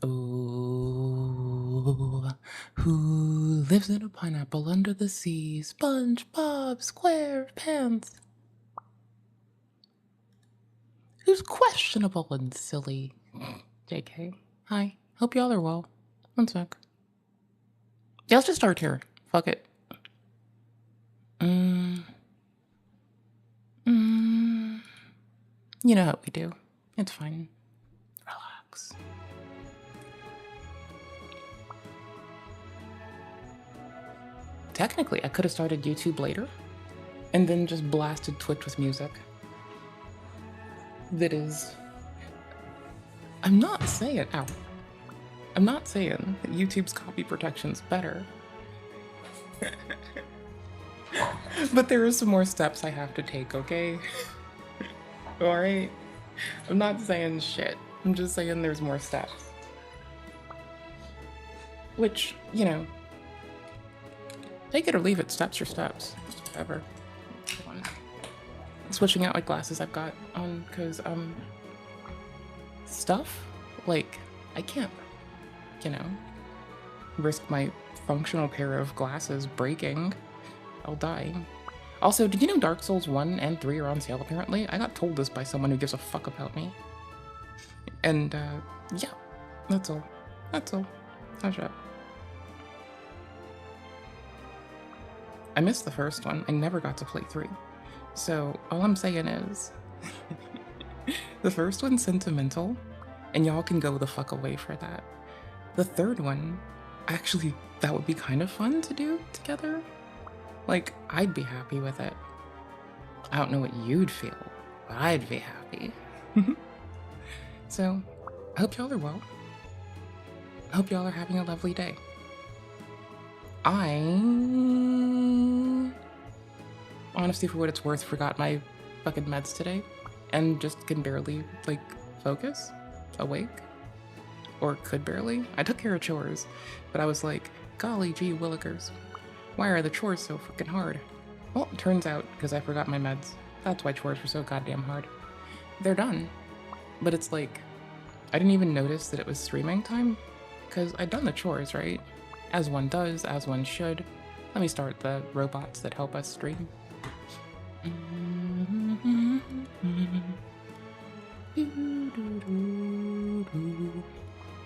Oh, who lives in a pineapple under the sea? SpongeBob SquarePants. Who's questionable and silly? JK. Hi. Hope y'all are well. One sec. Yeah, let's just start here. Fuck it. You know how we do. It's fine. Relax. Technically, I could have started YouTube later and then just blasted Twitch with music. That is... I'm not saying that YouTube's copy protection's better. But there are some more steps I have to take, okay? Alright? I'm not saying shit. I'm just saying there's more steps. Which, you know, take it or leave it, steps are steps. Whatever. Switching out my glasses I've got on, because, stuff, like, I can't, you know, risk my functional pair of glasses breaking. I'll die. Also, did you know Dark Souls 1 and 3 are on sale apparently? I got told this by someone who gives a fuck about me. And, yeah, that's all. That's all. Hush up. I missed the first one. I never got to play 3. So, all I'm saying is, the first one's sentimental, and y'all can go the fuck away for that. The third one, actually, that would be kind of fun to do together. Like, I'd be happy with it. I don't know what you'd feel, but I'd be happy. So, I hope y'all are well. I hope y'all are having a lovely day. Honestly, for what it's worth, forgot my fucking meds today and just can barely, like, focus, awake, or could barely. I took care of chores, but I was like, golly gee willikers, why are the chores so freaking hard? Well, it turns out, because I forgot my meds, that's why chores were so goddamn hard. They're done, but it's like, I didn't even notice that it was streaming time, because I'd done the chores, right? As one does, as one should. Let me start the robots that help us stream.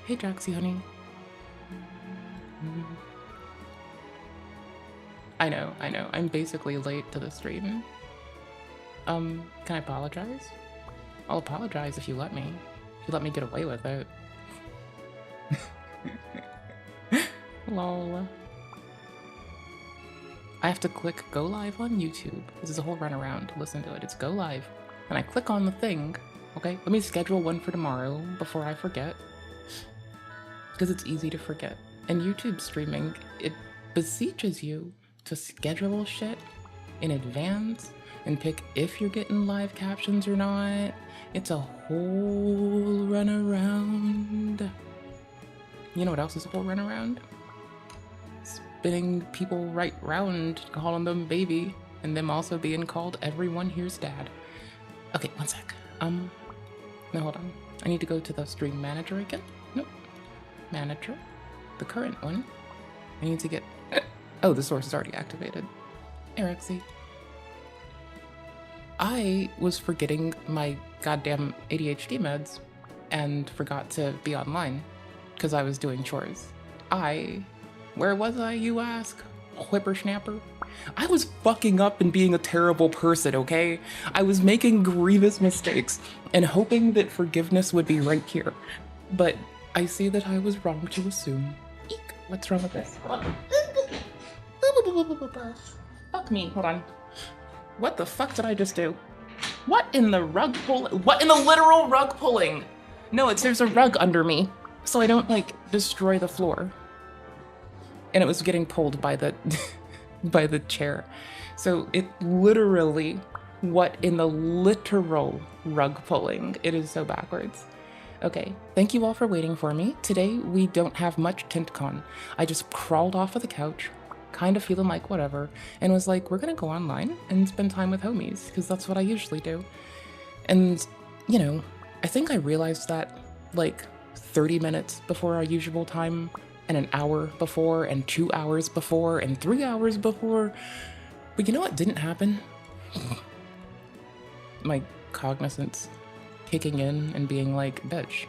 Hey Jaxie, honey. I know. I'm basically late to the stream. Can I apologize? I'll apologize if you let me. If you let me get away with it. Lol. I have to click go live on YouTube. This is a whole runaround. Listen to it. It's go live. And I click on the thing. Okay, let me schedule one for tomorrow before I forget. Because it's easy to forget. And YouTube streaming, it beseeches you to schedule shit in advance and pick if you're getting live captions or not. It's a whole runaround. You know what else is a whole runaround? Spinning people right round, calling them baby, and them also being called everyone here's dad. Okay, one sec. No, hold on. I need to go to the stream manager again. Nope. Manager. The current one. I need to get... Oh, the source is already activated. Erexy. I was forgetting my goddamn ADHD meds and forgot to be online because I was doing chores. Where was I, you ask? Whippersnapper? I was fucking up and being a terrible person, okay? I was making grievous mistakes and hoping that forgiveness would be right here. But I see that I was wrong to assume. Eek, what's wrong with this? Fuck me, hold on. What the fuck did I just do? What in the rug pull? What in the literal rug pulling? No, there's a rug under me, so I don't, like, destroy the floor. And it was getting pulled by the by the chair. So it literally, what in the literal rug pulling? It is so backwards. Okay, thank you all for waiting for me. Today we don't have much TintCon. I just crawled off of the couch, kind of feeling like whatever, and was like, we're gonna go online and spend time with homies, because that's what I usually do. And, you know, I think I realized that, like, 30 minutes before our usual time, and an hour before, and 2 hours before, and 3 hours before. But you know what didn't happen? My cognizance kicking in and being like, bitch,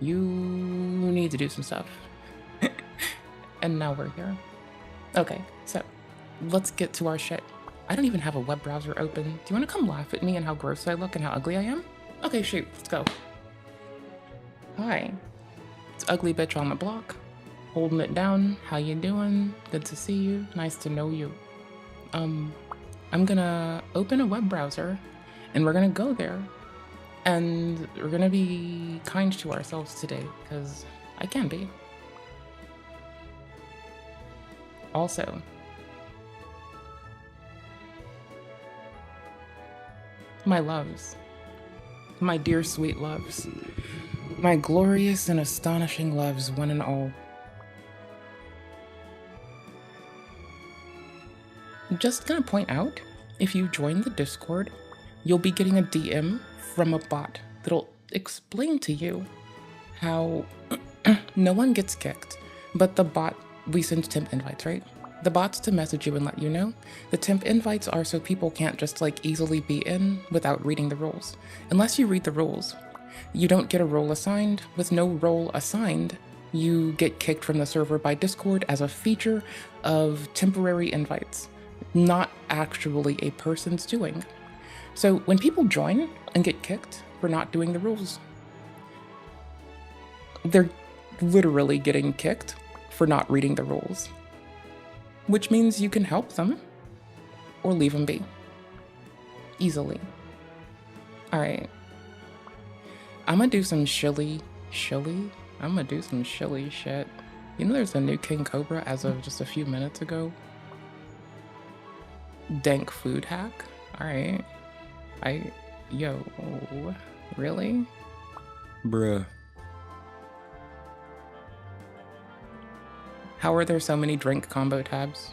you need to do some stuff. And now we're here. Okay, so let's get to our shit. I don't even have a web browser open. Do you want to come laugh at me and how gross I look and how ugly I am? Okay, shoot, let's go. Hi, it's Ugly Bitch on the Block. Holding it down. How you doing? Good to see you. Nice to know you. I'm gonna open a web browser and we're gonna go there and we're gonna be kind to ourselves today because I can be. Also, my loves, my dear sweet loves, my glorious and astonishing loves, one and all. Just gonna point out, if you join the Discord, you'll be getting a DM from a bot that'll explain to you how no one gets kicked, but the bot, we send temp invites, right? The bot's to message you and let you know. The temp invites are so people can't just like easily be in without reading the rules. Unless you read the rules, you don't get a role assigned. With no role assigned, you get kicked from the server by Discord as a feature of temporary invites, not actually a person's doing. So when people join and get kicked for not doing the rules, they're literally getting kicked for not reading the rules, which means you can help them or leave them be easily. All right, I'm gonna do some shilly. I'm gonna do some shilly shit. You know, there's a new King Cobra as of just a few minutes ago. Dank food hack. All right, yo, really? Bruh. How are there so many drink combo tabs?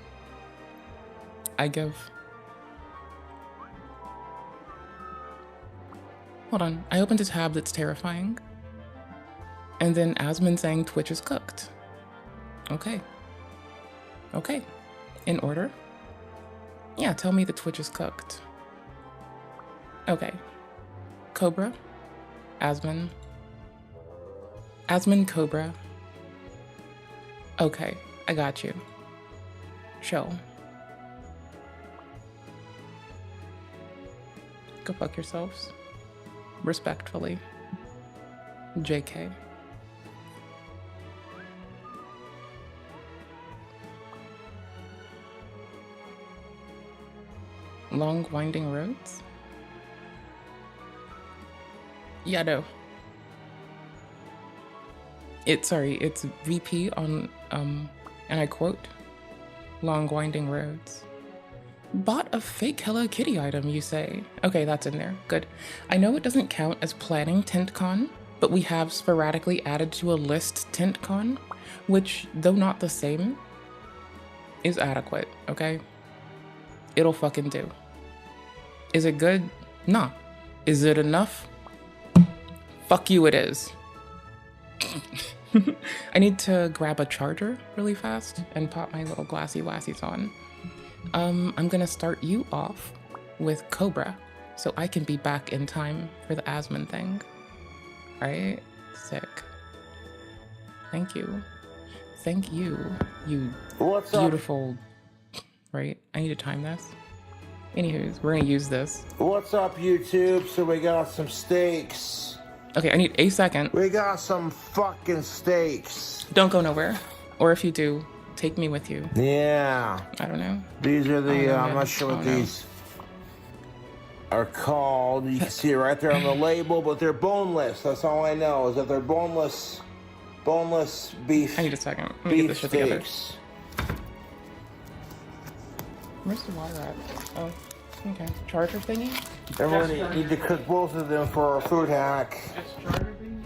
I give. Hold on, I opened a tab that's terrifying. And then Asmon saying Twitch is cooked. Okay. Okay. In order? Yeah, tell me the Twitch is cooked. Okay. Cobra. Asmon. Cobra. Okay, I got you. Chill. Go fuck yourselves. Respectfully. JK. Long winding roads? Yeah, no. It's VP on, and I quote, long winding roads. Bought a fake Hello Kitty item, you say? Okay, that's in there. Good. I know it doesn't count as planning TintCon, but we have sporadically added to a list TintCon, which, though not the same, is adequate, okay? It'll fucking do. Is it good? Nah. Is it enough? Fuck you, it is. I need to grab a charger really fast and pop my little glassy wassies on. I'm gonna start you off with Cobra so I can be back in time for the Asmon thing. Alright? Sick. Thank you. Thank you, you What's beautiful... Right? I need to time this. Anywho's, we're gonna use this. What's up, YouTube? So we got some steaks. Okay, I need a second. We got some fucking steaks. Don't go nowhere. Or if you do, take me with you. Yeah. I don't know. These are the, I'm not man. sure what Oh, no. these are called. You can see it right there on the label, but they're boneless. That's all I know, is that they're boneless beef. I need a second. Let me get beef this shit together. steaks. Where's the water at? Oh, okay. Charger thingy? Everyone need to cook both of them for our food hack. It's charger thingy?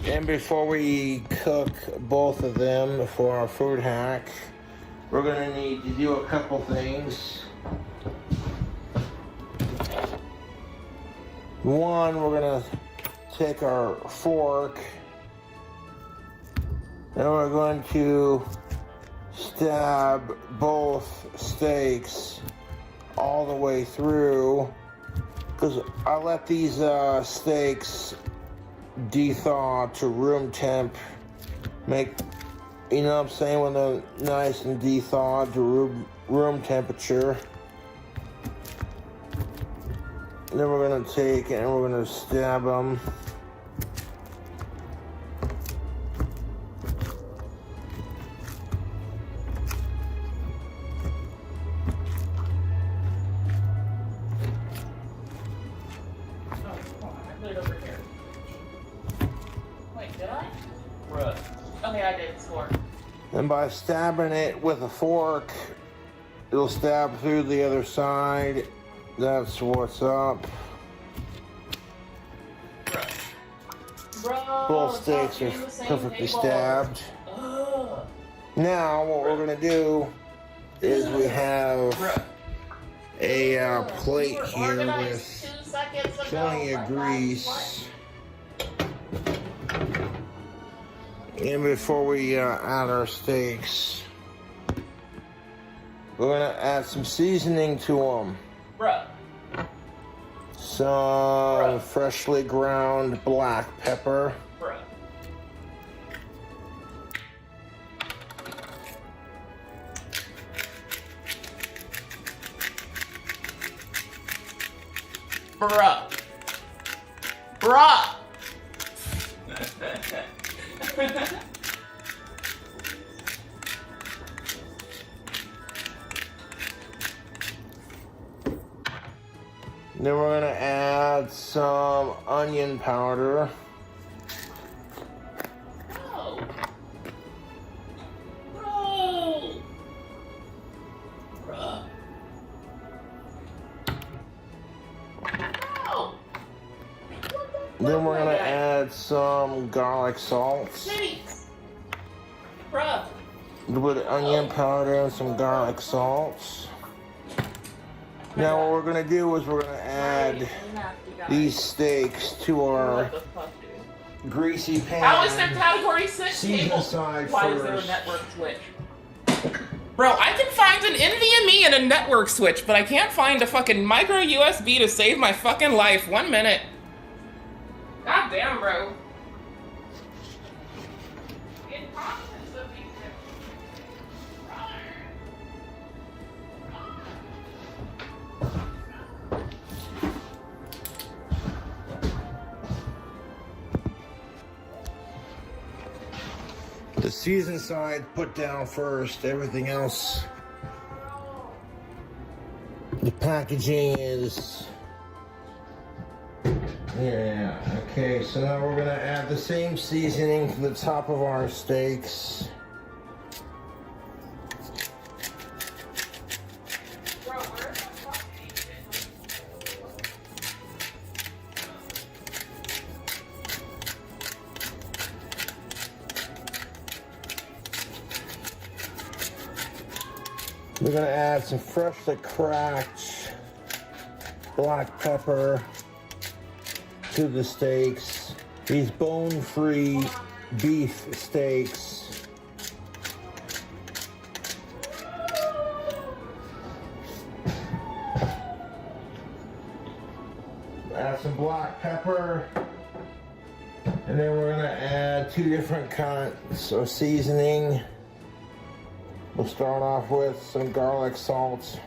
And before we cook both of them for our food hack, we're gonna need to do a couple things. One, we're gonna take our fork, and we're going to stab both steaks all the way through, because I let these steaks de-thaw to room temp, you know what I'm saying, when they're nice and de-thawed to room temperature. And then we're gonna take it and we're gonna stab them. Okay, I did score. And by stabbing it with a fork, it'll stab through the other side. That's what's up. Bro, both steaks are perfectly stabbed. Now what we're gonna do is we have a plate here with plenty of grease. And before we add our steaks, we're gonna add some seasoning to them. Some freshly ground black pepper. Bruh. Then we're gonna add some onion powder. Then we're gonna add some garlic salt. A little bit of onion powder and some garlic salt. Now what we're gonna do is we're gonna add these steaks to our greasy pan. How is there category 6 season table? side Why first. is there a network switch? Bro, I can find an NVMe and a network switch, but I can't find a fucking micro USB to save my fucking life. 1 minute. God damn, bro. Incompetence of these The season side put down first, everything else. The packaging is... Yeah, okay, so now we're gonna add the same seasoning to the top of our steaks. We're gonna add some freshly cracked black pepper to the steaks. These bone-free beef steaks. Add some black pepper. And then we're gonna add 2 different kinds of seasoning. We'll start off with some garlic salt.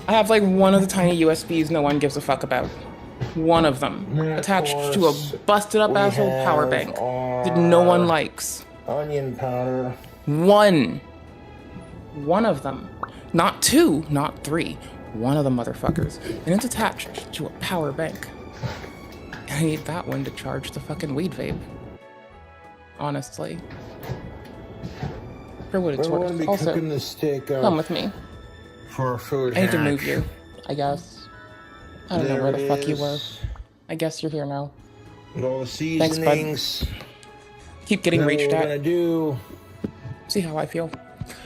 I have like one of the tiny USBs no one gives a fuck about. One of them. Attached to a busted up asshole power bank that no one likes. Onion powder. One. One of them. Not 2, not 3. One of the motherfuckers. And it's attached to a power bank. And I need that one to charge the fucking weed vape. Honestly. For what it's worth. Also, cooking the steak come with me. For a food I need to hack. move you, I guess. I don't know where the fuck you were. I guess you're here now. And all the Thanks, seasonings. bud. Keep getting reached What at. we're gonna do? See how I feel.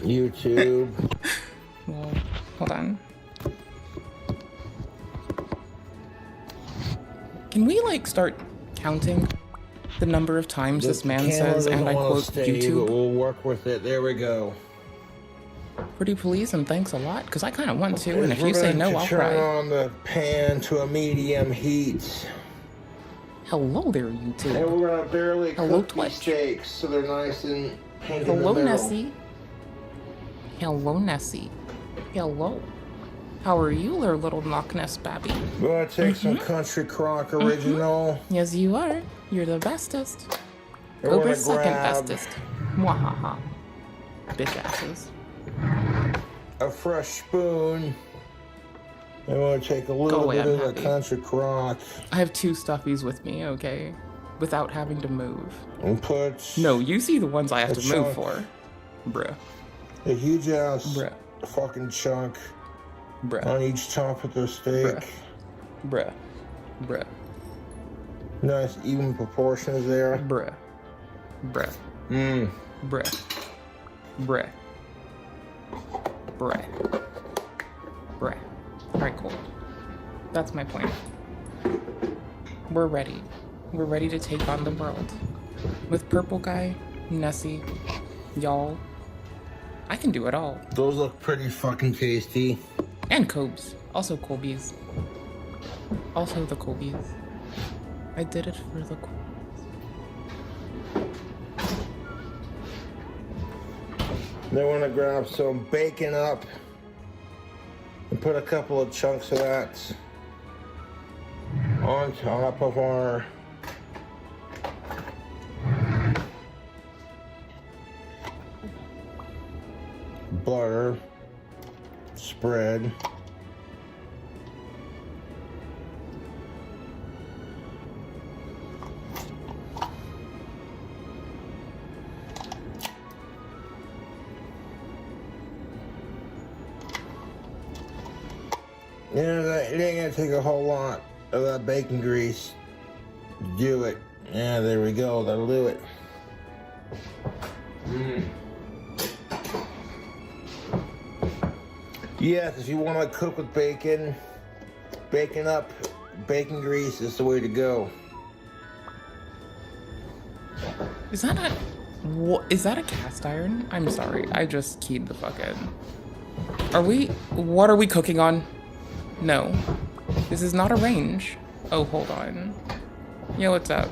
YouTube. Well, hold on. Can we, like, start counting the number of times this man says, and I quote, YouTube? But we'll work with it. There we go. Pretty please and thanks a lot, because I kind of want to, and if you say no, I'll turn cry. On the pan to a medium heat. Hello there, YouTube. And we're gonna barely cook Twitch. these steaks so they're nice and pink Hello, in the middle. Nessie. Hello, Nessie. Hello. How are you, there, little Loch Ness babby? We're gonna take some Country Crock Original. Yes, you are. You're the bestest. We're Cobra's gonna second grab bestest. Mwahaha. Bitch asses. a fresh spoon. And we're gonna take a little away, bit I'm of the happy. Country Crock. I have 2 stuffies with me, okay? Without having to move. And put No, you see the ones I have a to chunk. move for. Bruh. a huge ass Bruh. fucking chunk Bruh. on each top of the steak. Bruh. Bruh. Nice even proportions there. Bruh. Bruh. Mmm. Bruh. Bruh. Bruh. Bruh. Alright, cool. That's my point. We're ready. We're ready to take on the world. With Purple Guy, Nessie, y'all. I can do it all. Those look pretty fucking tasty. And Cobes. Also Colby's. Also the Colby's. I did it for the Colby's. Then we're gonna grab some bacon up and put a couple of chunks of that on top of our butter spread. You know, it ain't gonna take a whole lot of that bacon grease to do it. Yeah, there we go. That'll do it. Yes, if you want to cook with bacon, bacon up, bacon grease is the way to go. Is that a... What, is that a cast iron? I'm sorry. I just keyed the fuck in. Are we... What are we cooking on? No. This is not a range. Oh, hold on. Yo, what's up?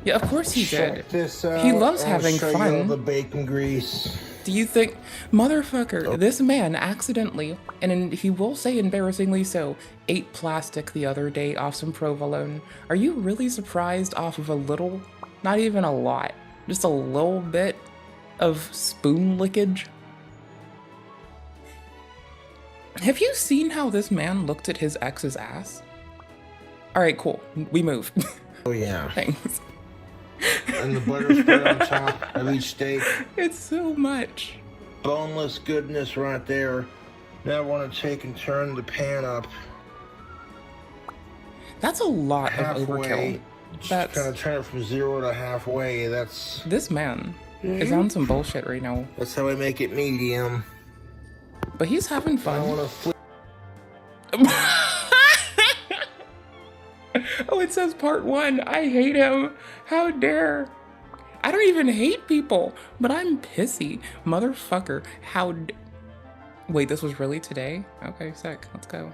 Yeah, of course he did. Check this out. He loves I'll having show fun. You all the bacon grease. Do you think... Motherfucker, this man accidentally, and he will say embarrassingly so, ate plastic the other day off some provolone. Are you really surprised off of a little, not even a lot, just a little bit of spoon lickage? Have you seen how this man looked at his ex's ass? Alright, cool. We move. Oh yeah. Thanks. And the butter spread on top of each steak. It's so much. Boneless goodness right there. Now I want to take and turn the pan up That's a lot halfway. of overkill. Just kind of turn it from 0 to halfway. That's This man is on some bullshit right now. That's how I make it medium. But he's having I fun. want to flip. Oh, it says part 1. I hate him. How dare. I don't even hate people, but I'm pissy. Motherfucker. Wait, this was really today? Okay, sick. Let's go.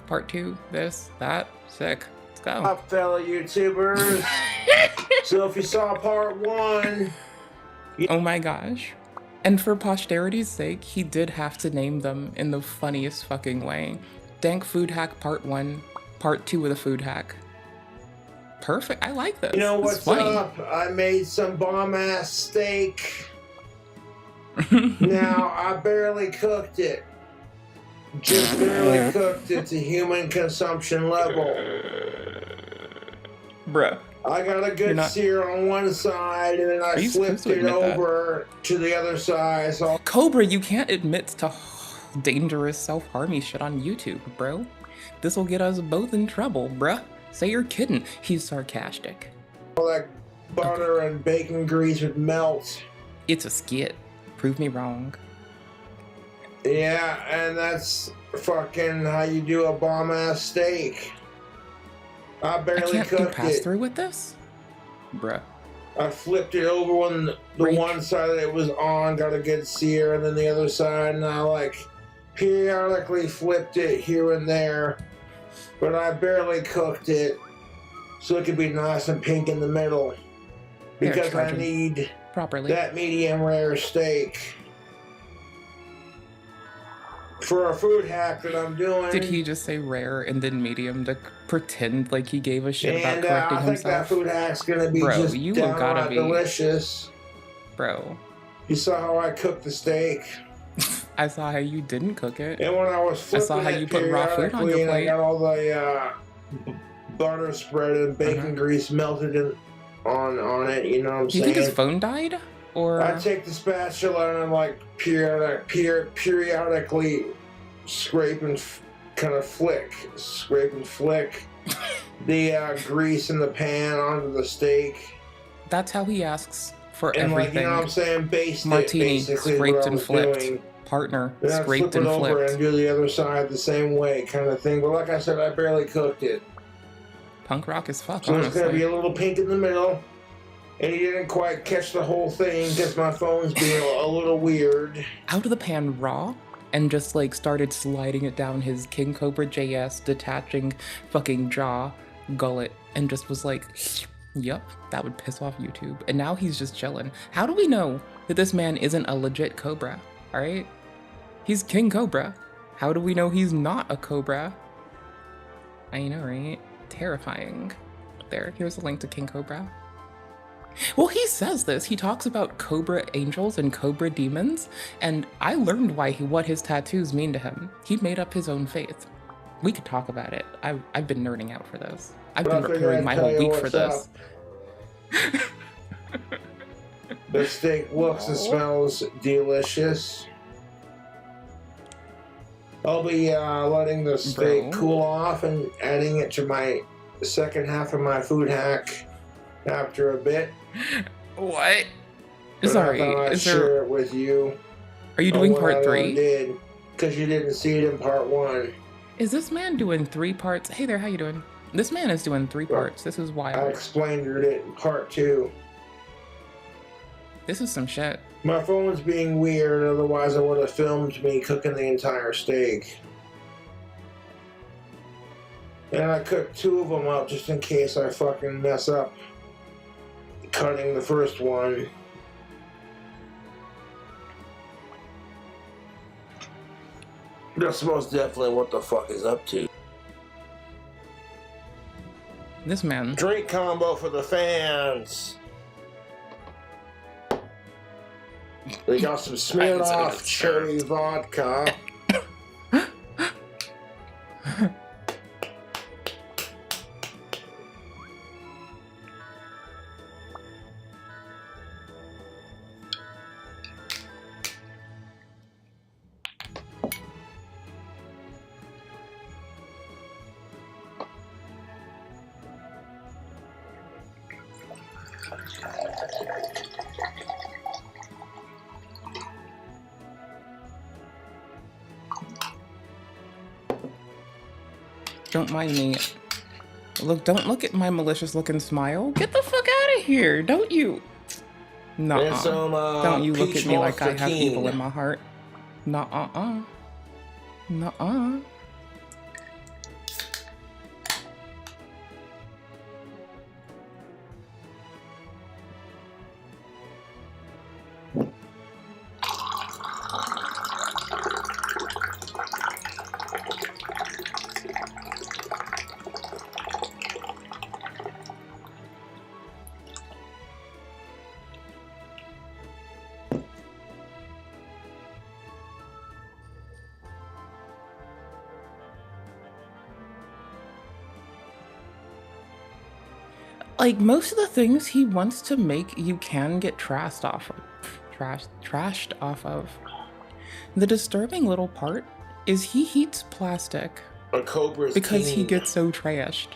Part 2. This, that. Sick. Let's go. Up, fellow YouTubers. So if you saw part 1, Oh my gosh. And for posterity's sake, he did have to name them in the funniest fucking way. Dank Food Hack Part 1, Part 2 of the Food Hack. Perfect. I like this. you know This is what's funny. up? I made some bomb-ass steak. Now, I barely cooked it. Just barely cooked it to human consumption level. Bruh. I got a You're good not- sear on one side, and then Are I you supposed flipped to it admit that? over to the other side. So Cobra, you can't admit to dangerous self-harmy shit on YouTube, bro. This'll get us both in trouble, bruh. Say you're kidding. He's sarcastic. all that butter and bacon grease would melt. It's a skit. Prove me wrong. Yeah, and that's fucking how you do a bomb-ass steak. I I barely can't do cooked pass it. through with this? Bruh. I flipped it over when the one side that it was on got a good sear, and then the other side, and I like periodically flipped it here and there, but I barely cooked it so it could be nice and pink in the middle because I need properly that medium rare steak for a food hack that I'm doing. Did he just say rare and then medium to pretend like he gave a shit about correcting I think himself? that food hack's gonna be just you downright delicious. Bro. You saw how I cooked the steak. I saw how you didn't cook it. And when I was flipping I saw how you put raw food on your plate. I got all the butter spread and bacon grease melted on it. You know what I'm saying? You think his phone died? Or I take the spatula and I'm like periodically scrape and flick the grease in the pan onto the steak. That's how he asks for and everything. Like, you know what I'm saying? Baste Martini, it, scraped and flipped. Doing. Partner, then scraped and flipped. Over and do the other side the same way, kind of thing. But like I said, I barely cooked it. Punk rock as fuck, so honestly. It's gonna be a little pink in the middle. And he didn't quite catch the whole thing because my phone's being a little weird. Out of the pan raw, and just like started sliding it down his King Cobra JS, detaching fucking jaw, gullet, and just was like, yup, that would piss off YouTube. And now he's just chilling. How do we know that this man isn't a legit Cobra, alright? He's King Cobra. How do we know he's not a Cobra? I know, right? Terrifying. There, here's a link to King Cobra. Well, he says this. He talks about Cobra angels and Cobra demons, and I learned what his tattoos mean to him. He made up his own faith. We could talk about it. I've been nerding out for this. I've been preparing my whole week for this. The steak looks and smells delicious. I'll be letting the steak cool off and adding it to my second half of my food hack after a bit. What? But Sorry, I thought I'd share it with you. Are you doing part 3? Did because you didn't see it in part 1. Is this man doing 3 parts? Hey there, how you doing? This man is doing 3 parts. This is wild. I explained it in part 2. This is some shit. My phone's being weird, otherwise I would have filmed me cooking the entire steak. And I cooked 2 of them up just in case I fucking mess up cutting the first one. That's most definitely what the fuck is up to. This man. Drink combo for the fans. We got some Smirnoff cherry vodka. Don't mind me. Look, don't look at my malicious looking smile. Get the fuck out of here. Don't you? Nuh-uh. Don't you look at me like I have evil in my heart. Nuh-uh. Nuh-uh. Like, most of the things he wants to make, you can get trashed off of. The disturbing little part is he heats plastic because he gets so trashed.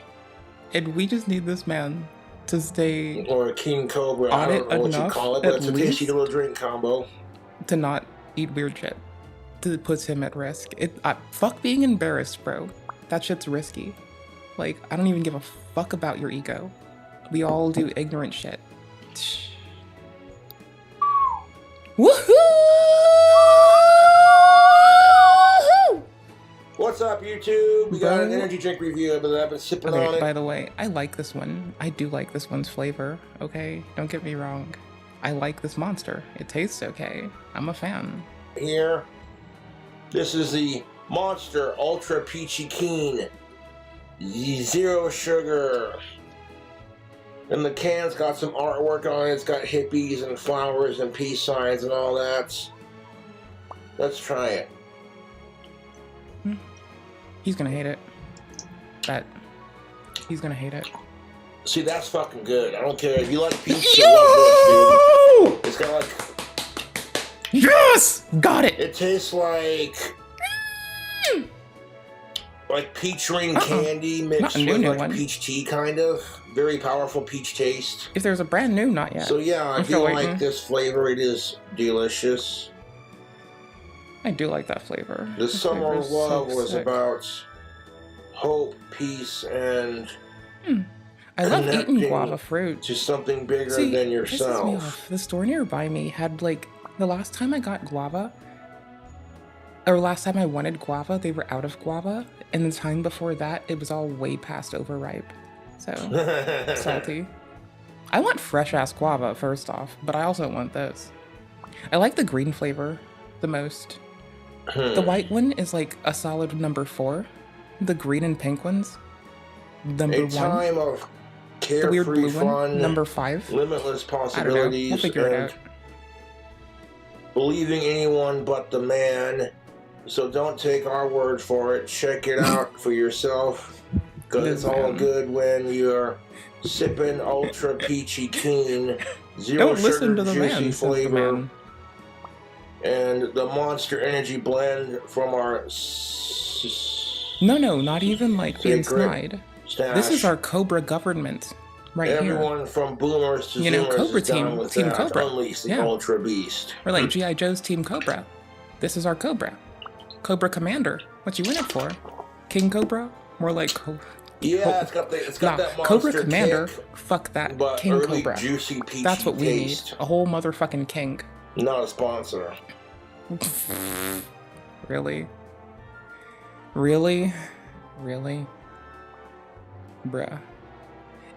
And we just need this man to stay or a king cobra. I don't know what you call it, but it's a tasty little drink combo. To not eat weird shit. That puts him at risk. Fuck being embarrassed, bro. That shit's risky. Like, I don't even give a fuck about your ego. We all do ignorant shit. Woohoo! What's up, YouTube? We got an energy drink review, but I've been sipping on it. By the way, I like this one. I do like this one's flavor, okay? Don't get me wrong. I like this Monster. It tastes okay. I'm a fan. Here, this is the Monster Ultra Peachy Keen. Zero sugar. And the can's got some artwork on it. It's got hippies and flowers and peace signs and all that. Let's try it. He's gonna hate it. He's gonna hate it. See, that's fucking good. I don't care if you like peach. You love this, dude. It's got like... Yes! Got it! It tastes like peach ring candy mixed with like peach tea, kind of. Very powerful peach taste. If there's a brand new, not yet. So yeah, I do like this flavor. It is delicious. I do like that flavor. The Summer of Love was about hope, peace, and I love eating guava fruit. To something bigger than yourself. Me off. The store nearby me had like, the last time I got guava, or last time I wanted guava, they were out of guava. And the time before that, it was all way past overripe. So, salty. I want fresh-ass guava, first off, but I also want this. I like the green flavor the most. The white one is like a solid number 4. The green and pink ones, number 1. A time of carefree the weird blue fun, one, number 5. Limitless possibilities, We'll figure it out. Believing anyone but the man. So don't take our word for it. Check it out for yourself. Because it's all good when you're sipping Ultra Peachy Keen, zero sugar, juicy flavor, and the Monster Energy blend from our No, not even like the inside. Stash. This is our Cobra government right here. Everyone from boomers to zoomers Cobra is down with Team that. Cobra. Unleash the Ultra Beast. We're like G.I. Joe's Team Cobra. This is our Cobra. Cobra Commander. What you in it for? King Cobra? More like yeah, it's got that monster Cobra Commander. kick, Fuck that. but King early, Cobra. Juicy, peachy That's what we taste. need. A whole motherfucking king. Not a sponsor. Really? Really? Really? Bruh.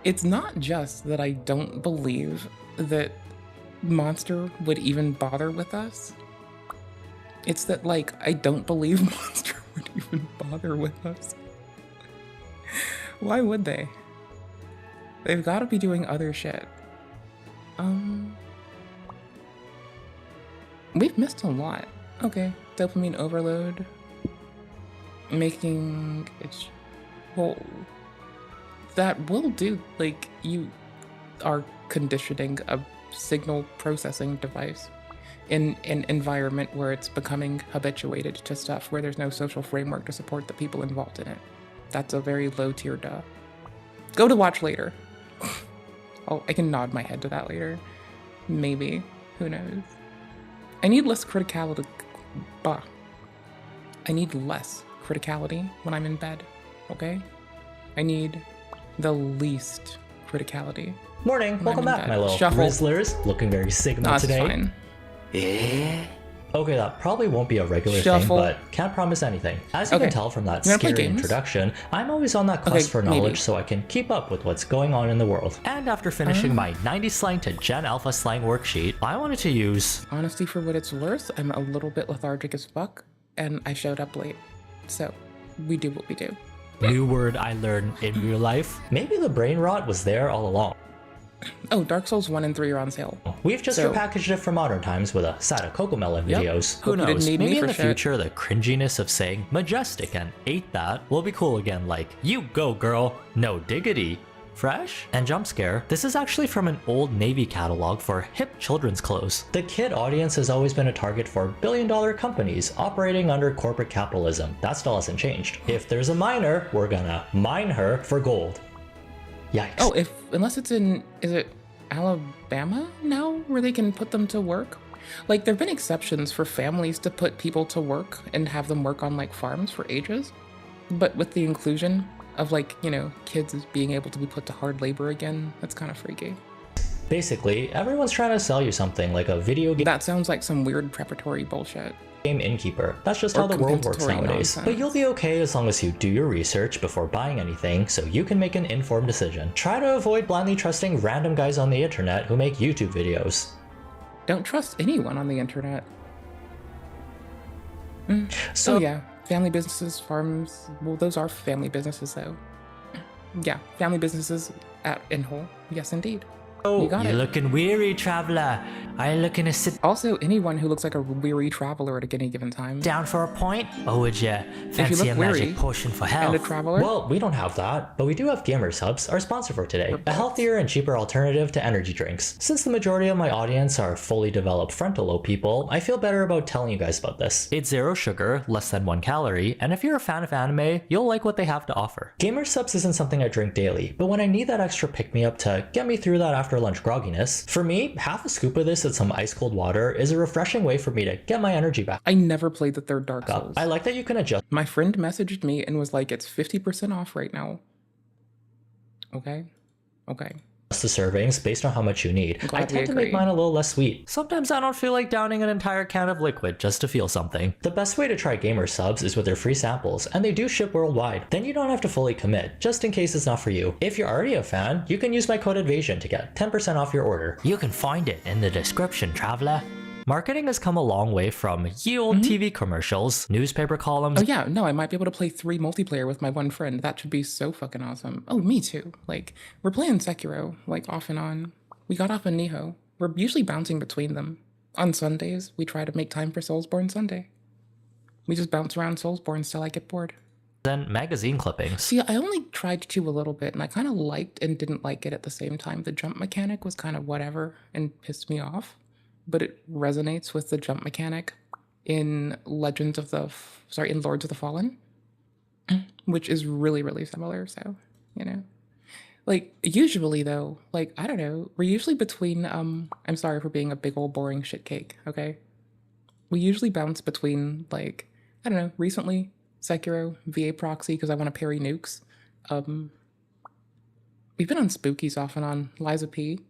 It's not just that I don't believe that Monster would even bother with us. It's that, like, I don't believe Monster would even bother with us. Why would they? They've got to be doing other shit. We've missed a lot. Okay, dopamine overload. Making it... Well, that will do. Like, you are conditioning a signal processing device in an environment where it's becoming habituated to stuff where there's no social framework to support the people involved in it. That's a very low tier duh. Go to watch later. Oh, I can nod my head to that later. Maybe. Who knows? I need less criticality. Bah. I need less criticality when I'm in bed, okay? I need the least criticality. Morning, welcome back, my little Rizzlers. Looking very Sigma today. Fine. Okay, that probably won't be a regular thing, but can't promise anything. As you can tell from that scary introduction, I'm always on that quest for knowledge so I can keep up with what's going on in the world. And after finishing my 90 slang to Gen Alpha slang worksheet, I wanted to use... Honestly, for what it's worth, I'm a little bit lethargic as fuck, and I showed up late. So, we do what we do. New word I learned in real life. Maybe the brain rot was there all along. Oh, Dark Souls 1 and 3 are on sale. We've just repackaged it for modern times with a side of Cocomelon videos. Who knows, maybe in the future the cringiness of saying majestic and ate that will be cool again, like, you go girl, no diggity. Fresh and jump scare. This is actually from an old Navy catalog for hip children's clothes. The kid audience has always been a target for billion-dollar companies operating under corporate capitalism. That still hasn't changed. If there's a miner, we're gonna mine her for gold. Yikes. Oh, unless it's in, is it Alabama now where they can put them to work? Like, there've been exceptions for families to put people to work and have them work on like farms for ages. But with the inclusion of like, you know, kids being able to be put to hard labor again. That's kind of freaky. Basically, everyone's trying to sell you something like a video game. That sounds like some weird preparatory bullshit. Game innkeeper. That's just how the world works nowadays. Nonsense. But you'll be okay as long as you do your research before buying anything so you can make an informed decision. Try to avoid blindly trusting random guys on the internet who make YouTube videos. Don't trust anyone on the internet. So yeah, family businesses, farms, well, those are family businesses though. Yeah, family businesses in whole. Yes, indeed. You're looking weary, traveler. Are you looking to sit Also, anyone who looks like a weary traveler at any given time. down for a point? Or would you fancy a magic potion for health? And a traveler? Well, we don't have that, but we do have Gamer Subs, our sponsor for today. A healthier and cheaper alternative to energy drinks. Since the majority of my audience are fully developed frontal lobe people, I feel better about telling you guys about this. It's 0 sugar, less than 1 calorie, and if you're a fan of anime, you'll like what they have to offer. Gamer Subs isn't something I drink daily, but when I need that extra pick-me-up to get me through that after lunch grogginess, for me, half a scoop of this in some ice cold water is a refreshing way for me to get my energy back. I never played the third Dark Souls. I like that you can adjust. My friend messaged me and was like, it's 50% off right now. Okay. The servings based on how much you need. I tend to make mine a little less sweet. Sometimes I don't feel like downing an entire can of liquid just to feel something. The best way to try Gamer Subs is with their free samples, and they do ship worldwide. Then you don't have to fully commit, just in case it's not for you. If you're already a fan, you can use my code EVASION to get 10% off your order. You can find it in the description, traveler. Marketing has come a long way from ye old TV commercials, newspaper columns. Oh yeah, no, I might be able to play 3 multiplayer with my one friend. That should be so fucking awesome. Oh, me too. Like, we're playing Sekiro, like, off and on. We got off of Niho. We're usually bouncing between them. On Sundays, we try to make time for Soulsborne Sunday. We just bounce around Soulsborne till I get bored. Then magazine clippings. See, I only tried to a little bit, and I kind of liked and didn't like it at the same time. The jump mechanic was kind of whatever and pissed me off. But it resonates with the jump mechanic in Lords of the Fallen, which is really, really similar. So, you know, like usually though, like, I don't know, we're usually between, I'm sorry for being a big old boring shit cake. Okay. We usually bounce between, like, I don't know, recently Sekiro, VA Proxy, cause I want to parry nukes. We've been on Spookies off and on, Liza P.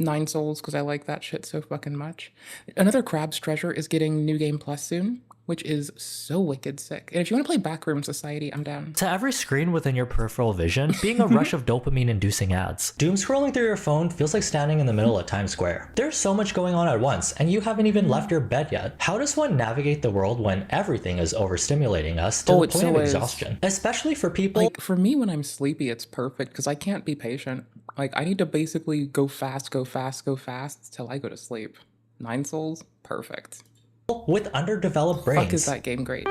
9 Souls, because I like that shit so fucking much. Another Crab's Treasure is getting New Game Plus soon, which is so wicked sick. And if you want to play Backroom Society, I'm down. To every screen within your peripheral vision, being a rush of dopamine-inducing ads. Doom scrolling through your phone feels like standing in the middle of Times Square. There's so much going on at once, and you haven't even left your bed yet. How does one navigate the world when everything is overstimulating us to the point of exhaustion? Especially for people... Like, for me, when I'm sleepy, it's perfect, because I can't be patient. Like, I need to basically go fast till I go to sleep. 9 Souls, perfect. With underdeveloped brains. Fuck, is that game great?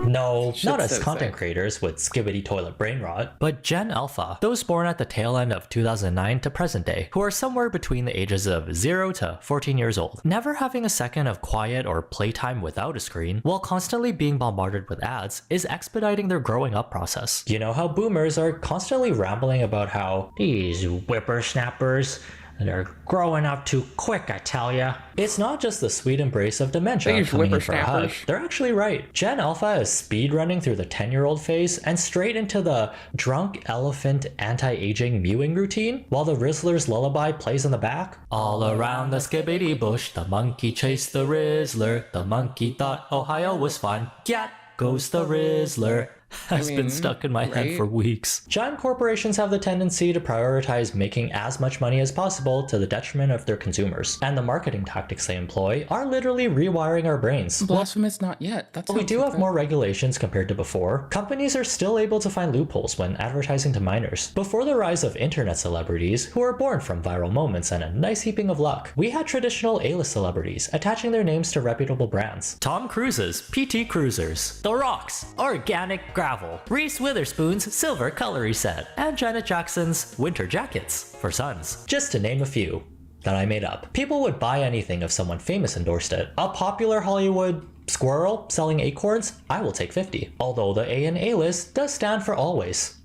No, not as content creators with skibbity toilet brain rot, but Gen Alpha, those born at the tail end of 2009 to present day, who are somewhere between the ages of 0 to 14 years old, never having a second of quiet or playtime without a screen, while constantly being bombarded with ads, is expediting their growing up process. You know how boomers are constantly rambling about how these whippersnappers, they're growing up too quick, I tell ya. It's not just the sweet embrace of dementia coming in for a hug. They're actually right. Gen Alpha is speedrunning through the 10-year-old phase and straight into the drunk elephant anti-aging mewing routine, while the Rizzler's lullaby plays in the back. All around the skibbity bush, the monkey chased the Rizzler. The monkey thought Ohio was fun. Yet goes the Rizzler. Has been stuck in my head for weeks. Giant corporations have the tendency to prioritize making as much money as possible to the detriment of their consumers. And the marketing tactics they employ are literally rewiring our brains. Blasphemous not yet. While we do have more regulations compared to before, companies are still able to find loopholes when advertising to minors. Before the rise of internet celebrities, who were born from viral moments and a nice heaping of luck, we had traditional A-list celebrities attaching their names to reputable brands. Tom Cruise's PT Cruisers, The Rock's Organic Gravel, Reese Witherspoon's Silver Coloring Set, and Janet Jackson's Winter Jackets for sons, just to name a few that I made up. People would buy anything if someone famous endorsed it. A popular Hollywood squirrel selling acorns? I will take 50. Although the A in A-list does stand for always.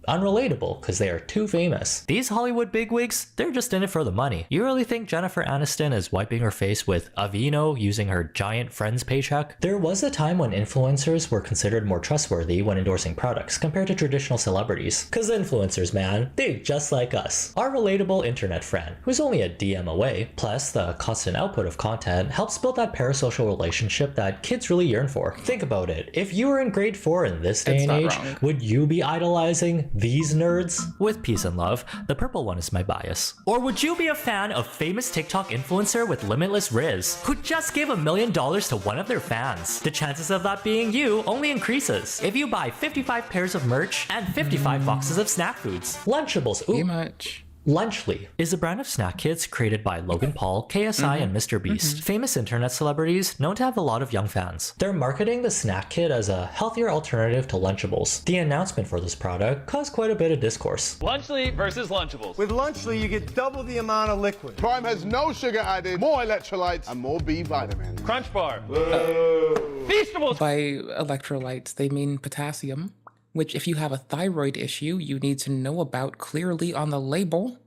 unrelatable because they are too famous. These Hollywood bigwigs, they're just in it for the money. You really think Jennifer Aniston is wiping her face with Aveeno using her giant Friends paycheck? There was a time when influencers were considered more trustworthy when endorsing products compared to traditional celebrities. Cause influencers, man, they just like us. Our relatable internet friend, who's only a DM away. Plus, the constant output of content helps build that parasocial relationship that kids really yearn for. Think about it. If you were in grade 4 in this day and age, would you be idolizing these nerds? With peace and love, the purple one is my bias. Or would you be a fan of famous TikTok influencer with limitless riz, who just gave $1 million to one of their fans? The chances of that being you only increases if you buy 55 pairs of merch and 55 boxes of snack foods. Lunchables. Ooh. Too much. Lunchly is a brand of snack kits created by Logan Paul, KSI, and Mr. Beast, famous internet celebrities known to have a lot of young fans. They're marketing the snack kit as a healthier alternative to Lunchables. The announcement for this product caused quite a bit of discourse. Lunchly versus Lunchables. With Lunchly, you get double the amount of liquid. Prime has no sugar added, more electrolytes, and more B vitamins. Crunch Bar. Feastables. By electrolytes, they mean potassium, which if you have a thyroid issue, you need to know about clearly on the label.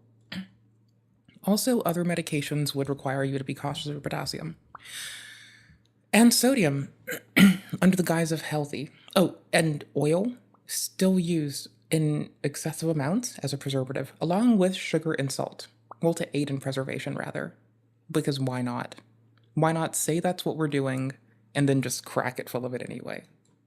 Also, other medications would require you to be cautious of potassium. And sodium, under the guise of healthy. Oh, and oil, still used in excessive amounts as a preservative, along with sugar and salt. Well, to aid in preservation, rather. Because why not? Why not say that's what we're doing, and then just crack it full of it anyway?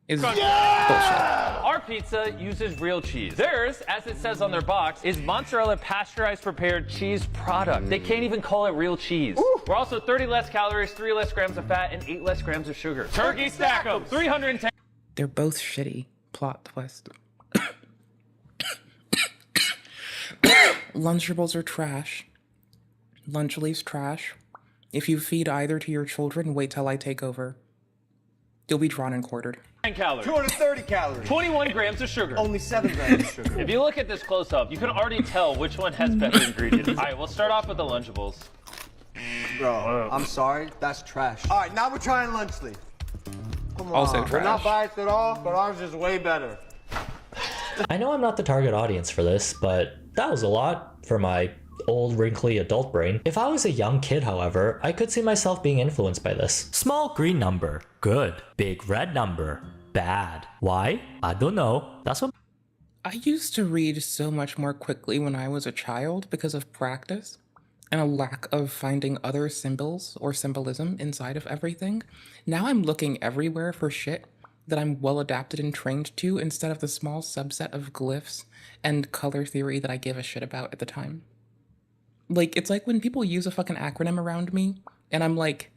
Is bullshit. Our pizza uses real cheese. Theirs, as it says on their box, is mozzarella pasteurized prepared cheese product. They can't even call it real cheese. Ooh. We're also 30 less calories, 3 less grams of fat, and 8 less grams of sugar. Turkey stack 'em, 310. They're both shitty. Plot twist. Lunchables are trash. Lunchleaf's trash. If you feed either to your children, wait till I take over. You'll be drawn and quartered. 10 calories. 230 calories. 21 grams of sugar. Only 7 grams of sugar. If you look at this close up, you can already tell which one has better ingredients. All right, we'll start off with the Lunchables. Bro, I'm sorry, that's trash. All right, now we're trying Lunchly. Come on. Also We're trash. not biased at all, but ours is way better. I know I'm not the target audience for this, but that was a lot for my old wrinkly adult brain. If I was a young kid, however, I could see myself being influenced by this. Small green number, good. Big red number, bad. Why? I don't know. That's what I used to read so much more quickly when I was a child because of practice and a lack of finding other symbols or symbolism inside of everything. Now I'm looking everywhere for shit that I'm well adapted and trained to instead of the small subset of glyphs and color theory that I give a shit about at the time. Like, it's like when people use a fucking acronym around me, and I'm like,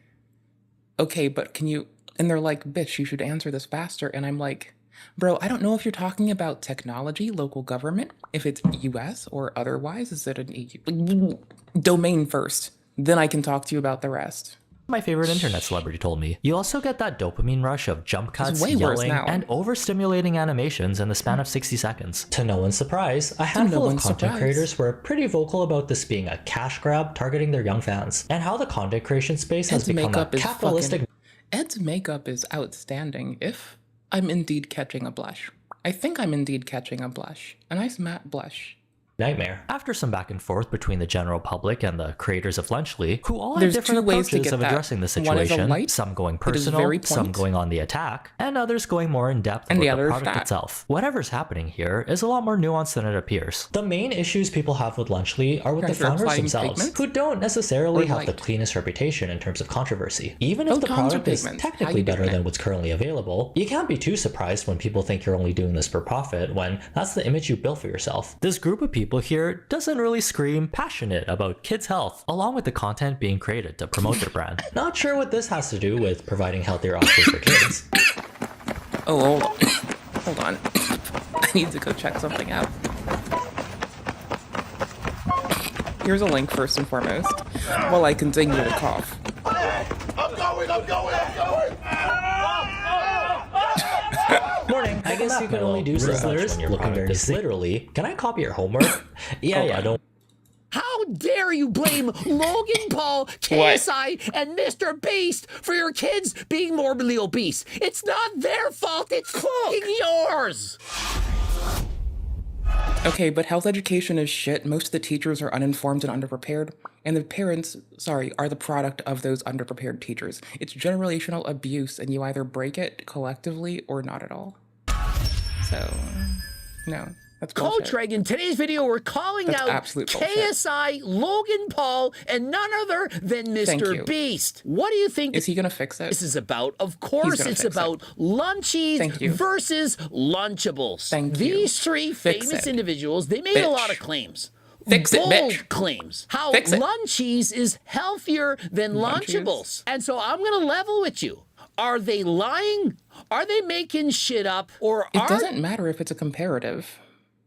okay, but can you... And they're like, bitch, you should answer this faster. And I'm like, bro, I don't know if you're talking about technology, local government, if it's US or otherwise. Is it an EU? Domain first. Then I can talk to you about the rest. my favorite internet celebrity told me. You also get that dopamine rush of jump cuts, yelling, and overstimulating animations in the span of 60 seconds. To no one's surprise, a handful of content creators were pretty vocal about this being a cash grab targeting their young fans, and how the content creation space has become a capitalistic... Ed's makeup is outstanding, if I'm indeed catching a blush. I think I'm indeed catching a blush. A nice matte blush. Nightmare. After some back and forth between the general public and the creators of Lunchly, who all have different approaches of addressing the situation, some going personal, some going on the attack, and others going more in depth with the product itself. Whatever's happening here is a lot more nuanced than it appears. The main issues people have with Lunchly are with the founders themselves, who don't necessarily have the cleanest reputation in terms of controversy. Even if the product is technically better than what's currently available, you can't be too surprised when people think you're only doing this for profit when that's the image you built for yourself. This group of people here doesn't really scream passionate about kids' health, along with the content being created to promote their brand. Not sure what this has to do with providing healthier options for kids. Oh, hold on. I need to go check something out. Here's a link first and foremost, while I continue to cough. I'm going! Morning. I guess you can only do so much when you're looking very literally. Can I copy your homework? Yeah, don't. How dare you blame Logan Paul, KSI, and Mr. Beast for your kids being morbidly obese? It's not their fault, it's fucking yours! Okay, but health education is shit. Most of the teachers are uninformed and underprepared, and the parents, sorry, are the product of those underprepared teachers. It's generational abuse, and you either break it collectively or not at all. So, no. That's bullshit. Coach Greg, in today's video, we're calling out KSI, Logan Paul, and none other than Mr. Beast. What do you think? Is he going to fix it? This is about? Of course, it's about Lunchies versus Lunchables. These three famous individuals, they made a lot of claims. Bold claims. How Lunchies is healthier than Lunchables. And so I'm going to level with you. Are they lying? Are they making shit up? Or it doesn't matter if it's a comparative.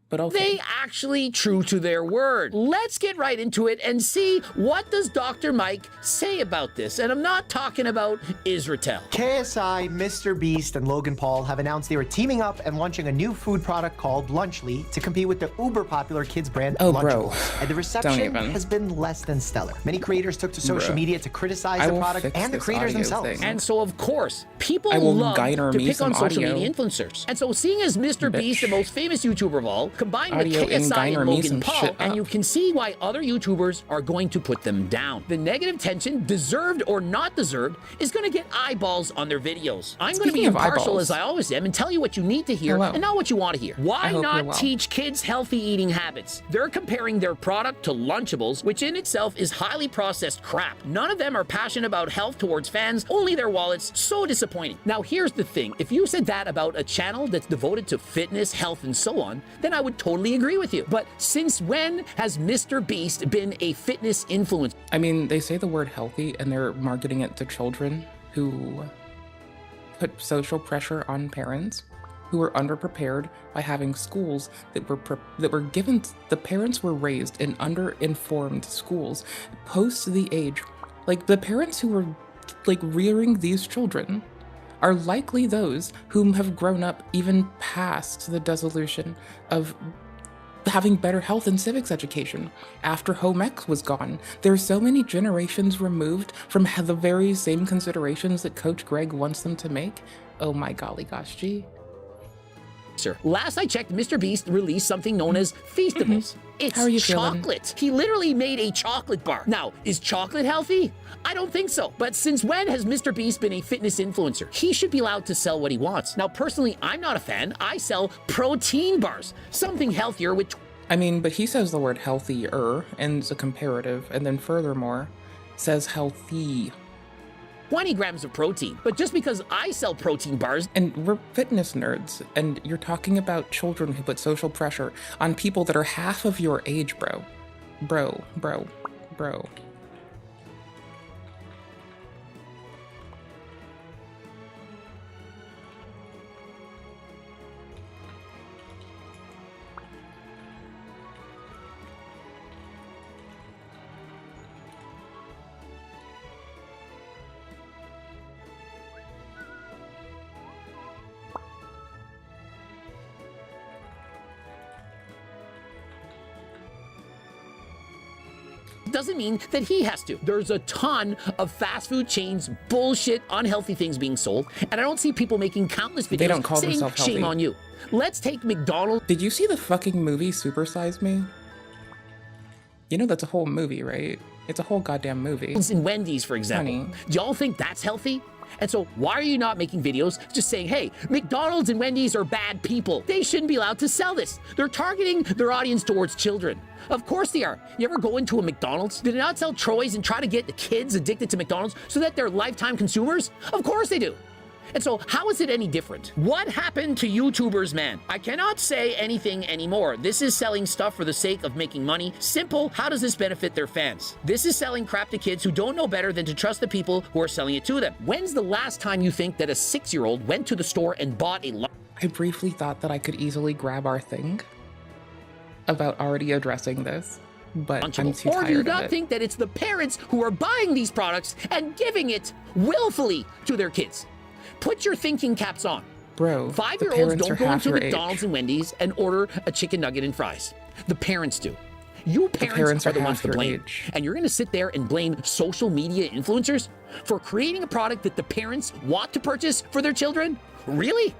But they actually true to their word. Let's get right into it and see what does Dr. Mike say about this. And I'm not talking about Israel. KSI, Mr. Beast, and Logan Paul have announced they were teaming up and launching a new food product called Lunchly to compete with the uber popular kids brand Lunchables. And the reception has been less than stellar. Many creators took to social media to criticize the product and the creators themselves. And so, of course, people love to pick on social media influencers. And so, seeing as Mr. Beast, the most famous YouTuber of all, combined with KSI and Logan Paul, and you can see why other YouTubers are going to put them down. The negative tension, deserved or not deserved, is going to get eyeballs on their videos. I'm going to be impartial as I always am and tell you what you need to hear and not what you want to hear. Why not teach kids healthy eating habits? They're comparing their product to Lunchables, which in itself is highly processed crap. None of them are passionate about health towards fans, only their wallets. So disappointing. Now here's the thing. If you said that about a channel that's devoted to fitness, health, and so on, then I would totally agree with you. But since when has Mr. Beast been a fitness influencer? I mean, they say the word healthy and they're marketing it to children who put social pressure on parents who are underprepared by having schools that were given. The parents were raised in underinformed schools post the age. Like, the parents who were like rearing these children are likely those whom have grown up even past the dissolution of having better health and civics education after home ec was gone. There are so many generations removed from the very same considerations that Coach Greg wants them to make. Oh my golly gosh, gee. Last I checked, Mr. Beast released something known as Feastables. It's chocolate. He literally made a chocolate bar. Now, is chocolate healthy? I don't think so. But since when has Mr. Beast been a fitness influencer? He should be allowed to sell what he wants. Now, personally, I'm not a fan. I sell protein bars, something healthier with... I mean, but he says the word healthier, and it's a comparative, and then furthermore, says healthy. 20 grams of protein. But just because I sell protein bars... And we're fitness nerds, and you're talking about children who put social pressure on people that are half of your age, bro. Bro. Doesn't mean that he has to. There's a ton of fast food chains, bullshit, unhealthy things being sold, and I don't see people making countless videos they don't call saying themselves healthy. Shame on you. Let's take McDonald's. Did you see the fucking movie Super Size Me? You know that's a whole movie, right? It's a whole goddamn movie. And Wendy's, for example. Do y'all think that's healthy? And so why are you not making videos just saying, hey, McDonald's and Wendy's are bad people. They shouldn't be allowed to sell this. They're targeting their audience towards children. Of course they are. You ever go into a McDonald's? Did they not sell Troy's and try to get the kids addicted to McDonald's so that they're lifetime consumers? Of course they do. And so how is it any different? What happened to YouTubers, man? I cannot say anything anymore. This is selling stuff for the sake of making money. Simple, how does this benefit their fans? This is selling crap to kids who don't know better than to trust the people who are selling it to them. When's the last time you think that a 6-year-old went to the store and bought a... I briefly thought that I could easily grab our thing about already addressing this, but I'm too tired of it. Or do you not think that it's the parents who are buying these products and giving it willfully to their kids? Put your thinking caps on. Bro, 5-year-olds don't go into McDonald's and Wendy's and order a chicken nugget and fries. The parents do. You parents are the ones to blame. And you're going to sit there and blame social media influencers for creating a product that the parents want to purchase for their children? Really?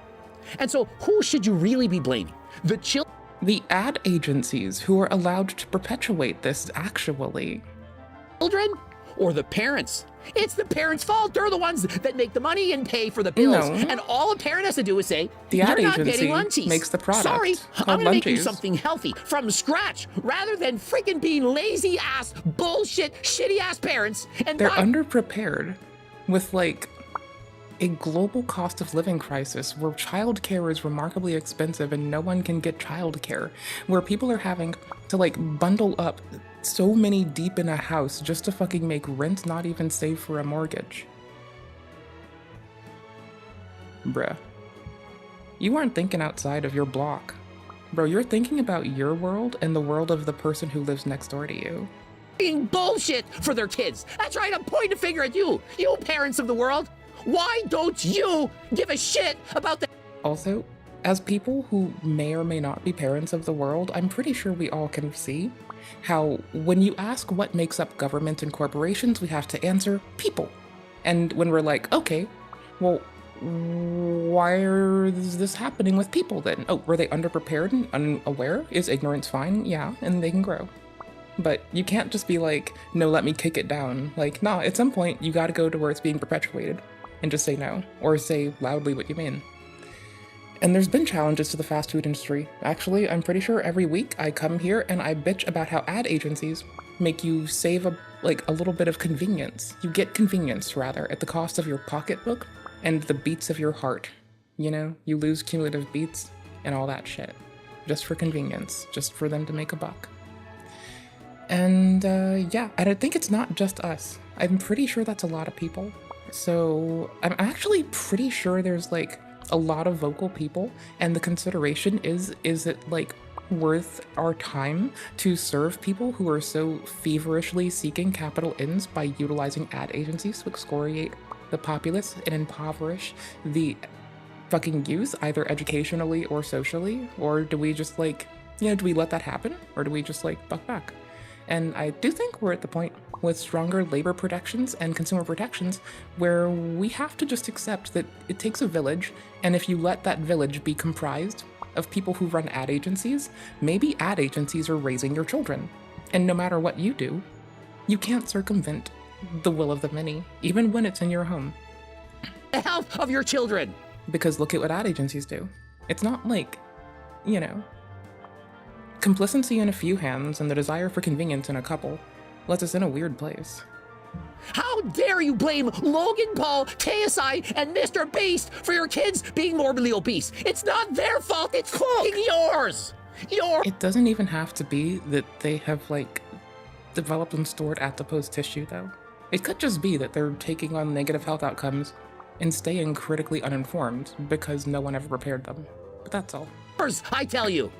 And so who should you really be blaming? The children? the ad agencies who are allowed to perpetuate this, actually. Children or the parents? It's the parents' fault. They're the ones that make the money and pay for the bills. No. And all a parent has to do is say, the ad you're not agency getting lunchies. Makes the product. Sorry, I'm gonna make you lunchies. something healthy from scratch rather than freaking being lazy ass, bullshit, shitty ass parents. And they're underprepared with like a global cost of living crisis where childcare is remarkably expensive and no one can get childcare, where people are having to like bundle up so many deep in a house just to fucking make rent not even save for a mortgage. Bruh. You aren't thinking outside of your block. Bro, you're thinking about your world and the world of the person who lives next door to you. Being bullshit for their kids. That's right, I'm pointing a finger at you, you parents of the world. Why don't you give a shit about the— Also, as people who may or may not be parents of the world, I'm pretty sure we all can see how when you ask what makes up government and corporations, we have to answer people. And when we're like, okay, well, why is this happening with people then? Oh, were they underprepared and unaware? Is ignorance fine? Yeah, and they can grow. But you can't just be like, no, let me kick it down. Like, nah, at some point you gotta go to where it's being perpetuated and just say no, or say loudly what you mean. And there's been challenges to the fast food industry. Actually, I'm pretty sure every week I come here and I bitch about how ad agencies make you save a little bit of convenience. You get convenience, rather, at the cost of your pocketbook and the beats of your heart. You know, you lose cumulative beats and all that shit. Just for convenience, just for them to make a buck. And yeah, and I think it's not just us. I'm pretty sure that's a lot of people. So I'm actually pretty sure there's like a lot of vocal people, and the consideration is it like worth our time to serve people who are so feverishly seeking capital ends by utilizing ad agencies to excoriate the populace and impoverish the fucking youth, either educationally or socially? Or do we just like, you know, do we let that happen? Or do we just like buck back? And I do think we're at the point with stronger labor protections and consumer protections where we have to just accept that it takes a village, and if you let that village be comprised of people who run ad agencies, maybe ad agencies are raising your children. And no matter what you do, you can't circumvent the will of the many, even when it's in your home. The health of your children! Because look at what ad agencies do. It's not like, you know, complacency in a few hands and the desire for convenience in a couple lets us in a weird place. How dare you blame Logan Paul, KSI, and Mr. Beast for your kids being morbidly obese? It's not their fault, it's fucking yours! It doesn't even have to be that they have, like, developed and stored adipose tissue, though. It could just be that they're taking on negative health outcomes and staying critically uninformed because no one ever prepared them. But that's all. I tell you.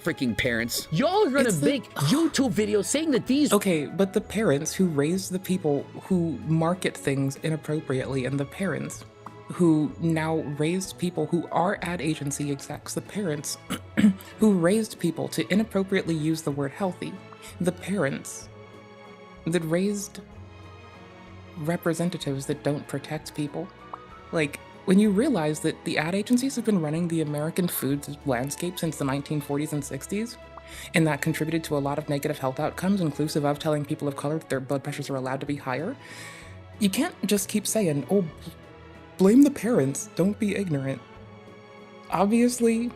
Freaking parents. Y'all are gonna make YouTube videos saying that these— Okay, but the parents who raised the people who market things inappropriately, and the parents who now raised people who are ad agency execs, the parents who raised people to inappropriately use the word healthy, the parents that raised representatives that don't protect people. Like, when you realize that the ad agencies have been running the American food landscape since the 1940s and 60s, and that contributed to a lot of negative health outcomes, inclusive of telling people of color that their blood pressures are allowed to be higher, you can't just keep saying, oh, blame the parents, don't be ignorant. Obviously,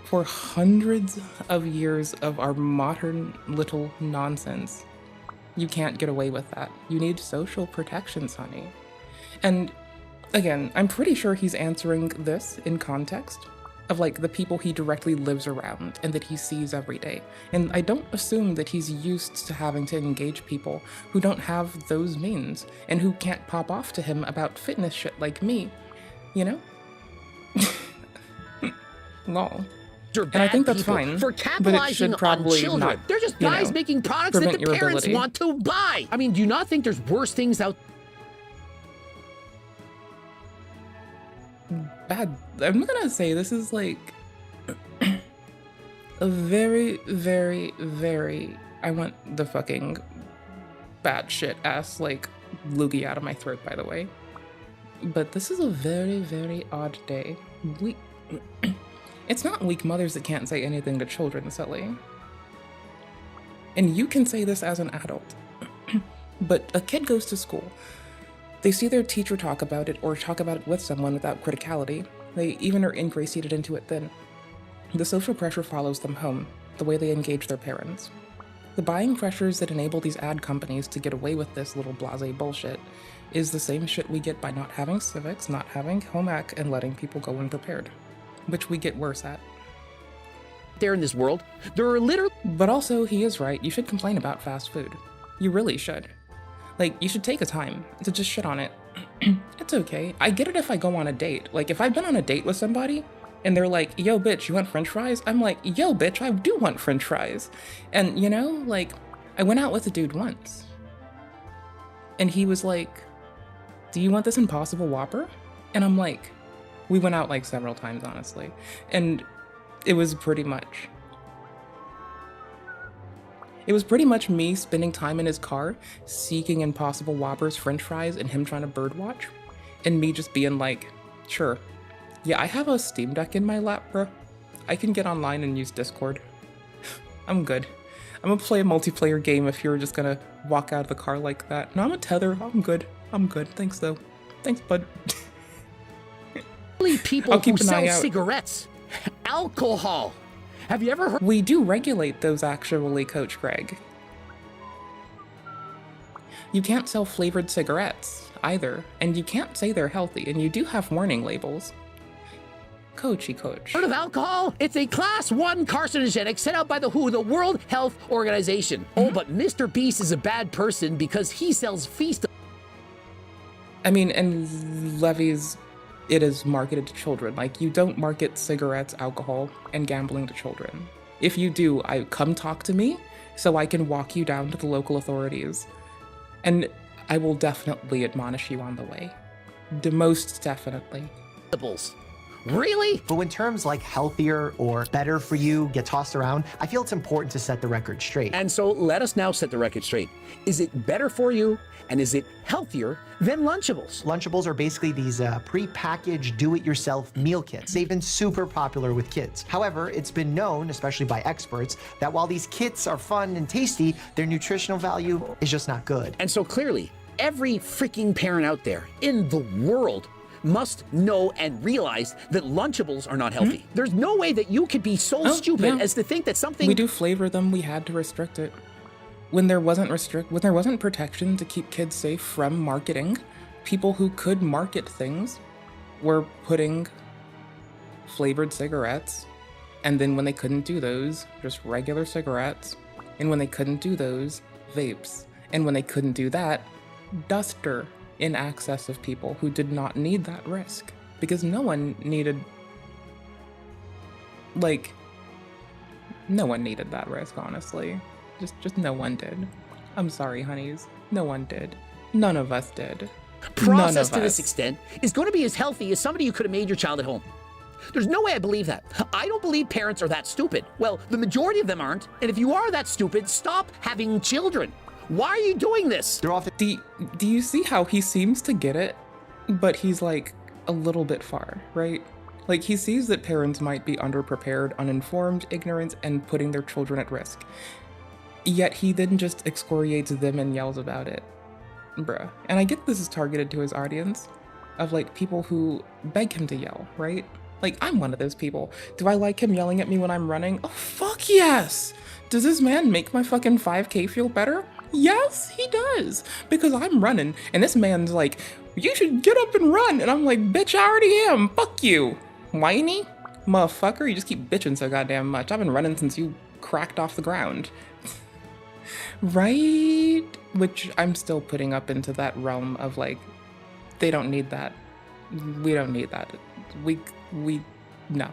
for hundreds of years of our modern little nonsense, you can't get away with that. You need social protections, honey. And again, I'm pretty sure he's answering this in context of like the people he directly lives around and that he sees every day. And I don't assume that he's used to having to engage people who don't have those means and who can't pop off to him about fitness shit like me, you know? Lol. And I think that's fine, for capitalizing on children. They're just guys making products that the parents want to buy. I mean, do you not think there's worse things out bad? I'm gonna say this is like a very, very, very, I want the fucking bad shit ass like loogie out of my throat, by the way. But this is a very, very odd day. It's not weak mothers that can't say anything to children, silly. And you can say this as an adult. But a kid goes to school. They see their teacher talk about it or talk about it with someone without criticality. They even are ingratiated into it then. The social pressure follows them home, the way they engage their parents. The buying pressures that enable these ad companies to get away with this little blasé bullshit is the same shit we get by not having civics, not having home ec, and letting people go unprepared, which we get worse at. There in this world, there are literally... But also, he is right, you should complain about fast food. You really should. Like, you should take a time to just shit on it. It's okay. I get it if I go on a date. Like, if I've been on a date with somebody, and they're like, yo, bitch, you want french fries? I'm like, yo, bitch, I do want french fries. And, you know, like, I went out with a dude once. And he was like, do you want this Impossible Whopper? And I'm like, we went out like several times, honestly. And it was pretty much me spending time in his car, seeking Impossible Whoppers, french fries, and him trying to birdwatch. And me just being like, sure. Yeah, I have a Steam Deck in my lap, bruh. I can get online and use Discord. I'm good. I'm gonna play a multiplayer game if you're just gonna walk out of the car like that. No, I'm a tether. I'm good. I'm good. Thanks, though. Thanks, bud. People who sell cigarettes, alcohol. Have you ever heard? We do regulate those, actually, Coach Greg. You can't sell flavored cigarettes either, and you can't say they're healthy, and you do have warning labels. Coach. Heard of alcohol? It's a class 1 carcinogenic set out by the WHO, the World Health Organization. Oh, but Mr. Beast is a bad person because he sells feast. I mean, and Levy's, it is marketed to children. Like, you don't market cigarettes, alcohol, and gambling to children. If you do, come talk to me so I can walk you down to the local authorities. And I will definitely admonish you on the way. Most definitely. Really? But when terms like healthier or better for you get tossed around, I feel it's important to set the record straight. And so let us now set the record straight. Is it better for you, and is it healthier than Lunchables? Lunchables are basically these pre-packaged do-it-yourself meal kits. They've been super popular with kids. However, it's been known, especially by experts, that while these kits are fun and tasty, their nutritional value is just not good. And so clearly, every freaking parent out there in the world must know and realize that Lunchables are not healthy. There's no way that you could be so stupid as to think that something... We do flavor them, we had to restrict it. When there wasn't protection to keep kids safe from marketing, people who could market things were putting flavored cigarettes, and then when they couldn't do those, just regular cigarettes, and when they couldn't do those, vapes, and when they couldn't do that, duster in access of people who did not need that risk, because no one needed that risk, honestly. Just no one did. I'm sorry, honeys. No one did. None of us did. Processed to this extent is going to be as healthy as somebody who could have made your child at home. There's no way I believe that. I don't believe parents are that stupid. Well, the majority of them aren't, and if you are that stupid, stop having children. Why are you doing this? Do you see how he seems to get it, but he's like a little bit far, right? Like, he sees that parents might be underprepared, uninformed, ignorant, and putting their children at risk. Yet he then just excoriates them and yells about it. Bruh. And I get this is targeted to his audience of like people who beg him to yell, right? Like, I'm one of those people. Do I like him yelling at me when I'm running? Oh, fuck yes! Does this man make my fucking 5K feel better? Yes, he does. Because I'm running, and this man's like, you should get up and run. And I'm like, bitch, I already am. Fuck you. Whiny? Motherfucker, you just keep bitching so goddamn much. I've been running since you cracked off the ground. Right? Which I'm still putting up into that realm of like, they don't need that. We don't need that. No.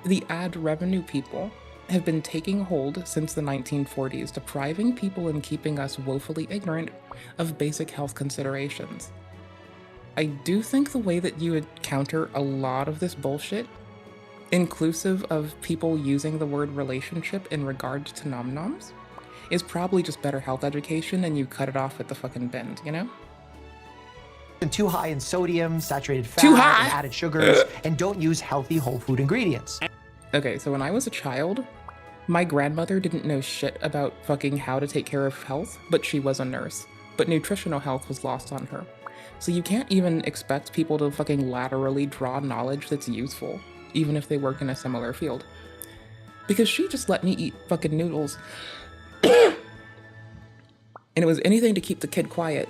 The ad revenue people have been taking hold since the 1940s, depriving people and keeping us woefully ignorant of basic health considerations. I do think the way that you would counter a lot of this bullshit, inclusive of people using the word relationship in regard to nom-noms, is probably just better health education, and you cut it off at the fucking bend, you know? And too high in sodium, saturated fat, and added sugars, and don't use healthy whole food ingredients. Okay, so when I was a child, my grandmother didn't know shit about fucking how to take care of health, but she was a nurse. But nutritional health was lost on her. So you can't even expect people to fucking laterally draw knowledge that's useful, even if they work in a similar field. Because she just let me eat fucking noodles. And it was anything to keep the kid quiet.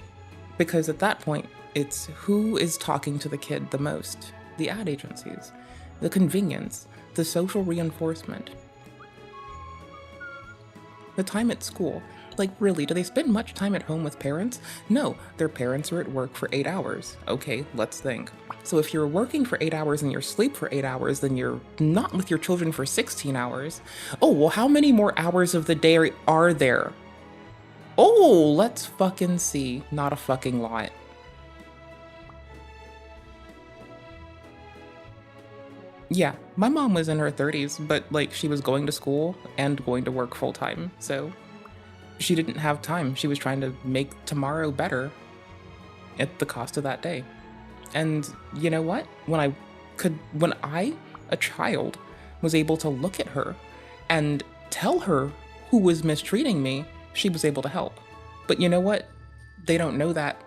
Because at that point, it's who is talking to the kid the most. The ad agencies, the convenience, the social reinforcement. The time at school. Like, really, do they spend much time at home with parents? No, their parents are at work for 8 hours. Okay, let's think. So if you're working for 8 hours and you're asleep for 8 hours, then you're not with your children for 16 hours. Oh, well, how many more hours of the day are there? Oh, let's fucking see. Not a fucking lot. Yeah, my mom was in her 30s, but, like, she was going to school and going to work full-time, so she didn't have time. She was trying to make tomorrow better at the cost of that day. And you know what? When I, a child, was able to look at her and tell her who was mistreating me, she was able to help. But you know what? They don't know that.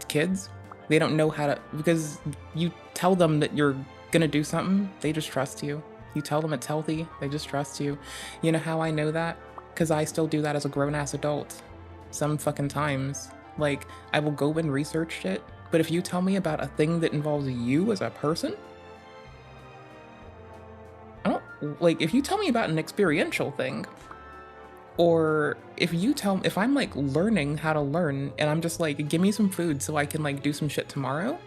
Kids, they don't know how to, because you tell them that you're gonna do something, they just trust you. You tell them it's healthy, they just trust you. You know how I know that? Because I still do that as a grown-ass adult. Some fucking times. Like, I will go and research it, but if you tell me about a thing that involves you as a person, I don't, like, if you tell me about an experiential thing, or if I'm, like, learning how to learn, and I'm just like, give me some food so I can, like, do some shit tomorrow,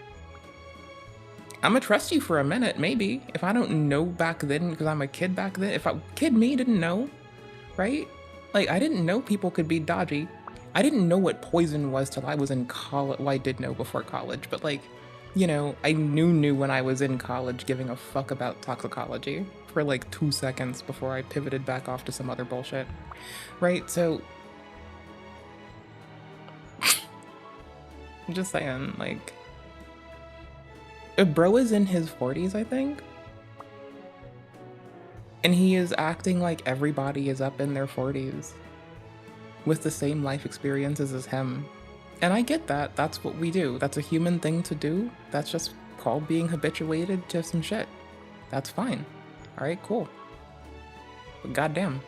I'm gonna trust you for a minute, maybe. If I don't know back then, because I'm a kid back then, kid me didn't know, right? Like, I didn't know people could be dodgy. I didn't know what poison was till I was in college. Well, I did know before college, but, like, you know, I knew when I was in college giving a fuck about toxicology for, like, 2 seconds before I pivoted back off to some other bullshit. Right? So, I'm just saying, like, a bro is in his 40s, I think. And he is acting like everybody is up in their 40s with the same life experiences as him. And I get that. That's what we do. That's a human thing to do. That's just called being habituated to some shit. That's fine. All right, cool. But goddamn.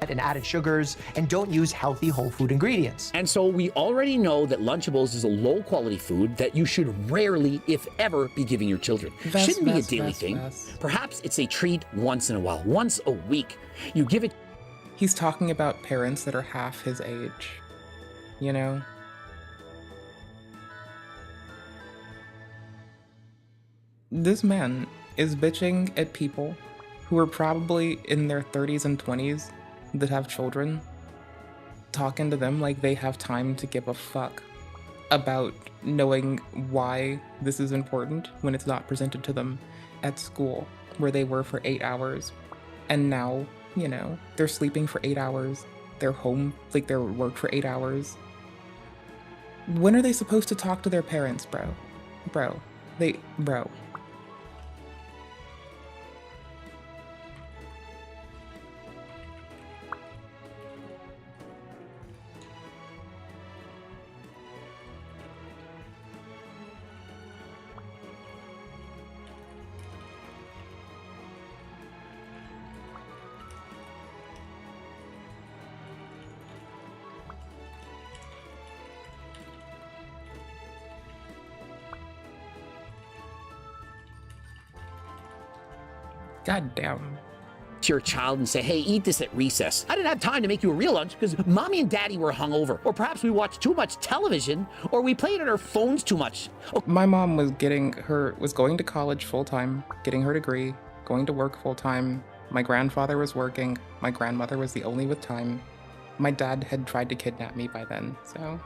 And added sugars, and don't use healthy whole food ingredients. And so we already know that Lunchables is a low quality food that you should rarely, if ever, be giving your children. Shouldn't be a daily thing. Perhaps it's a treat once in a while, once a week. You give it. He's talking about parents that are half his age, you know? This man is bitching at people who are probably in their 30s and 20s that have children, talking to them like they have time to give a fuck about knowing why this is important when it's not presented to them at school, where they were for 8 hours. And now, you know, they're sleeping for 8 hours, they're home, like they're at work for 8 hours. When are they supposed to talk to their parents, bro? Bro. God damn. To your child and say, hey, eat this at recess. I didn't have time to make you a real lunch because mommy and daddy were hungover. Or perhaps we watched too much television, or we played on our phones too much. My mom was going to college full-time, getting her degree, going to work full-time. My grandfather was working. My grandmother was the only with time. My dad had tried to kidnap me by then, so.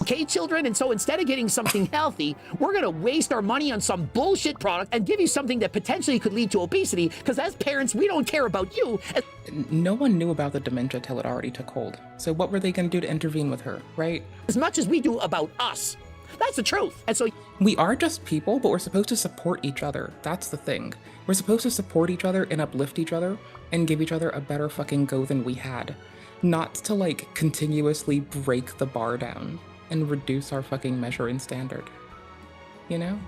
Okay, children, and so instead of getting something healthy, we're gonna waste our money on some bullshit product and give you something that potentially could lead to obesity, because as parents, we don't care about you. No one knew about the dementia till it already took hold. So what were they gonna do to intervene with her, right? As much as we do about us. That's the truth. And so we are just people, but we're supposed to support each other. That's the thing. We're supposed to support each other and uplift each other and give each other a better fucking go than we had. Not to like continuously break the bar down and reduce our fucking measure and standard. You know?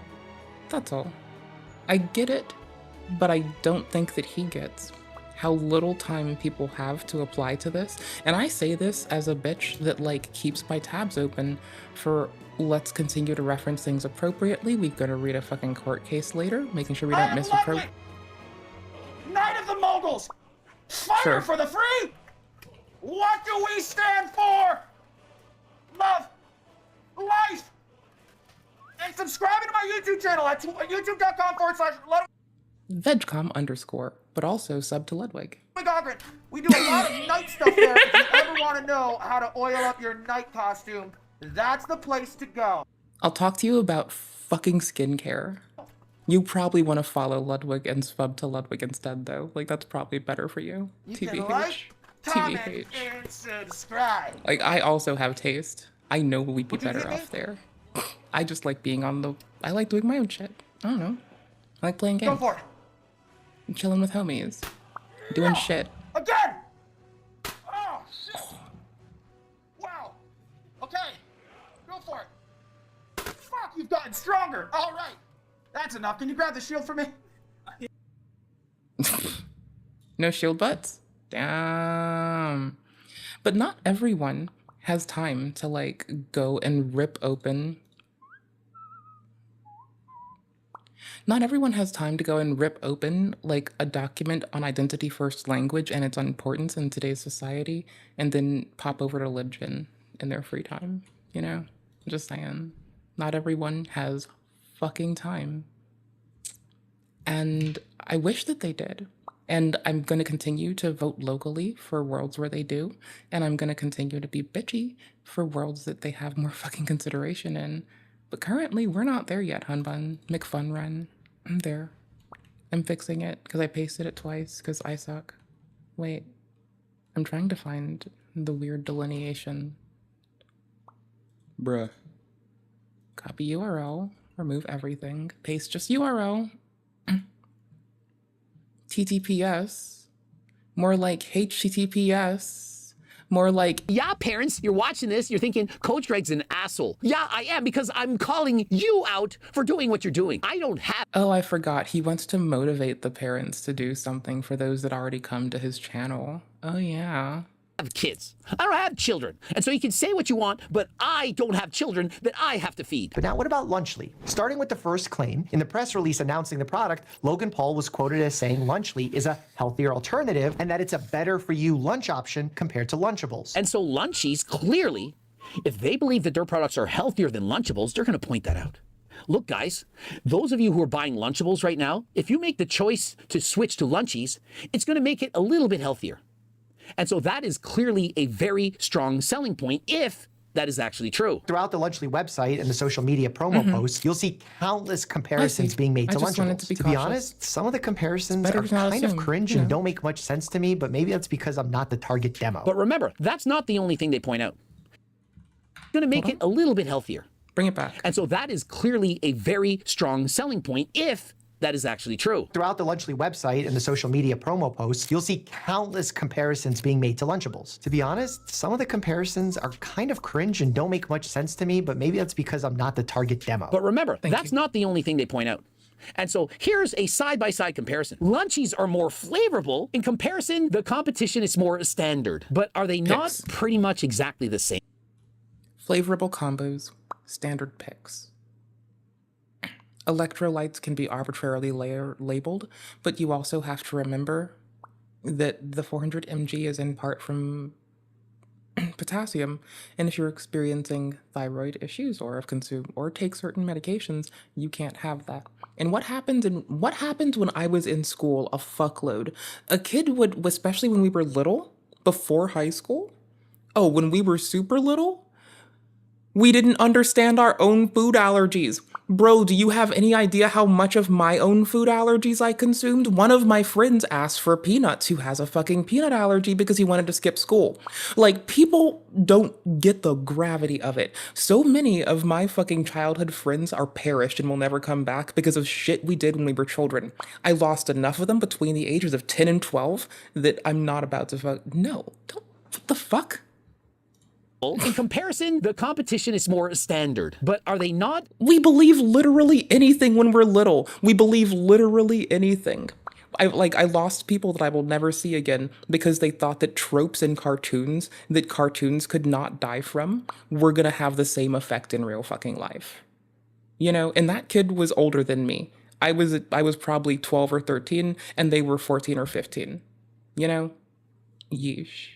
That's all. I get it, but I don't think that he gets how little time people have to apply to this. And I say this as a bitch that like keeps my tabs open for let's continue to reference things appropriately. We've got to read a fucking court case later, making sure we don't misappropriate. Knight of the Moguls! Fire for the free! What do we stand for? Love, life, and subscribing to my YouTube channel at youtube.com/vegcom_, but also sub to Ludwig. We do a lot of night stuff there. If you ever want to know how to oil up your night costume, that's the place to go. I'll talk to you about fucking skincare. You probably want to follow Ludwig and sub to Ludwig instead, though. Like, that's probably better for you. You TBH. can like, comment, and subscribe. Like, I also have taste. I know we'd be better off there. I just like being on the... I like doing my own shit. I don't know. I like playing games. Go for it. I'm chilling with homies. Doing shit. Again! Oh, shit. Wow. Okay. Go for it. Fuck, you've gotten stronger. All right. That's enough. Can you grab the shield for me? No shield butts? Damn. But not everyone has time to like go and rip open. Not everyone has time to go and rip open like a document on identity first language and its importance in today's society and then pop over to LibGen in their free time, you know? I'm just saying. Not everyone has fucking time. And I wish that they did. And I'm going to continue to vote locally for worlds where they do. And I'm going to continue to be bitchy for worlds that they have more fucking consideration in. But currently, we're not there yet, Hunbun. McFunrun. I'm there. I'm fixing it because I pasted it twice because I suck. Wait. I'm trying to find the weird delineation. Bruh. Copy URL. Remove everything. Paste just URL. TTPS. More like HTTPS. More like... Yeah, parents, you're watching this, you're thinking, Coach Greg's an asshole. Yeah, I am, because I'm calling you out for doing what you're doing. I don't have... Oh, I forgot. He wants to motivate the parents to do something for those that already come to his channel. Oh, yeah. Have kids. I don't have children. And so you can say what you want, but I don't have children that I have to feed. But now what about Lunchly? Starting with the first claim, in the press release announcing the product, Logan Paul was quoted as saying Lunchly is a healthier alternative and that it's a better for you lunch option compared to Lunchables. And so Lunchies, clearly, if they believe that their products are healthier than Lunchables, they're going to point that out. Look, guys, those of you who are buying Lunchables right now, if you make the choice to switch to Lunchies, it's going to make it a little bit healthier. And so that is clearly a very strong selling point if that is actually true. Throughout the Lunchly website and the social media promo posts, you'll see countless comparisons being made to Lunchables. To be honest, some of the comparisons are kind of cringe and don't make much sense to me, but maybe that's because I'm not the target demo. But remember, that's not the only thing they point out. It's going to make it a little bit healthier. Bring it back. And so that is clearly a very strong selling point if that is actually true. Throughout the Lunchly website and the social media promo posts, you'll see countless comparisons being made to Lunchables. To be honest, some of the comparisons are kind of cringe and don't make much sense to me, but maybe that's because I'm not the target demo. But remember, that's not the only thing they point out. And so here's a side-by-side comparison. Lunchies are more flavorful. In comparison, the competition is more standard. But are they not pretty much exactly the same? Flavorable combos, standard picks. Electrolytes can be arbitrarily labeled, but you also have to remember that the 400 mg is in part from potassium, and if you're experiencing thyroid issues or have consumed or take certain medications, you can't have that. And what happened when I was in school? A fuckload. A kid would, especially when we were little, before high school. Oh, when we were super little, we didn't understand our own food allergies. Bro, do you have any idea how much of my own food allergies I consumed? One of my friends asked for peanuts who has a fucking peanut allergy because he wanted to skip school. Like, people don't get the gravity of it. So many of my fucking childhood friends are perished and will never come back because of shit we did when we were children. I lost enough of them between the ages of 10 and 12 that I'm not about to No, don't. What the fuck? In comparison, the competition is more standard. But are they not? We believe literally anything when we're little. We believe literally anything. I lost people that I will never see again because they thought that tropes in cartoons that cartoons could not die from were gonna have the same effect in real fucking life. You know, and that kid was older than me. I was probably 12 or 13 and they were 14 or 15. You know? Yeesh.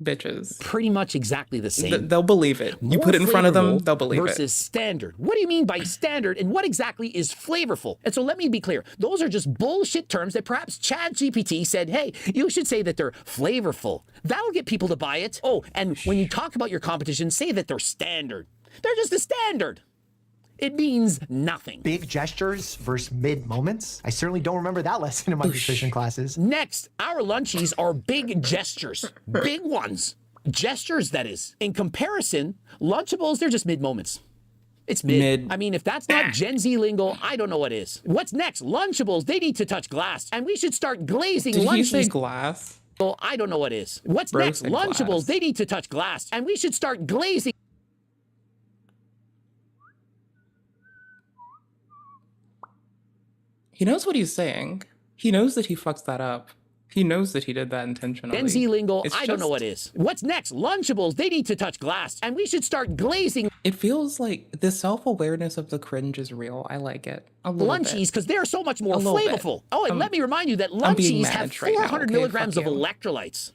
Bitches. Pretty much exactly the same. They'll believe it. You put it in front of them, they'll believe it. Versus standard. What do you mean by standard, and what exactly is flavorful? And so let me be clear. Those are just bullshit terms that perhaps ChatGPT said, hey, you should say that they're flavorful. That'll get people to buy it. Oh, and when you talk about your competition, say that they're standard. They're just a standard. It means nothing. Big gestures versus mid moments? I certainly don't remember that lesson in my nutrition classes. Next, our lunchies are big gestures. Big ones. Gestures, that is. In comparison, Lunchables, they're just mid moments. It's mid. I mean, if that's not Gen Z lingo, I don't know what is. What's next? Lunchables, they need to touch glass. And we should start glazing lunchies. Did you say glass? Well, I don't know what is. What's next? Lunchables, glass. They need to touch glass. And we should start glazing. He knows what he's saying. He knows that he fucks that up. He knows that he did that intentionally. Gen Z lingo, I don't know what is. What's next? Lunchables, they need to touch glass. And we should start glazing. It feels like the self-awareness of the cringe is real. I like it. A little Lunchies, because they're so much more flavorful. Oh, and let me remind you that Lunchies have 400 milligrams of electrolytes.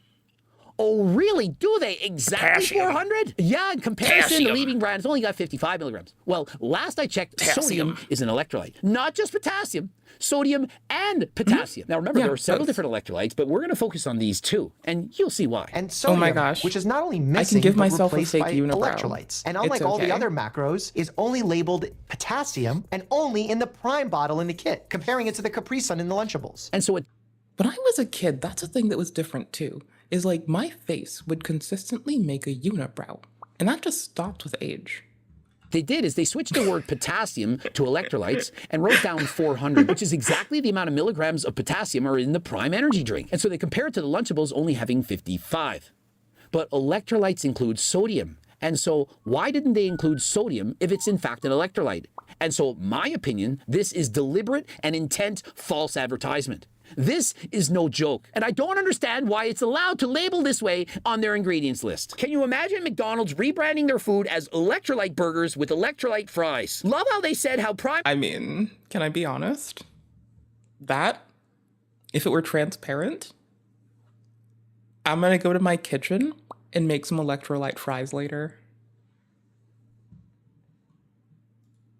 Oh, really? Do they? Exactly 400? Yeah, in comparison, the leading brand has only got 55 milligrams. Well, last I checked, sodium is an electrolyte. Not just potassium, sodium and potassium. Now, remember, there are several different electrolytes, but we're going to focus on these two, and you'll see why. And sodium, oh my gosh, which is not only missing, I can give but myself a replaced fake by unibrow. Electrolytes. And unlike all the other macros, is only labeled potassium and only in the prime bottle in the kit, comparing it to the Capri Sun in the Lunchables. And so when I was a kid, that's a thing that was different too. Is like my face would consistently make a unibrow, and that just stopped with age. They did is they switched the word potassium to electrolytes and wrote down 400, which is exactly the amount of milligrams of potassium are in the Prime Energy drink. And so they compare it to the Lunchables only having 55. But electrolytes include sodium. And so why didn't they include sodium if it's in fact an electrolyte? And so my opinion, this is deliberate and intent false advertisement. This is no joke, and I don't understand why it's allowed to label this way on their ingredients list. Can you imagine McDonald's rebranding their food as electrolyte burgers with electrolyte fries? Love how they said how Prime... I mean, can I be honest? That, if it were transparent, I'm gonna go to my kitchen and make some electrolyte fries later.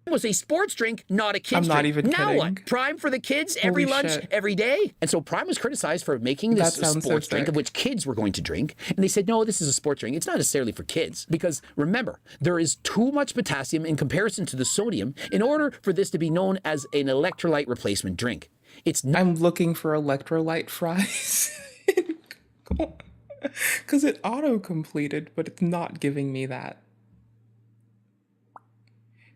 Was a sports drink, not a kid's drink. I'm not even kidding. Now what? Prime for the kids, every lunch, every day? And so Prime was criticized for making this sports drink of which kids were going to drink. And they said, no, this is a sports drink. It's not necessarily for kids. Because remember, there is too much potassium in comparison to the sodium in order for this to be known as an electrolyte replacement drink. It's not. I'm looking for electrolyte fries. Because it auto-completed, but it's not giving me that.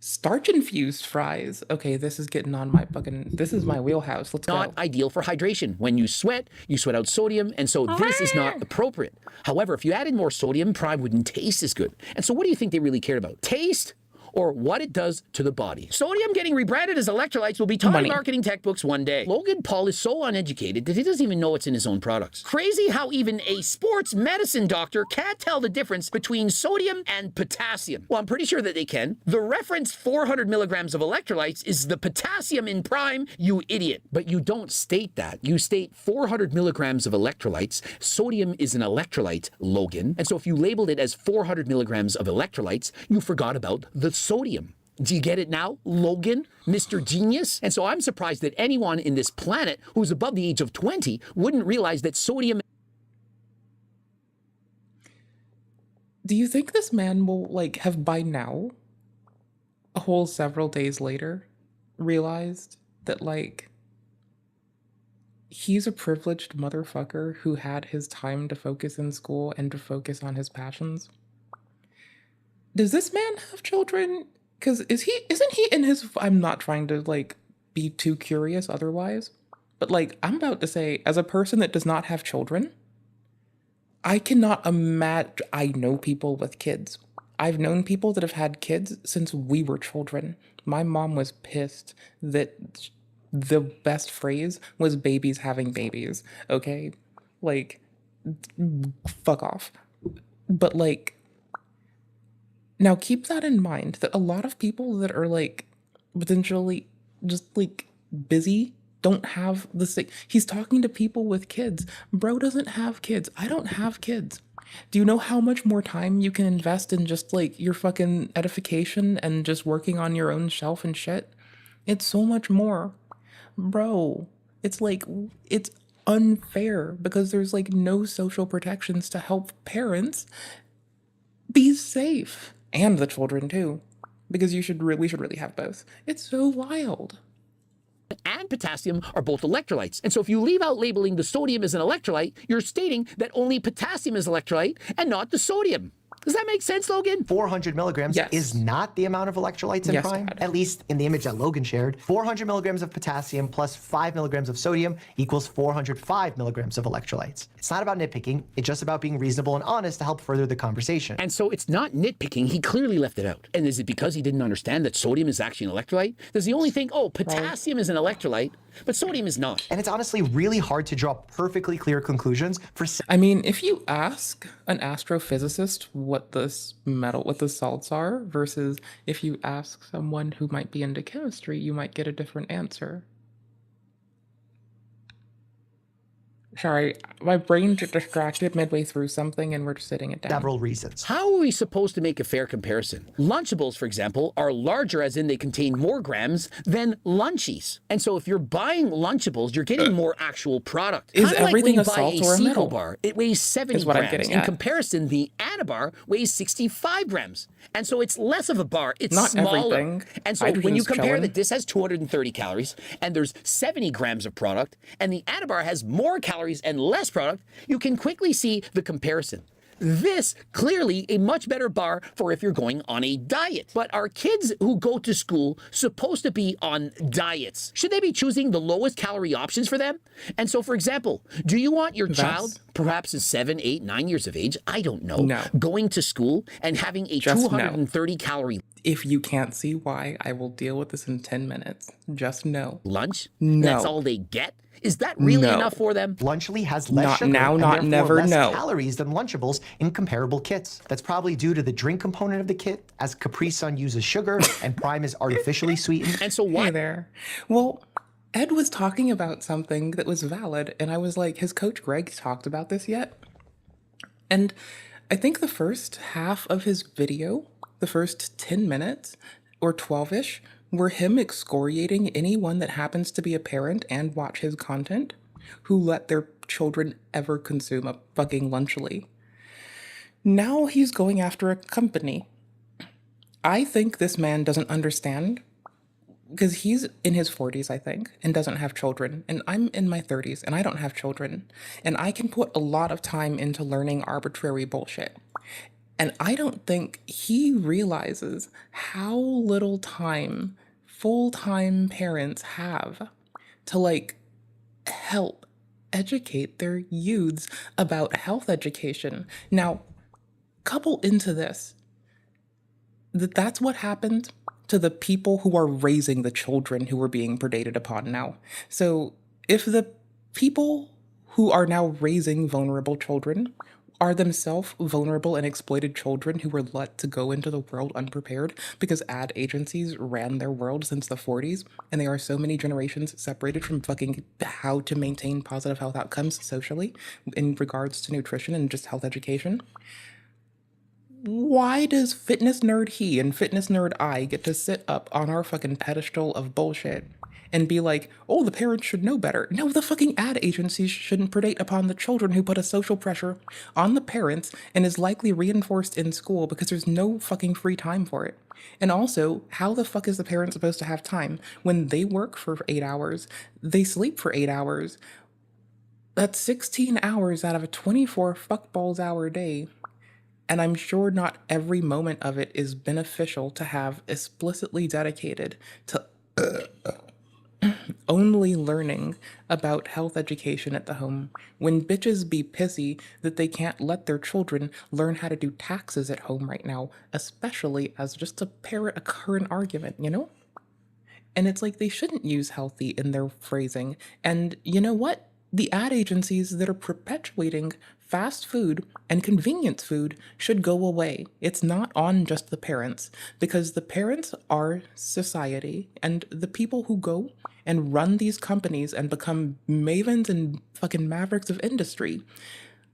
Starch-infused fries. Okay, this is getting on my fucking... This is my wheelhouse. Let's go. Not ideal for hydration. When you sweat out sodium, and so this is not appropriate. However, if you added more sodium, Prime wouldn't taste as good. And so what do you think they really cared about? Taste? Or what it does to the body. Sodium getting rebranded as electrolytes will be taught in marketing textbooks one day. Logan Paul is so uneducated that he doesn't even know what's in his own products. Crazy how even a sports medicine doctor can't tell the difference between sodium and potassium. Well, I'm pretty sure that they can. The referenced 400 milligrams of electrolytes is the potassium in Prime, you idiot. But you don't state that. You state 400 milligrams of electrolytes. Sodium is an electrolyte, Logan. And so if you labeled it as 400 milligrams of electrolytes, you forgot about the sodium. Do you get it now, Logan, Mr. Genius? And so I'm surprised that anyone in this planet who's above the age of 20 wouldn't realize that sodium... Do you think this man will, like, have by now, a whole several days later, realized that, like, he's a privileged motherfucker who had his time to focus in school and to focus on his passions? Does this man have children? Because isn't he in his, I'm not trying to, like, be too curious otherwise, but, like, I'm about to say, as a person that does not have children, I cannot imagine. I know people with kids. I've known people that have had kids since we were children. My mom was pissed that the best phrase was babies having babies, okay? Like, fuck off. But, like, now keep that in mind, that a lot of people that are, like, potentially just, like, busy don't have the same. He's talking to people with kids. Bro doesn't have kids. I don't have kids. Do you know how much more time you can invest in just, like, your fucking edification and just working on your own shelf and shit? It's so much more. Bro, it's like, it's unfair because there's, like, no social protections to help parents be safe. And the children too. Because we should really have both. It's so wild. And potassium are both electrolytes. And so if you leave out labeling the sodium as an electrolyte, you're stating that only potassium is electrolyte and not the sodium. Does that make sense, Logan? 400 milligrams is not the amount of electrolytes in Prime, at least in the image that Logan shared. 400 milligrams of potassium plus 5 milligrams of sodium equals 405 milligrams of electrolytes. It's not about nitpicking. It's just about being reasonable and honest to help further the conversation. And so it's not nitpicking. He clearly left it out. And is it because he didn't understand that sodium is actually an electrolyte? Does he only think, oh, potassium is an electrolyte, but sodium is not? And it's honestly really hard to draw perfectly clear conclusions for... I mean, if you ask an astrophysicist what the salts are, versus if you ask someone who might be into chemistry, you might get a different answer. Sorry, my brain just distracted midway through something and we're just sitting it down. Several reasons. How are we supposed to make a fair comparison? Lunchables, for example, are larger as in they contain more grams than Lunchies. And so if you're buying Lunchables, you're getting more actual product. Is everything a salt or a metal? Bar, it weighs 70 grams. In comparison, the Anabar weighs 65 grams. And so it's less of a bar, it's not smaller. Everything. And so when you compare that this has 230 calories and there's 70 grams of product and the Anabar has more calories and less product, you can quickly see the comparison. This clearly a much better bar for if you're going on a diet. But are kids who go to school supposed to be on diets? Should they be choosing the lowest calorie options for them? And so, for example, do you want your child, perhaps is 7, 8, 9 years of age, I don't know, going to school and having a 230 calorie... If you can't see why, I will deal with this in 10 minutes. Just know. Lunch? No. That's all they get? Is that really enough for them? Lunchly has less sugar and less calories than Lunchables in comparable kits. That's probably due to the drink component of the kit, as Capri Sun uses sugar and Prime is artificially sweetened. And so why? Hey there. Well, Ed was talking about something that was valid, and I was like, has Coach Greg talked about this yet? And I think the first half of his video, the first 10 minutes or 12-ish, were him excoriating anyone that happens to be a parent and watch his content who let their children ever consume a fucking Lunchly. Now he's going after a company. I think this man doesn't understand, because he's in his 40s, I think, and doesn't have children. And I'm in my 30s and I don't have children. And I can put a lot of time into learning arbitrary bullshit. And I don't think he realizes how little time full-time parents have to, like, help educate their youths about health education. Now, couple into this, that's what happened to the people who are raising the children who are being predated upon now. So if the people who are now raising vulnerable children are themselves vulnerable and exploited children who were let to go into the world unprepared because ad agencies ran their world since the 40s, and there are so many generations separated from fucking how to maintain positive health outcomes socially in regards to nutrition and just health education. why does fitness nerd he and fitness nerd I get to sit up on our fucking pedestal of bullshit and be like, oh, the parents should know better? No, the fucking ad agencies shouldn't predate upon the children who put a social pressure on the parents and is likely reinforced in school because there's no fucking free time for it. And also, how the fuck is the parent supposed to have time when they work for 8 hours, they sleep for 8 hours? That's 16 hours out of a 24 fuckballs hour day. And I'm sure not every moment of it is beneficial to have explicitly dedicated to only learning about health education at the home, when bitches be pissy that they can't let their children learn how to do taxes at home right now, especially as just to parrot a current argument, you know? And it's like they shouldn't use healthy in their phrasing. And you know what? The ad agencies that are perpetuating fast food and convenience food should go away. It's not on just the parents, because the parents are society, and the people who go and run these companies and become mavens and fucking mavericks of industry,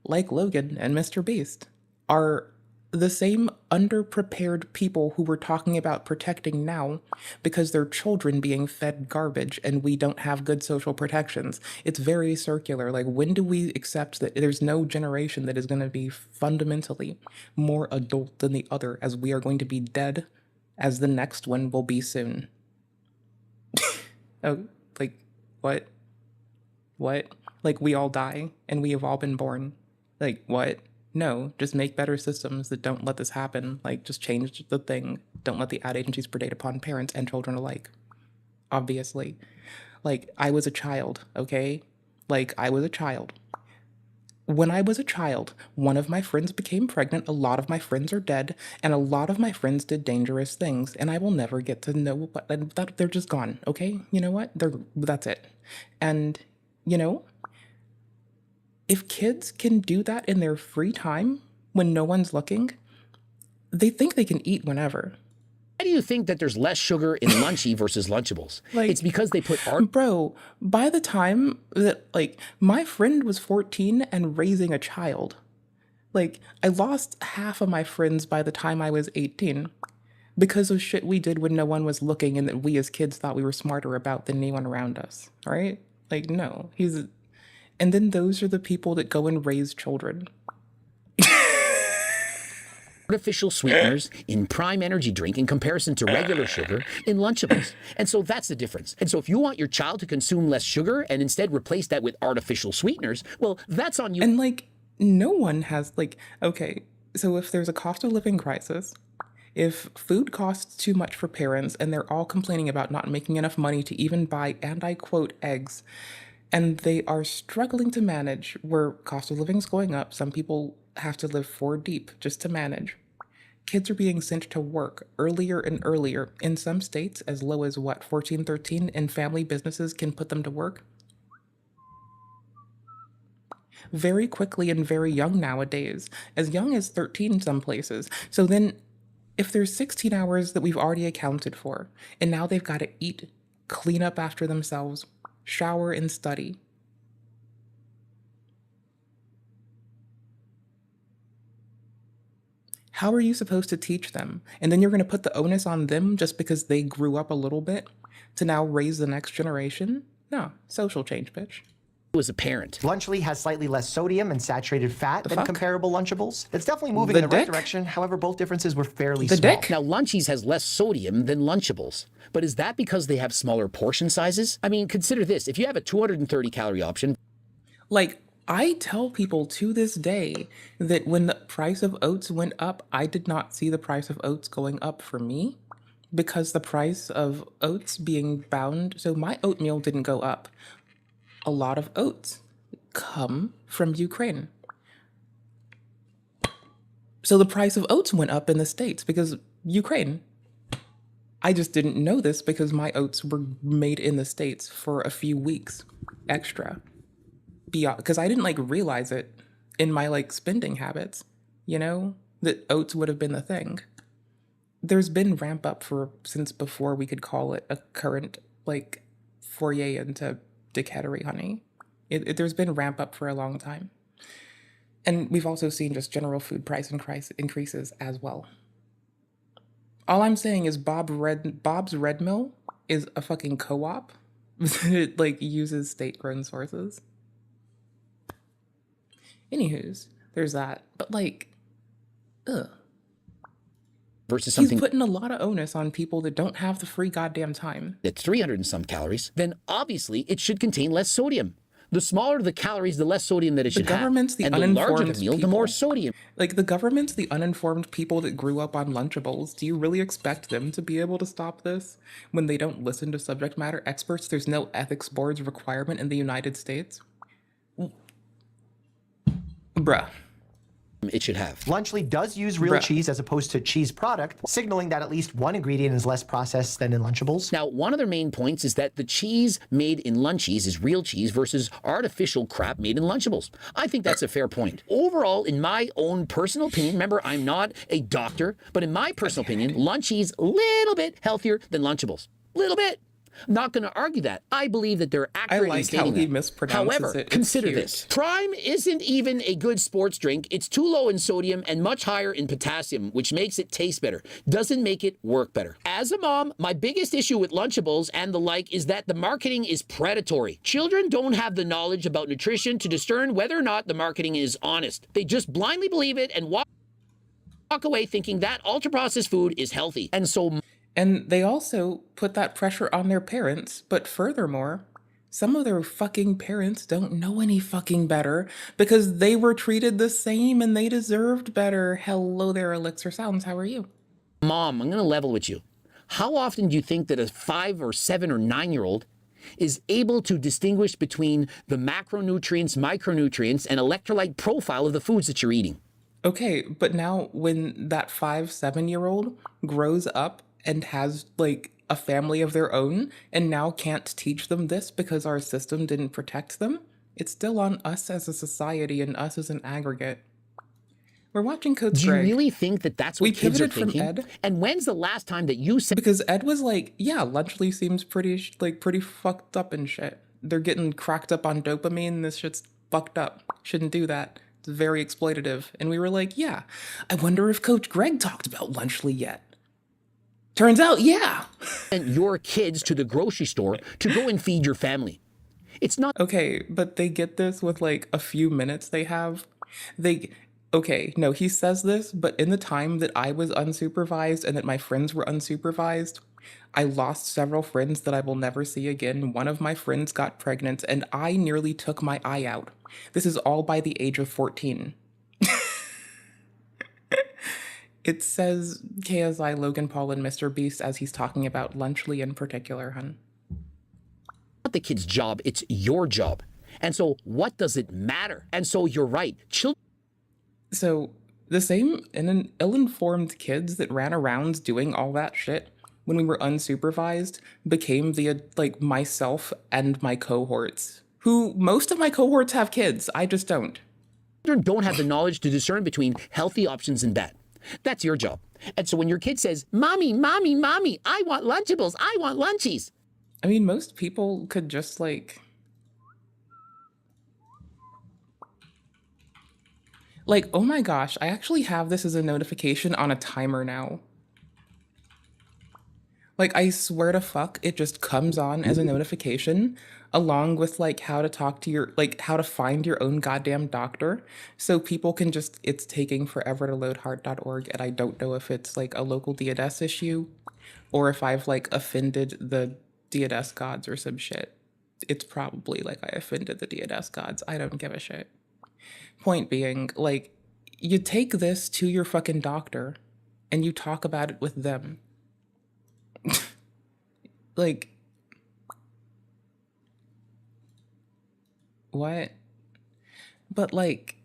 like Logan and Mr. Beast, are the same underprepared people who we're talking about protecting now because they're children being fed garbage and we don't have good social protections. It's very circular. Like, when do we accept that there's no generation that is going to be fundamentally more adult than the other, as we are going to be dead as the next one will be soon? Oh, like, what? What? Like, we all die and we have all been born. Like, what? No, just make better systems that don't let this happen. Like, just change the thing. Don't let the ad agencies predate upon parents and children alike. Obviously. Like, I was a child, okay? Like, I was a child. When I was a child, one of my friends became pregnant, a lot of my friends are dead, and a lot of my friends did dangerous things, and I will never get to know what, they're just gone, okay? You know what? That's it. And, you know, if kids can do that in their free time when no one's looking, they think they can eat whenever. Why do you think that there's less sugar in Lunchy versus Lunchables? Like, it's because they put Bro, by the time that, like, my friend was 14 and raising a child, like, I lost half of my friends by the time I was 18 because of shit we did when no one was looking and that we as kids thought we were smarter about than anyone around us, all right? Like, no, and then those are the people that go and raise children. Artificial sweeteners in Prime Energy drink in comparison to regular sugar in Lunchables. And so that's the difference. And so if you want your child to consume less sugar and instead replace that with artificial sweeteners, well, that's on you. And, like, no one has, like, okay, so if there's a cost of living crisis, if food costs too much for parents and they're all complaining about not making enough money to even buy, and I quote, eggs, and they are struggling to manage, where cost of living is going up, some people have to live 4 deep just to manage. Kids are being sent to work earlier and earlier, in some states as low as, 14, 13, and family businesses can put them to work very quickly and very young nowadays, as young as 13 in some places. So then, if there's 16 hours that we've already accounted for, and now they've got to eat, clean up after themselves, shower, and study. How are you supposed to teach them? And then you're going to put the onus on them just because they grew up a little bit to now raise the next generation? No, social change, bitch. As a parent. Lunchly has slightly less sodium and saturated fat than comparable Lunchables. It's definitely moving in the right direction. However, both differences were fairly small. Now, Lunchies has less sodium than Lunchables. But is that because they have smaller portion sizes? I mean, consider this. If you have a 230 calorie option. Like, I tell people to this day that when the price of oats went up, I did not see the price of oats going up for me, because the price of oats being bound, so my oatmeal didn't go up. A lot of oats come from Ukraine. So the price of oats went up in the States because Ukraine. I just didn't know this because my oats were made in the States for a few weeks extra. Because I didn't, like, realize it in my, like, spending habits, you know, that oats would have been the thing. There's been ramp up since before we could call it a current, like, foray into Decatur honey. There's been ramp up for a long time. And we've also seen just general food price increases as well. All I'm saying is Bob's Red Mill is a fucking co-op. It like uses state-grown sources. Anywho's, there's that. But like, ugh. Versus something he's putting a lot of onus on people that don't have the free goddamn time. That's 300 and some calories, then obviously it should contain less sodium. The smaller the calories, the less sodium that it should have. And the larger the meal, the more sodium. Like, the government's the uninformed people that grew up on Lunchables. Do you really expect them to be able to stop this when they don't listen to subject matter experts? There's no ethics boards requirement in the United States. Bruh. It should have. Lunchly does use real cheese as opposed to cheese product, signaling that at least one ingredient is less processed than in Lunchables. Now, one of their main points is that the cheese made in Lunchies is real cheese versus artificial crap made in Lunchables. I think that's a fair point. Overall, in my own personal opinion, remember, I'm not a doctor, but in my personal opinion, Lunchies a little bit healthier than Lunchables. Little bit. I'm not going to argue that. I believe that they're accurate in stating that. I like how he mispronounces However, it. Consider this. Prime isn't even a good sports drink. It's too low in sodium and much higher in potassium, which makes it taste better. Doesn't make it work better. As a mom, my biggest issue with Lunchables and the like is that the marketing is predatory. Children don't have the knowledge about nutrition to discern whether or not the marketing is honest. They just blindly believe it and walk away thinking that ultra-processed food is healthy. And they also put that pressure on their parents, but furthermore, some of their fucking parents don't know any fucking better because they were treated the same and they deserved better. Hello there, Elixir Sounds, how are you? Mom, I'm gonna level with you. How often do you think that a 5 or 7 or 9-year-old is able to distinguish between the macronutrients, micronutrients, and electrolyte profile of the foods that you're eating? Okay, but now when that 5-7-year-old grows up and has like a family of their own and now can't teach them this because our system didn't protect them, it's still on us as a society and us as an aggregate. We're watching Coach Greg. Do you really think that that's what kids are thinking? From Ed. And when's the last time that you said... Because Ed was like, yeah, Lunchly seems pretty fucked up and shit. They're getting cracked up on dopamine. This shit's fucked up. Shouldn't do that. It's very exploitative. And we were like, yeah, I wonder if Coach Greg talked about Lunchly yet. Turns out, yeah. And your kids to the grocery store to go and feed your family. It's not... Okay, but they get this with like a few minutes they have. Okay, no, he says this, but in the time that I was unsupervised and that my friends were unsupervised, I lost several friends that I will never see again. One of my friends got pregnant and I nearly took my eye out. This is all by the age of 14. It says KSI, Logan Paul, and Mr. Beast as he's talking about Lunchly in particular, hun. Not the kid's job, it's your job. And so what does it matter? And so you're right. So the same ill-informed kids that ran around doing all that shit when we were unsupervised became the like myself and my cohorts, who most of my cohorts have kids. I just don't. Children don't have the knowledge to discern between healthy options and bad. That's your job. And so when your kid says, Mommy, Mommy, Mommy, I want Lunchables, I want Lunchies. I mean, most people could just like, oh my gosh, I actually have this as a notification on a timer now. Like, I swear to fuck, it just comes on as a notification, along with, like, how to talk to your, like, how to find your own goddamn doctor. So people can just, it's taking forever to load heart.org, and I don't know if it's, like, a local DNS issue, or if I've, like, offended the DNS gods or some shit. It's probably, like, I offended the DNS gods. I don't give a shit. Point being, like, you take this to your fucking doctor, and you talk about it with them. Like, what? But like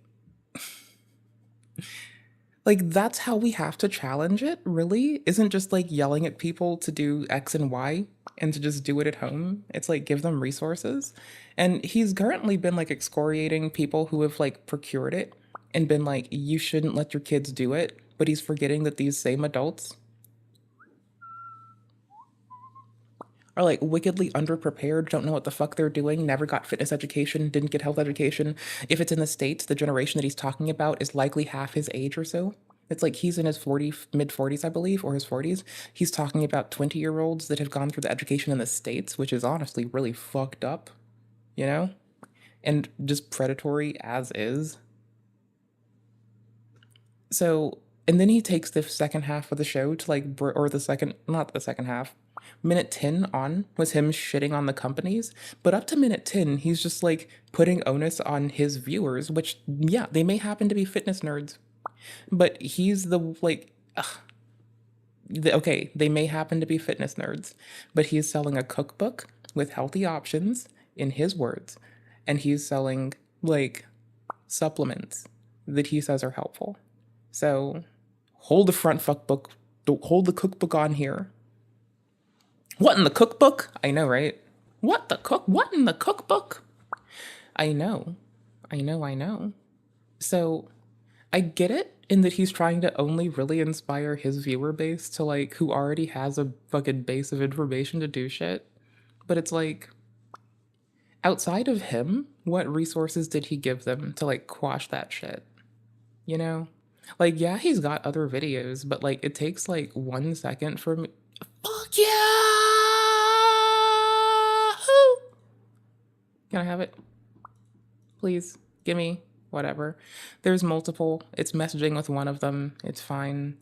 that's how we have to challenge it, really? Isn't just like yelling at people to do X and Y and to just do it at home. It's like, give them resources. And he's currently been like excoriating people who have like procured it and been like, you shouldn't let your kids do it. But he's forgetting that these same adults are like wickedly underprepared, don't know what the fuck they're doing, never got fitness education, didn't get health education. If it's in the States, the generation that he's talking about is likely half his age or so. It's like he's in his mid 40s, I believe, or his 40s. He's talking about 20-year-olds that have gone through the education in the States, which is honestly really fucked up, you know? And just predatory as is. So, and then he takes the second half of the show to like, or the second, not the second half, minute 10 on was him shitting on the companies, but up to minute 10, he's just like putting onus on his viewers, which, yeah, they may happen to be fitness nerds, but he's the, like, okay, they may happen to be fitness nerds, but he's selling a cookbook with healthy options, in his words, and he's selling, like, supplements that he says are helpful. So, hold the hold the cookbook on here. What in the cookbook? I know, right? What in the cookbook? I know. So, I get it in that he's trying to only really inspire his viewer base to, like, who already has a fucking base of information to do shit. But it's like, outside of him, what resources did he give them to, like, quash that shit? You know? Like, yeah, he's got other videos, but, like, it takes, like, 1 second for me. Fuck yeah! Can I have it? Please, give me whatever. There's multiple. It's messaging with one of them. It's fine.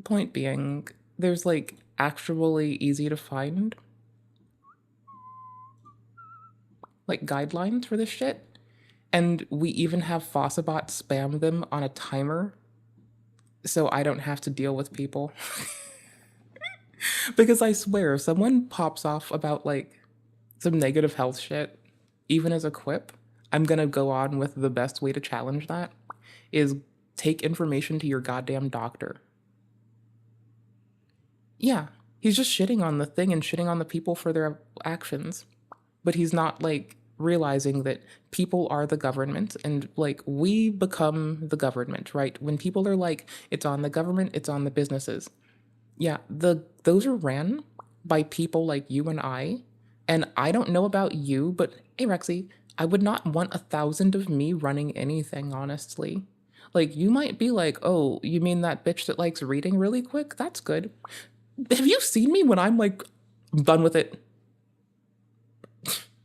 Point being, there's, like, actually easy to find, like, guidelines for this shit. And we even have Fossabot spam them on a timer, so I don't have to deal with people. Because I swear, if someone pops off about, like, some negative health shit, even as a quip, I'm gonna go on with the best way to challenge that is take information to your goddamn doctor. Yeah, he's just shitting on the thing and shitting on the people for their actions. But he's not, like, realizing that people are the government and, like, we become the government, right? When people are like, it's on the government, it's on the businesses. Yeah, those are ran by people like you and I don't know about you, but hey, Rexy, I would not want 1,000 of me running anything, honestly. Like, you might be like, oh, you mean that bitch that likes reading really quick? That's good. Have you seen me when I'm like, I'm done with it?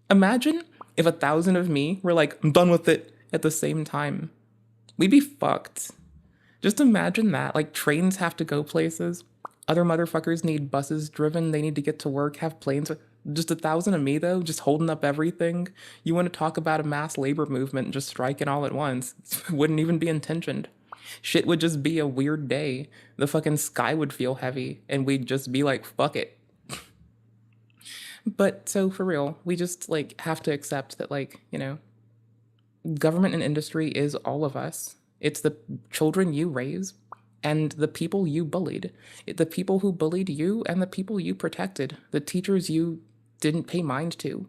Imagine if 1,000 of me were like, I'm done with it at the same time. We'd be fucked. Just imagine that. Like, trains have to go places. Other motherfuckers need buses driven. They need to get to work, have planes. Just 1,000 of me, though, just holding up everything. You want to talk about a mass labor movement just striking all at once. It wouldn't even be intentioned. Shit would just be a weird day. The fucking sky would feel heavy, and we'd just be like, fuck it. But so for real, we just, like, have to accept that, like, you know, government and industry is all of us. It's the children you raise and the people you bullied. The people who bullied you and the people you protected. The teachers you didn't pay mind to.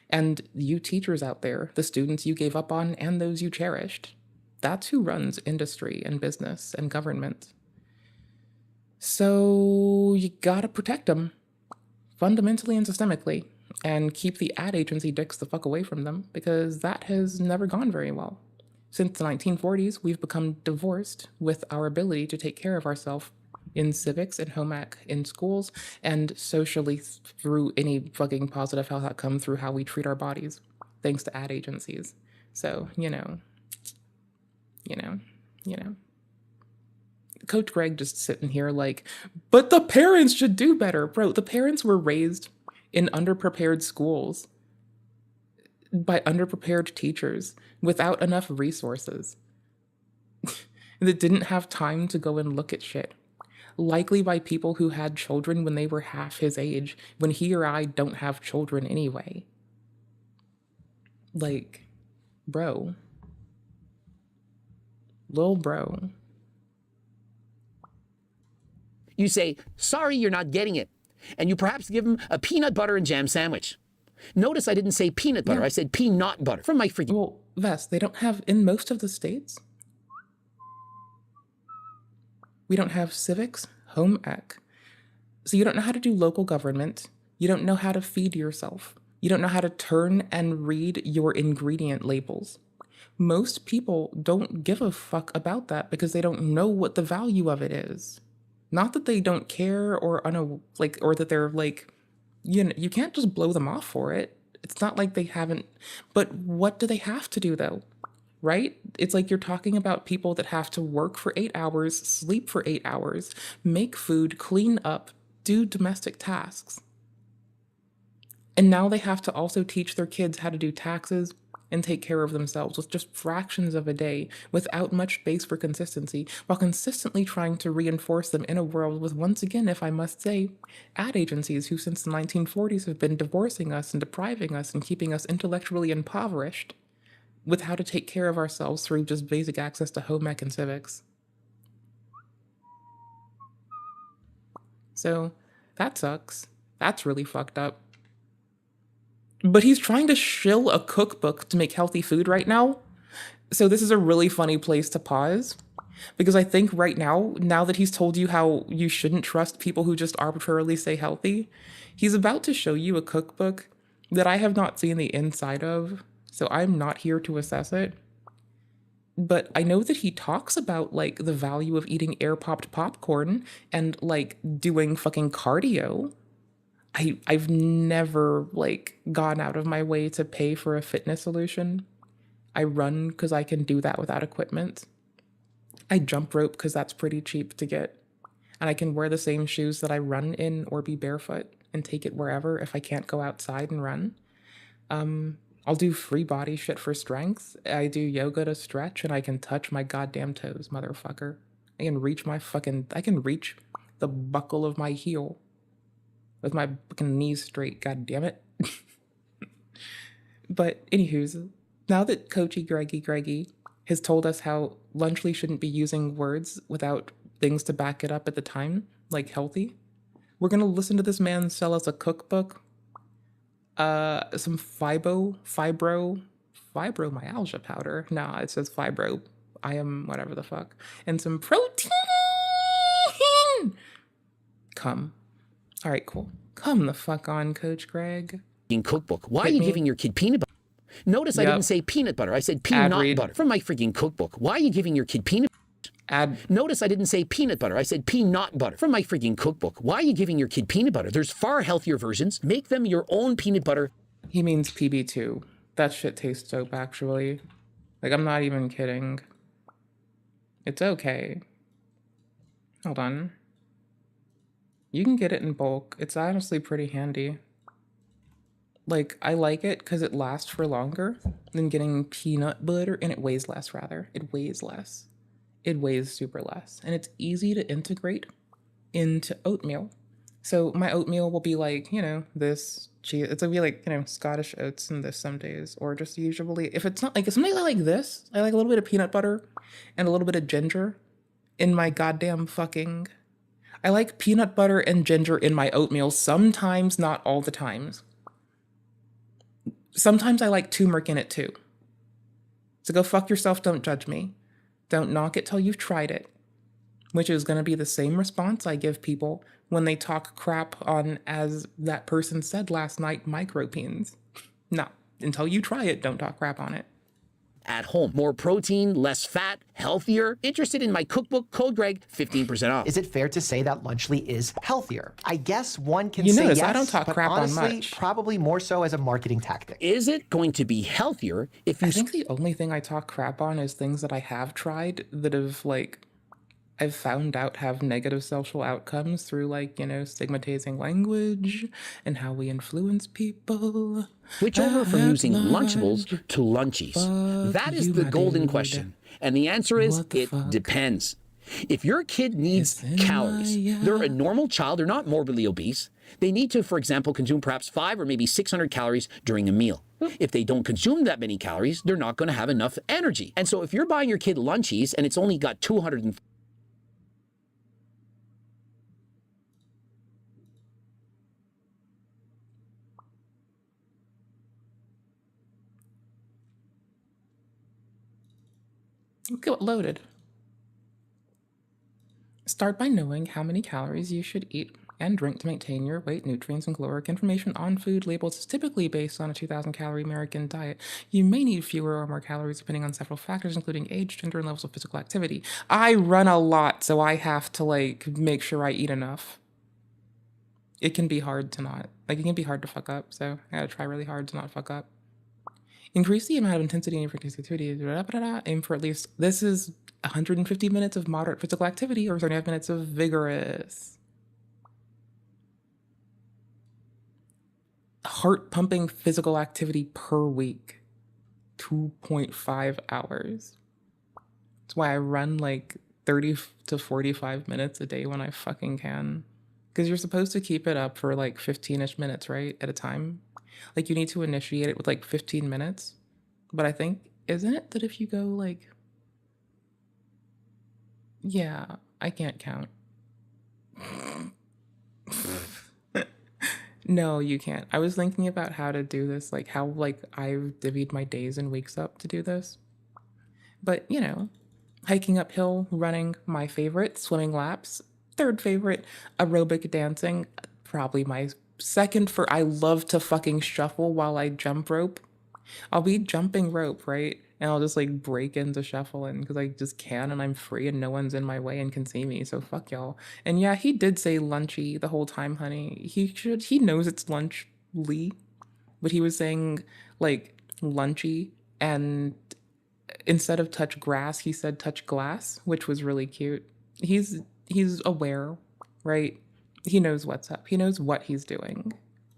And you teachers out there, the students you gave up on and those you cherished. That's who runs industry and business and government. So you gotta protect them. Fundamentally and systemically, and keep the ad agency dicks the fuck away from them, because that has never gone very well. Since the 1940s, we've become divorced with our ability to take care of ourselves in civics and home ec, in schools, and socially through any fucking positive health outcome through how we treat our bodies, thanks to ad agencies. So, you know. Coach Greg just sitting here like, but the parents should do better. Bro, the parents were raised in underprepared schools by underprepared teachers without enough resources that didn't have time to go and look at shit. Likely by people who had children when they were half his age, when he or I don't have children anyway. Like, bro. Lil bro. You say, sorry, you're not getting it. And you perhaps give them a peanut butter and jam sandwich. Notice I didn't say peanut butter. Yeah. I said peanut butter from my freaking... Well, Vess, they don't have, in most of the states, we don't have civics, home ec. So you don't know how to do local government. You don't know how to feed yourself. You don't know how to turn and read your ingredient labels. Most people don't give a fuck about that because they don't know what the value of it is. Not that they don't care or or that they're like, you know, you can't just blow them off for it. It's not like they haven't, but what do they have to do though? Right? It's like you're talking about people that have to work for 8 hours, sleep for 8 hours, make food, clean up, do domestic tasks. And now they have to also teach their kids how to do taxes and take care of themselves with just fractions of a day without much base for consistency, while consistently trying to reinforce them in a world with, once again, if I must say, ad agencies who since the 1940s have been divorcing us and depriving us and keeping us intellectually impoverished with how to take care of ourselves through just basic access to home ec and civics. So that sucks. That's really fucked up. But he's trying to shill a cookbook to make healthy food right now. So this is a really funny place to pause. Because I think right now that he's told you how you shouldn't trust people who just arbitrarily say healthy, he's about to show you a cookbook that I have not seen the inside of. So I'm not here to assess it. But I know that he talks about like the value of eating air-popped popcorn and like doing fucking cardio. I've never like gone out of my way to pay for a fitness solution. I run because I can do that without equipment. I jump rope because that's pretty cheap to get. And I can wear the same shoes that I run in or be barefoot and take it wherever if I can't go outside and run. I'll do free body shit for strength. I do yoga to stretch and I can touch my goddamn toes, motherfucker. I can reach the buckle of my heel with my fucking knees straight, god damn it. But anywho's, now that Coachy Greggy has told us how Lunchley shouldn't be using words without things to back it up at the time, like healthy, we're gonna listen to this man sell us a cookbook, some fibromyalgia powder. Nah, it says fibro. I am whatever the fuck. And some protein. Come. All right, cool. Come the fuck on, Coach Greg. Cookbook. Why are you giving your kid peanut butter? Notice I didn't say peanut butter. I said peanut butter. From my freaking cookbook. Why are you giving your kid peanut butter? Notice I didn't say peanut butter. I said peanut butter. From my freaking cookbook. Why are you giving your kid peanut butter? There's far healthier versions. Make them your own peanut butter. He means PB2. That shit tastes dope, actually. Like, I'm not even kidding. It's okay. Hold on. You can get it in bulk. It's honestly pretty handy. Like, I like it because it lasts for longer than getting peanut butter, and it weighs less, rather. It weighs less. It weighs super less. And it's easy to integrate into oatmeal. So my oatmeal will be like, you know, this cheese. It's gonna be like, you know, Scottish oats and this some days. Or just usually, if it's not like, if something like this, I like a little bit of peanut butter and a little bit of ginger in my goddamn fucking... I like peanut butter and ginger in my oatmeal sometimes, not all the times. Sometimes I like turmeric in it too. So go fuck yourself, don't judge me. Don't knock it till you've tried it. Which is going to be the same response I give people when they talk crap on, as that person said last night, microbeans. No, until you try it, don't talk crap on it. At home. More protein, less fat, healthier. Interested in my cookbook? Code Greg, 15% off. Is it fair to say that Lunchley is healthier? I guess one can say yes, I don't talk but crap honestly, on much. Probably more so as a marketing tactic. Is it going to be healthier if you... I think the only thing I talk crap on is things that I have tried that have, like, I've found out have negative social outcomes through, like, you know, stigmatizing language and how we influence people. Switch over from using Lunchables to Lunchies. That is the golden question. And the answer is, it depends. If your kid needs calories, they're a normal child, they're not morbidly obese. They need to, for example, consume perhaps 500 or maybe 600 calories during a meal. If they don't consume that many calories, they're not going to have enough energy. And so if you're buying your kid Lunchies and it's only got 200 Look at loaded. Start by knowing how many calories you should eat and drink to maintain your weight. Nutrients and caloric information on food labels is typically based on a 2,000 calorie American diet. You may need fewer or more calories depending on several factors, including age, gender, and levels of physical activity. I run a lot, so I have to like make sure I eat enough. It can be hard to not, like it can be hard to fuck up, so I gotta try really hard to not fuck up. Increase the amount of intensity in your frequency activity. Aim for at least, this is 150 minutes of moderate physical activity or 35 minutes of vigorous. Heart pumping physical activity per week. 2.5 hours. That's why I run like 30 to 45 minutes a day when I fucking can. Because you're supposed to keep it up for like 15-ish minutes, right? At a time. Like you need to initiate it with like 15 minutes. But I think, isn't it that if you go like, yeah, I can't count. No, you can't. I was thinking about how to do this, like how like I've divvied my days and weeks up to do this. But, you know, hiking uphill, running, my favorite, swimming laps, third favorite, aerobic dancing, probably my second for I love to fucking shuffle while I jump rope. I'll be jumping rope, right? And I'll just like break into shuffling because I just can and I'm free and no one's in my way and can see me. So fuck y'all. And yeah, he did say lunchy the whole time, honey. He knows it's lunchly, but he was saying like lunchy, and instead of touch grass, he said touch glass, which was really cute. He's aware, right? He knows what's up. He knows what he's doing,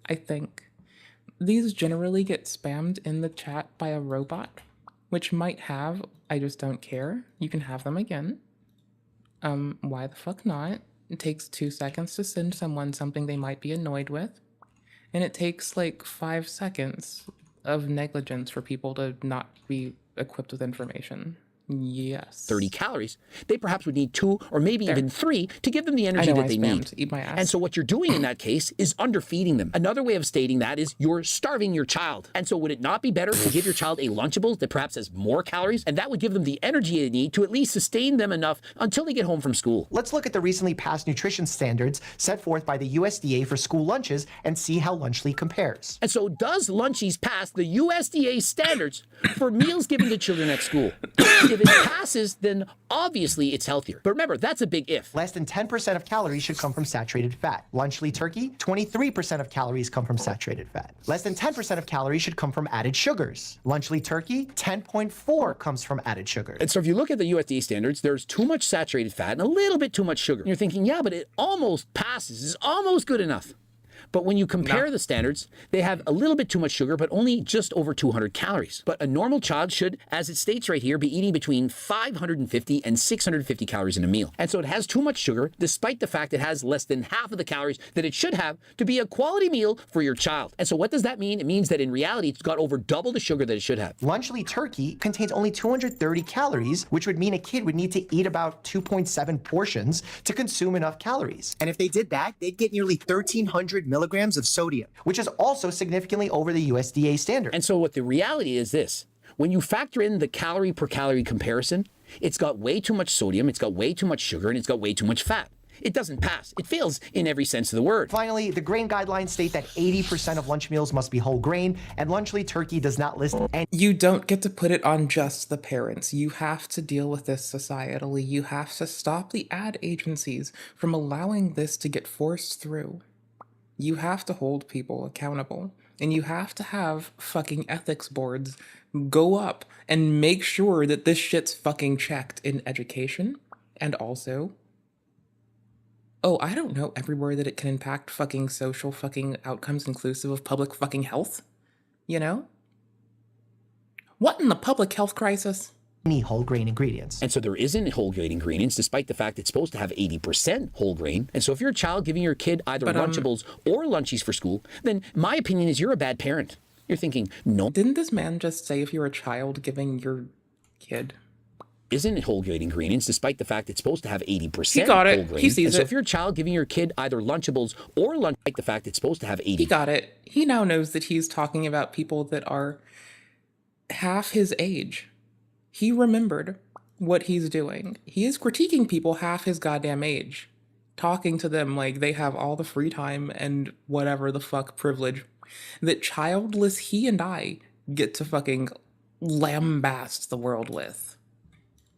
I think. These generally get spammed in the chat by a robot, which might have, I just don't care. You can have them again. Why the fuck not? It takes 2 seconds to send someone something they might be annoyed with. And it takes like 5 seconds of negligence for people to not be equipped with information. Yes. 30 calories, they perhaps would need 2 or maybe even 3 to give them the energy that they need. Eat my ass. And so what you're doing in that case is underfeeding them. Another way of stating that is you're starving your child. And so would it not be better to give your child a Lunchable that perhaps has more calories? And that would give them the energy they need to at least sustain them enough until they get home from school. Let's look at the recently passed nutrition standards set forth by the USDA for school lunches and see how Lunchly compares. And so does Lunchies pass the USDA standards for meals given to children at school? If it passes, then obviously it's healthier. But remember, that's a big if. Less than 10% of calories should come from saturated fat. Lunchly turkey, 23% of calories come from saturated fat. Less than 10% of calories should come from added sugars. Lunchly turkey, 10.4 comes from added sugars. And so if you look at the USDA standards, there's too much saturated fat and a little bit too much sugar. And you're thinking, yeah, but it almost passes. It's almost good enough. But when you compare the standards, they have a little bit too much sugar, but only just over 200 calories. But a normal child should, as it states right here, be eating between 550 and 650 calories in a meal. And so it has too much sugar, despite the fact it has less than half of the calories that it should have to be a quality meal for your child. And so what does that mean? It means that in reality, it's got over double the sugar that it should have. Lunchly turkey contains only 230 calories, which would mean a kid would need to eat about 2.7 portions to consume enough calories. And if they did that, they'd get nearly 1,300 milligrams of sodium, which is also significantly over the USDA standard. And so what the reality is this: when you factor in the calorie per calorie comparison, it's got way too much sodium, it's got way too much sugar, and it's got way too much fat. It doesn't pass. It fails in every sense of the word. Finally, the grain guidelines state that 80% of lunch meals must be whole grain, and Lunchly turkey does not list any. You don't get to put it on just the parents. You have to deal with this societally. You have to stop the ad agencies from allowing this to get forced through. You have to hold people accountable, and you have to have fucking ethics boards go up and make sure that this shit's fucking checked in education, and also, I don't know, everywhere that it can impact fucking social fucking outcomes inclusive of public fucking health, you know? What in the public health crisis? Any whole grain ingredients. And so there isn't whole grain ingredients, despite the fact it's supposed to have 80% whole grain. And so if you're a child giving your kid either Lunchables or Lunchies for school, then my opinion is you're a bad parent. You're thinking, no. Didn't this man just say if you're a child giving your kid isn't whole grain ingredients, despite the fact it's supposed to have 80% he got it. Whole grain. He sees and so it. if you're a child giving your kid either Lunchables or despite the fact it's supposed to have 80%. He got it. He now knows that he's talking about people that are half his age. He remembered what he's doing. He is critiquing people half his goddamn age. talking to them like they have all the free time and whatever the fuck privilege that childless he and I get to fucking lambast the world with.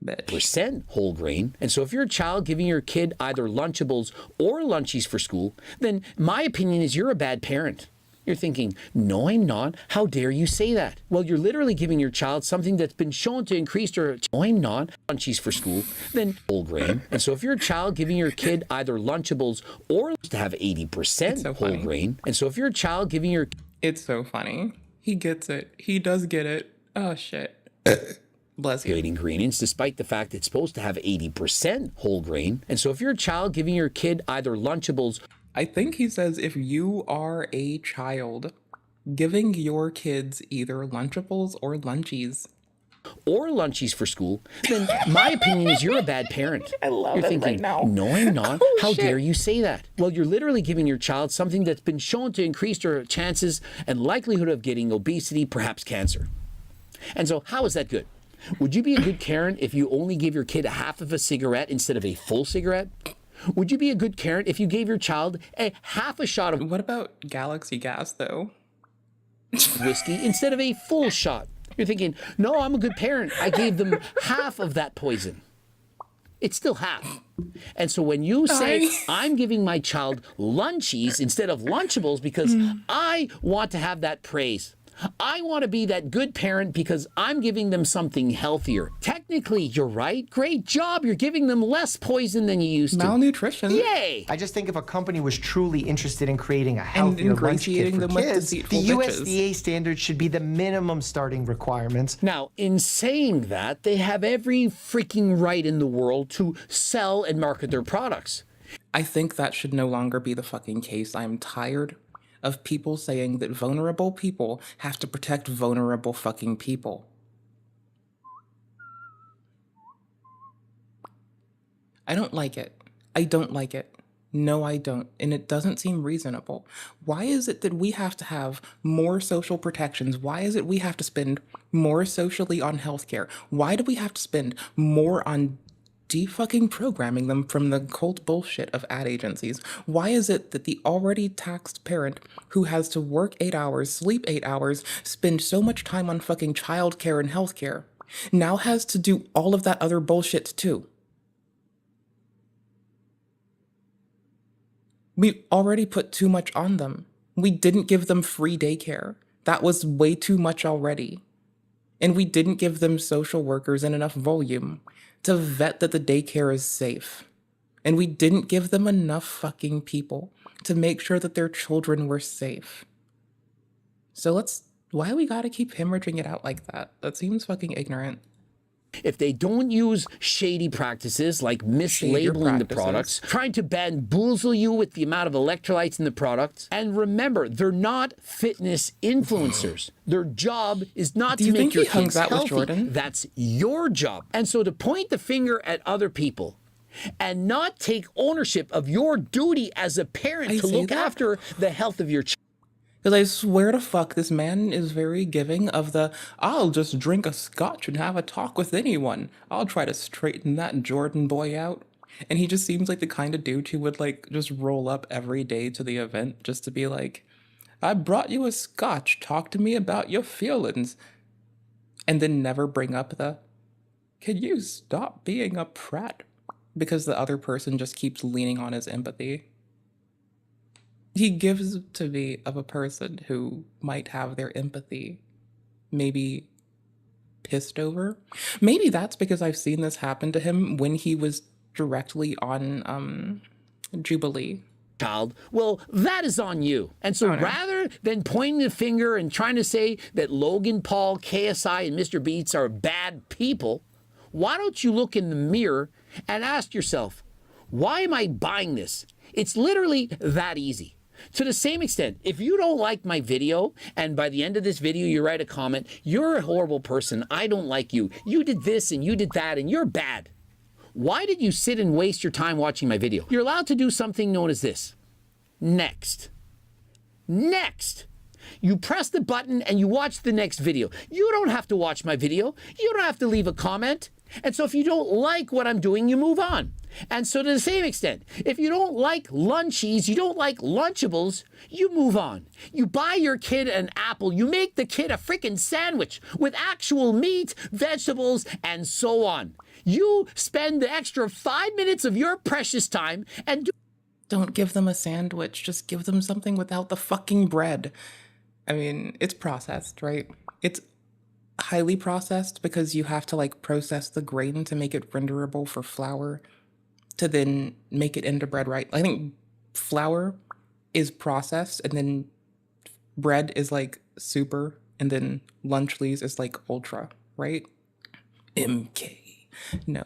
Bitch. Whole grain. And so if you're a child giving your kid either Lunchables or Lunchies for school, then my opinion is you're a bad parent. You're thinking, no, I'm not. How dare you say that? Well, you're literally giving your child something that's been shown to increase their, no, I'm not, Lunchies for school, then whole grain. And so if you're a child giving your kid either Lunchables or to have 80% whole grain. And so if you're a child giving your... It's so funny. He gets it. He does get it. Oh, shit. Bless you. Ingredients, despite the fact it's supposed to have 80% whole grain. And so if you're a child giving your kid either Lunchables... I think he says if you are a child giving your kids either Lunchables or Lunchies. Or Lunchies for school, then my opinion is you're a bad parent. I love you're it thinking, right now. No, I'm not. How dare you say that? Well, you're literally giving your child something that's been shown to increase their chances and likelihood of getting obesity, perhaps cancer. And so how is that good? Would you be a good Karen if you only gave your kid half of a cigarette instead of a full cigarette? Would you be a good Karen if you gave your child a half a shot of... What about Galaxy Gas, though? Whiskey instead of a full shot? You're thinking, no, I'm a good parent. I gave them half of that poison. It's still half. And so when you say, I'm giving my child Lunchies instead of Lunchables because I want to have that praise. I want to be that good parent because I'm giving them something healthier. Technically, you're right. Great job. You're giving them less poison than you used to. Malnutrition. Yay. I just think if a company was truly interested in creating a healthier lunch kit for kids, the USDA standards should be the minimum starting requirements. Now, in saying that, they have every freaking right in the world to sell and market their products. I think that should no longer be the fucking case. I'm tired of people saying that vulnerable people have to protect vulnerable fucking people. I don't like it. I don't like it. No, I don't. And it doesn't seem reasonable. Why is it that we have to have more social protections? Why is it we have to spend more socially on healthcare? Why do we have to spend more on defucking programming them from the cult bullshit of ad agencies? Why is it that the already taxed parent who has to work 8 hours, sleep 8 hours, spend so much time on fucking childcare and healthcare, now has to do all of that other bullshit too? We already put too much on them. We didn't give them free daycare. That was way too much already. And we didn't give them social workers in enough volume to vet that the daycare is safe. And we didn't give them enough fucking people to make sure that their children were safe. So why we gotta keep hemorrhaging it out like that? That seems fucking ignorant. If they don't use shady practices like mislabeling the products, trying to bamboozle you with the amount of electrolytes in the products, and remember, they're not fitness influencers. Their job is not to make your kids healthy. That's your job. And so to point the finger at other people and not take ownership of your duty as a parent to look after the health of your child. Because I swear to fuck, this man is very giving of the, I'll just drink a scotch and have a talk with anyone. I'll try to straighten that Jordan boy out. And he just seems like the kind of dude who would like just roll up every day to the event just to be like, I brought you a scotch, talk to me about your feelings. And then never bring up the, can you stop being a prat? Because the other person just keeps leaning on his empathy. He gives to me of a person who might have their empathy maybe pissed over. Maybe that's because I've seen this happen to him when he was directly on Jubilee. Child, well, that is on you. And so rather than pointing the finger and trying to say that Logan Paul, KSI, and Mr. Beats are bad people, why don't you look in the mirror and ask yourself, why am I buying this? It's literally that easy. To the same extent, if you don't like my video, and by the end of this video you write a comment, you're a horrible person, I don't like you, you did this and you did that and you're bad. Why did you sit and waste your time watching my video? You're allowed to do something known as this. Next. Next. You press the button and you watch the next video. You don't have to watch my video. You don't have to leave a comment. And so if you don't like what I'm doing, you move on. And so to the same extent, if you don't like Lunchies, you don't like Lunchables, you move on. You buy your kid an apple, you make the kid a freaking sandwich with actual meat, vegetables, and so on. You spend the extra 5 minutes of your precious time and don't give them a sandwich, just give them something without the fucking bread. I mean, it's processed, right? It's highly processed because you have to like process the grain to make it renderable for flour to then make it into bread, right? I think flour is processed and then bread is like super and then Lunchleys is like ultra, right? MK. No.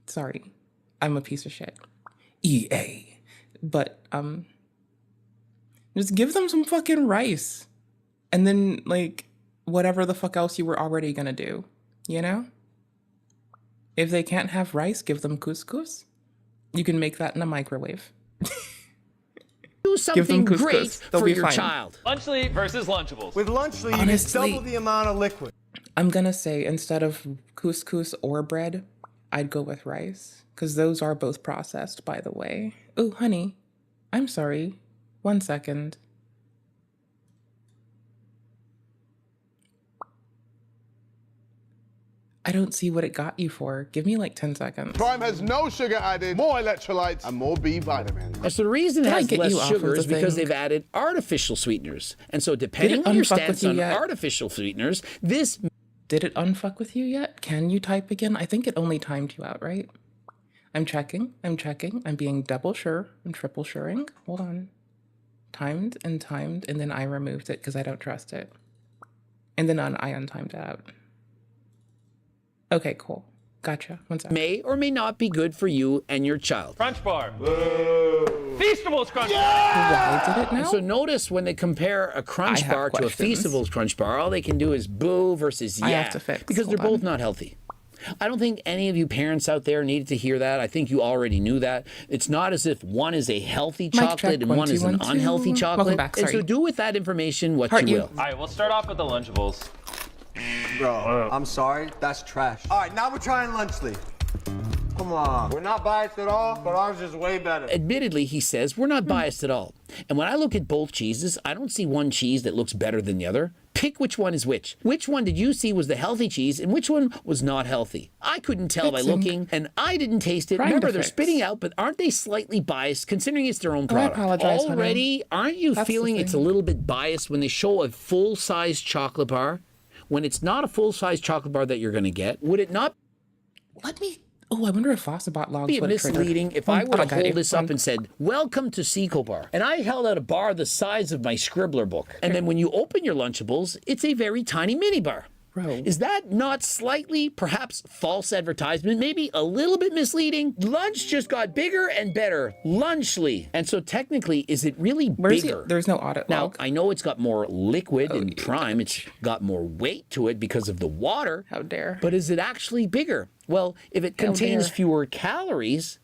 Sorry. I'm a piece of shit. EA. But just give them some fucking rice. And then like whatever the fuck else you were already gonna do, you know? If they can't have rice, give them couscous. You can make that in a microwave. Do something great for your child. Lunchly versus Lunchables. With Lunchly, you get double the amount of liquid. I'm gonna say instead of couscous or bread, I'd go with rice. Because those are both processed, by the way. Oh, honey, I'm sorry. 1 second. I don't see what it got you for. Give me like 10 seconds. Prime has no sugar added, more electrolytes, and more B vitamins. And so the reason it has less sugar is because they've added artificial sweeteners. And so depending on your stance on artificial sweeteners, this... Did it unfuck with you yet? Can you type again? I think it only timed you out, right? I'm checking. I'm being double sure. I'm triple suring. Hold on. Timed, and then I removed it because I don't trust it. And then I untimed it out. Okay, cool. Gotcha. 1 second. May or may not be good for you and your child. Crunch Bar. Feastables Crunch Bar. Why did it now? And so notice when they compare a Crunch Bar to a Feastables Crunch Bar, all they can do is boo versus yeah. I have to fix. Because they're both not healthy. I don't think any of you parents out there needed to hear that. I think you already knew that. It's not as if one is a healthy chocolate and one is an unhealthy chocolate. Welcome back. Sorry. And so do with that information what you will. All right, we'll start off with the Lunchables. Bro, I'm sorry, that's trash. All right, now we're trying Lunchly. Come on. We're not biased at all, but ours is way better. Admittedly, he says, we're not biased at all. And when I look at both cheeses, I don't see one cheese that looks better than the other. Pick which one is which. Which one did you see was the healthy cheese and which one was not healthy? I couldn't tell by looking, and I didn't taste it. Remember, they're spitting out, but aren't they slightly biased considering it's their own product? I apologize, already, aren't you feeling it's a little bit biased when they show a full-size chocolate bar? When it's not a full-size chocolate bar that you're going to get, would it not... Let me... Oh, I wonder if Fossabot logs be misleading if I were to hold this up and said, welcome to Seco Bar. And I held out a bar the size of my scribbler book. And then when you open your Lunchables, it's a very tiny mini bar. Bro. Is that not slightly, perhaps, false advertisement? Maybe a little bit misleading? Lunch just got bigger and better. Lunchly. And so technically, is it really bigger? There's no audit log. Now, I know it's got more liquid and Prime. It's got more weight to it because of the water. How dare. But is it actually bigger? Well, if it contains fewer calories,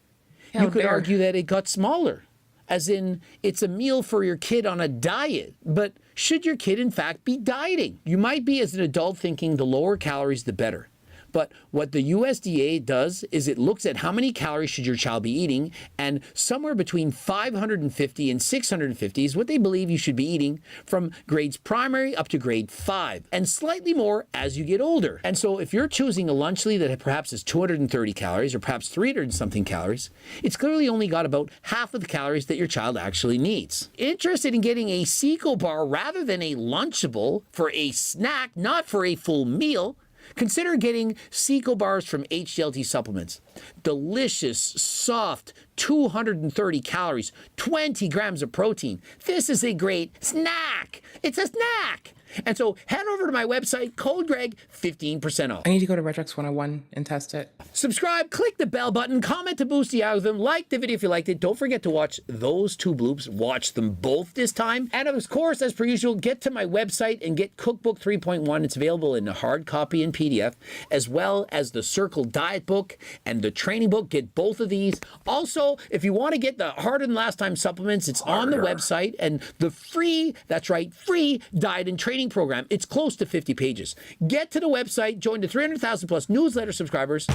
you could argue that it got smaller. As in, it's a meal for your kid on a diet. But should your kid, in fact, be dieting? You might be, as an adult, thinking the lower calories, the better. But what the USDA does is it looks at how many calories should your child be eating, and somewhere between 550 and 650 is what they believe you should be eating from grades primary up to grade 5, and slightly more as you get older. And so if you're choosing a Lunchly that perhaps has 230 calories or perhaps 300 and something calories, it's clearly only got about half of the calories that your child actually needs. Interested in getting a Seco Bar rather than a Lunchable for a snack, not for a full meal? Consider getting Seco Bars from HDLT Supplements. Delicious, soft, 230 calories, 20 grams of protein. This is a great snack. It's a snack. And so head over to my website, code Greg, 15% off. I need to go to Regex 101 and test it. Subscribe, click the bell button, comment to boost the algorithm, like the video if you liked it. Don't forget to watch those two bloops. Watch them both this time. And of course, as per usual, get to my website and get Cookbook 3.1. It's available in a hard copy and PDF, as well as the Circle Diet Book and the Training Book. Get both of these. Also, if you want to get the Harder Than Last Time supplements, it's on the website. And the free, that's right, free Diet and Training training program. It's close to 50 pages. Get to the website, join the 300,000 plus newsletter subscribers,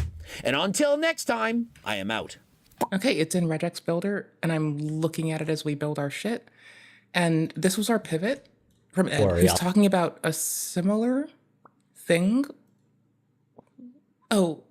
and until next time, I am out. Okay, it's in regex builder, and I'm looking at it as we build our shit. And this was our pivot from Ed, who's talking about a similar thing. Oh,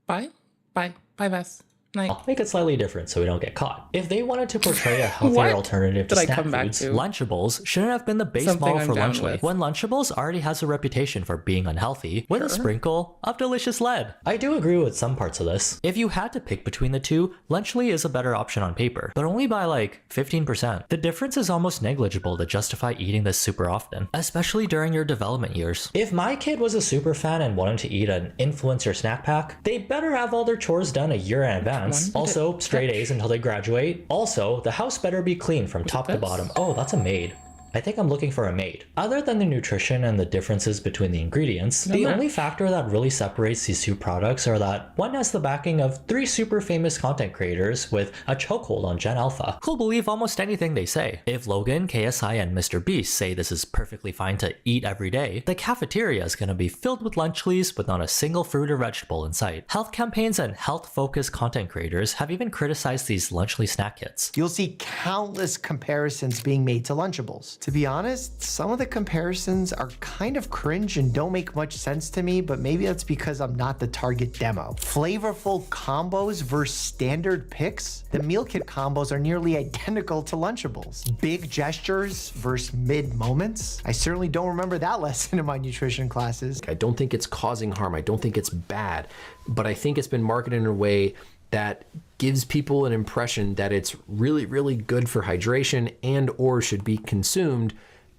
bye, Vess. Night. I'll make it slightly different so we don't get caught. If they wanted to portray a healthier alternative to snack foods, Lunchables shouldn't have been the base model for Lunchly. When Lunchables already has a reputation for being unhealthy, with a sprinkle of delicious lead. I do agree with some parts of this. If you had to pick between the two, Lunchly is a better option on paper, but only by like 15%. The difference is almost negligible to justify eating this super often, especially during your development years. If my kid was a super fan and wanted to eat an influencer snack pack, they better have all their chores done a year in advance. Also, straight A's until they graduate. Also, the house better be clean from top to bottom. Oh, that's a maid. I think I'm looking for a maid. Other than the nutrition and the differences between the ingredients, the only factor that really separates these two products are that one has the backing of 3 super famous content creators with a chokehold on Gen Alpha, who'll believe almost anything they say. If Logan, KSI, and Mr. Beast say this is perfectly fine to eat every day, the cafeteria is going to be filled with Lunchlies with not a single fruit or vegetable in sight. Health campaigns and health-focused content creators have even criticized these Lunchly snack kits. You'll see countless comparisons being made to Lunchables. To be honest, some of the comparisons are kind of cringe and don't make much sense to me, but maybe that's because I'm not the target demo. Flavorful combos versus standard picks? The meal kit combos are nearly identical to Lunchables. Big gestures versus mid moments? I certainly don't remember that lesson in my nutrition classes. I don't think it's causing harm. I don't think it's bad, but I think it's been marketed in a way that gives people an impression that it's really, really good for hydration and or should be consumed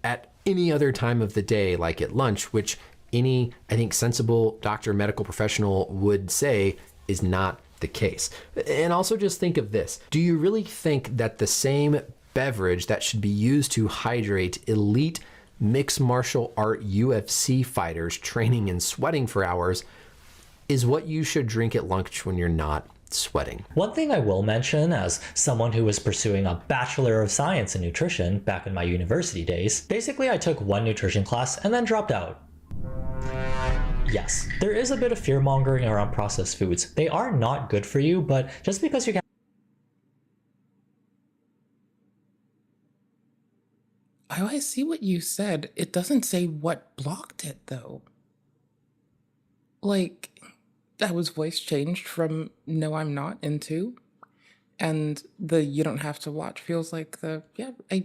at any other time of the day, like at lunch, which any, I think, sensible doctor, medical professional would say is not the case. And also just think of this. Do you really think that the same beverage that should be used to hydrate elite mixed martial art UFC fighters training and sweating for hours is what you should drink at lunch when you're not sweating? One thing I will mention, as someone who was pursuing a Bachelor of Science in Nutrition back in my university days, basically I took one nutrition class and then dropped out. Yes, there is a bit of fear-mongering around processed foods. They are not good for you, but just because you can... Oh, I see what you said. It doesn't say what blocked it, though. Like... that was voice changed from no, I'm not into, and the you don't have to watch feels like the, I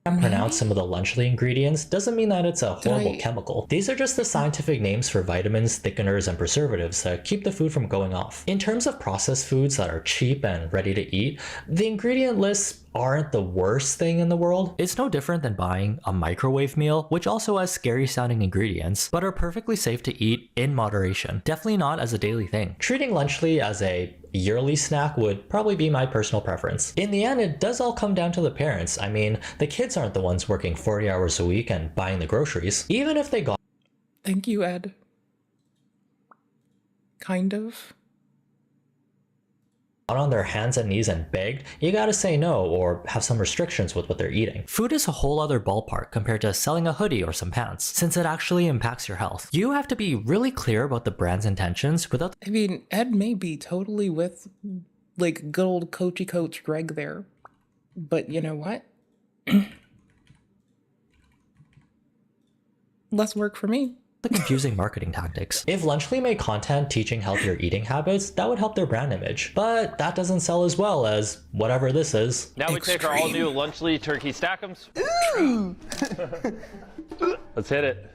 pronounce some of the Lunchly ingredients doesn't mean that it's a horrible chemical. These are just the scientific names for vitamins, thickeners, and preservatives that keep the food from going off. In terms of processed foods that are cheap and ready to eat, the ingredient lists aren't the worst thing in the world. It's no different than buying a microwave meal, which also has scary sounding ingredients, but are perfectly safe to eat in moderation. Definitely not as a daily thing. Treating Lunchly as a yearly snack would probably be my personal preference. In the end, it does all come down to the parents. I mean, the kids aren't the ones working 40 hours a week and buying the groceries. Even if they got... Thank you, Ed. Kind of. on their hands and knees and begged, you gotta say no or have some restrictions with what they're eating. Food is a whole other ballpark compared to selling a hoodie or some pants, since it actually impacts your health. You have to be really clear about the brand's intentions without... I mean, Ed may be totally with, like, good old coachy coach Greg there, but you know what? Less work for me. The confusing marketing tactics. If Lunchly made content teaching healthier eating habits, that would help their brand image. But that doesn't sell as well as whatever this is. Now we take our all-new Lunchly turkey stack'ems. Let's hit it.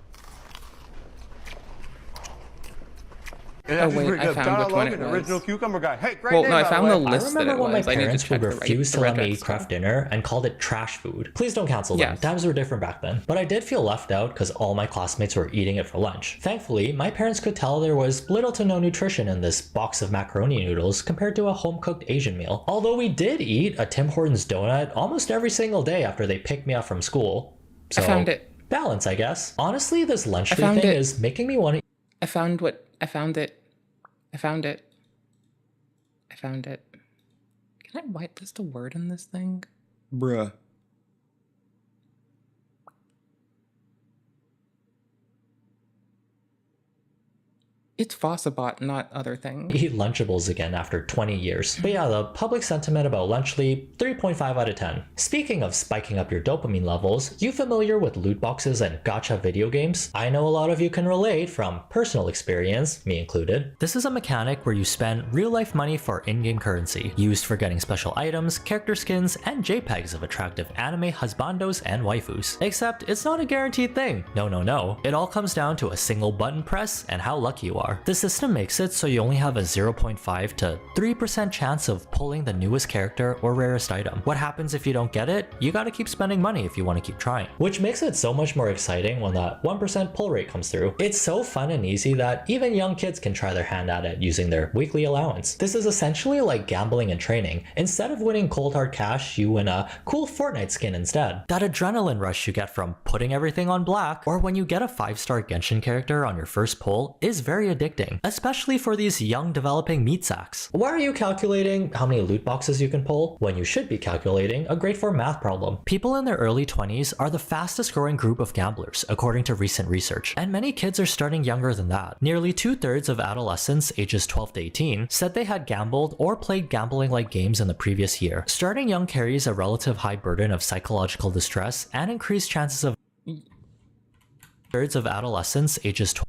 Oh wait, I found which one it was. Original cucumber guy. Hey, great well, name, no, I found the I list that remember it when my was. I need to parents check would the refuse to let me eat regex craft dinner and called it trash food. Please don't cancel them. Yes. Times were different back then. But I did feel left out because all my classmates were eating it for lunch. Thankfully, my parents could tell there was little to no nutrition in this box of macaroni noodles compared to a home-cooked Asian meal. Although we did eat a Tim Hortons donut almost every single day after they picked me up from school. So, I found it. Balance, I guess. Honestly, this Lunchly thing is making me want to... I found it. I found it. Can I whitelist a word in this thing? Bruh. It's Fossabot, not other things. Eat Lunchables again after 20 years. But yeah, the public sentiment about Lunchly, 3.5 out of 10. Speaking of spiking up your dopamine levels, you familiar with loot boxes and gacha video games? I know a lot of you can relate from personal experience, me included. This is a mechanic where you spend real-life money for in-game currency, used for getting special items, character skins, and JPEGs of attractive anime husbandos and waifus. Except it's not a guaranteed thing. No. It all comes down to a single button press and how lucky you are. The system makes it so you only have a 0.5 to 3% chance of pulling the newest character or rarest item. What happens if you don't get it? You gotta keep spending money if you want to keep trying. Which makes it so much more exciting when that 1% pull rate comes through. It's so fun and easy that even young kids can try their hand at it using their weekly allowance. This is essentially like gambling and training. Instead of winning cold hard cash, you win a cool Fortnite skin instead. That adrenaline rush you get from putting everything on black, or when you get a 5-star Genshin character on your first pull, is very addicting, especially for these young developing meat sacks. Why are you calculating how many loot boxes you can pull when you should be calculating a grade 4 math problem? People in their early 20s are the fastest growing group of gamblers, according to recent research, and many kids are starting younger than that. Nearly 2/3 of adolescents ages 12 to 18 said they had gambled or played gambling-like games in the previous year. Starting young carries a relative high burden of psychological distress and increased chances of thirds of adolescents ages 12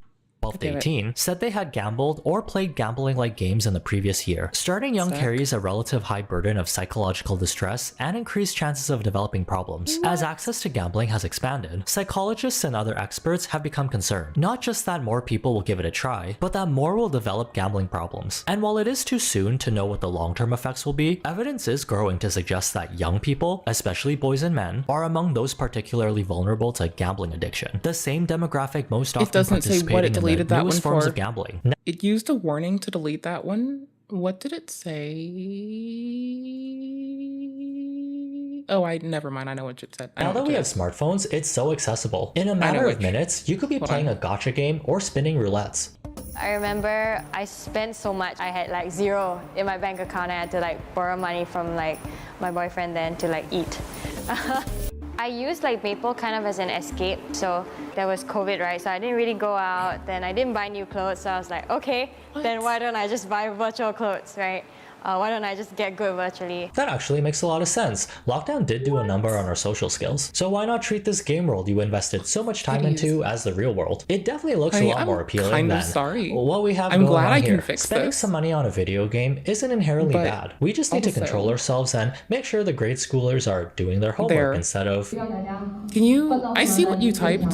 to 18 said they had gambled or played gambling-like games in the previous year. Starting young carries a relative high burden of psychological distress and increased chances of developing problems. As access to gambling has expanded, psychologists and other experts have become concerned. Not just that more people will give it a try, but that more will develop gambling problems. And while it is too soon to know what the long-term effects will be, evidence is growing to suggest that young people, especially boys and men, are among those particularly vulnerable to gambling addiction. The same demographic most often participating in the newest forms of gambling. It used a warning to delete that one. What did it say? Oh, never mind. I know what it said. Now that we have smartphones, it's so accessible. In a matter of minutes, you could be playing a gacha game or spinning roulettes. I remember I spent so much. I had like zero in my bank account. I had to like borrow money from like my boyfriend then to like eat. I used like Maple kind of as an escape. So there was COVID, right? So I didn't really go out. Then I didn't buy new clothes. So I was like, okay, then why don't I just buy virtual clothes, right? Why don't I just get good virtually? That actually makes a lot of sense. Lockdown did do a number on our social skills. So why not treat this game world you invested so much time into as the real world? It definitely looks a lot more appealing than what we have going on here. Spending some money on a video game isn't inherently bad. We just need to control ourselves and make sure the grade schoolers are doing their homework instead of... Can you... I see what you typed.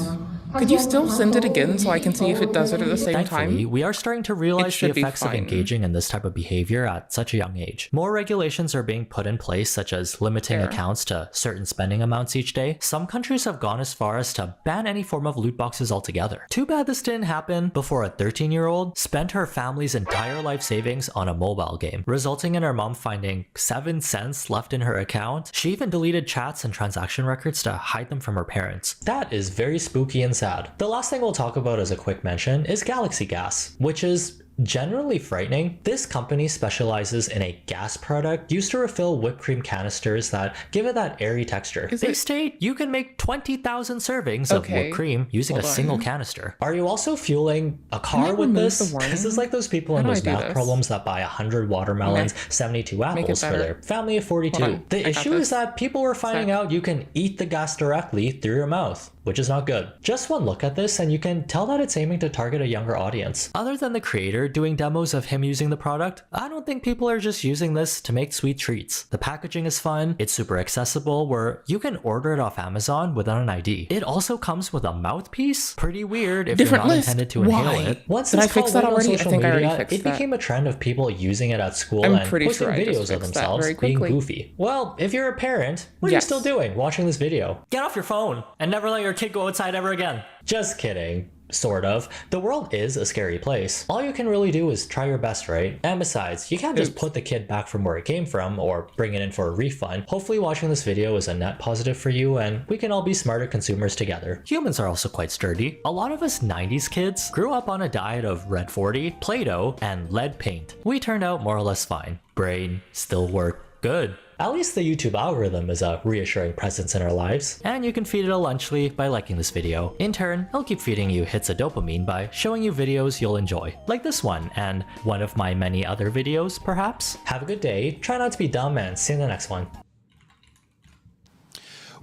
Could you still send it again so I can see if it does it at the same time? We are starting to realize the effects of engaging in this type of behavior at such a young age. More regulations are being put in place, such as limiting accounts to certain spending amounts each day. Some countries have gone as far as to ban any form of loot boxes altogether. Too bad this didn't happen before a 13-year-old spent her family's entire life savings on a mobile game, resulting in her mom finding 7 cents left in her account. She even deleted chats and transaction records to hide them from her parents. That is very spooky and sad. The last thing we'll talk about as a quick mention is Galaxy Gas, which is generally frightening. This company specializes in a gas product used to refill whipped cream canisters that give it that airy texture. They state you can make 20,000 servings of whipped cream using a single canister. Are you also fueling a car with this? This is like those people in those math problems that buy 100 watermelons, 72 apples for their family of 42. The issue is that people were finding out you can eat the gas directly through your mouth, which is not good. Just one look at this and you can tell that it's aiming to target a younger audience. Other than the creator doing demos of him using the product, I don't think people are just using this to make sweet treats. The packaging is fun, it's super accessible where you can order it off Amazon without an ID. It also comes with a mouthpiece. Pretty weird if you're not intended to inhale it. Once this caught wind on social media, it became a trend of people using it at school and posting videos of themselves being goofy. Well, if you're a parent, what are you still doing watching this video? Get off your phone and never let your kid go outside ever again. Just kidding. Sort of. The world is a scary place. All you can really do is try your best, right? And besides, you can't just put the kid back from where it came from or bring it in for a refund. Hopefully watching this video is a net positive for you and we can all be smarter consumers together. Humans are also quite sturdy. A lot of us 90s kids grew up on a diet of Red 40, Play-Doh, and lead paint. We turned out more or less fine. Brain still worked Good. At least the YouTube algorithm is a reassuring presence in our lives. And you can feed it a lunchly by liking this video. In turn, it'll keep feeding you hits of dopamine by showing you videos you'll enjoy. Like this one, and one of my many other videos, perhaps. Have a good day, try not to be dumb, and see you in the next one.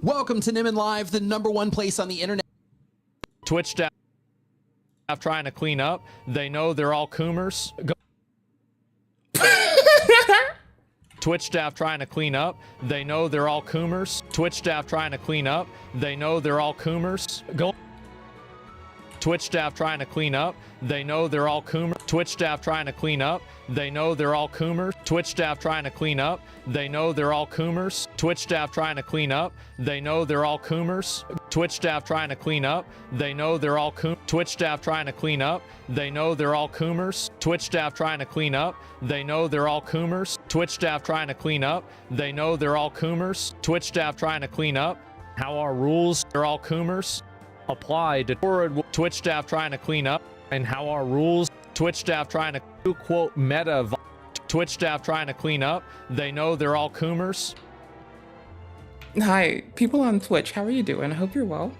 Welcome to Nimin Live, the #1 place on the internet. Twitch staff trying to clean up. They know they're all coomers. Twitch staff trying to clean up. They know they're all coomers. Twitch staff trying to clean up. They know they're all coomers. Go. Twitch staff trying to clean up. They know they're all coomers. Twitch staff trying to clean up. They know they're all coomers. Twitch staff trying to clean up. They know they're all coomers. Twitch staff trying to clean up. They know they're all coomers. Twitch staff trying to clean up. They know they're all coomers. Twitch staff trying to clean up. They know they're all coomers. Twitch staff trying to clean up. They know they're all coomers. Twitch staff trying to clean up. They know they're all coomers. Twitch staff trying to clean up. How our rules are all coomers apply to Twitch staff trying to clean up, and how our rules. Twitch staff trying to quote meta. Twitch staff trying to clean up. They know they're all coomers. Hi, people on Twitch, how are you doing? I hope you're well.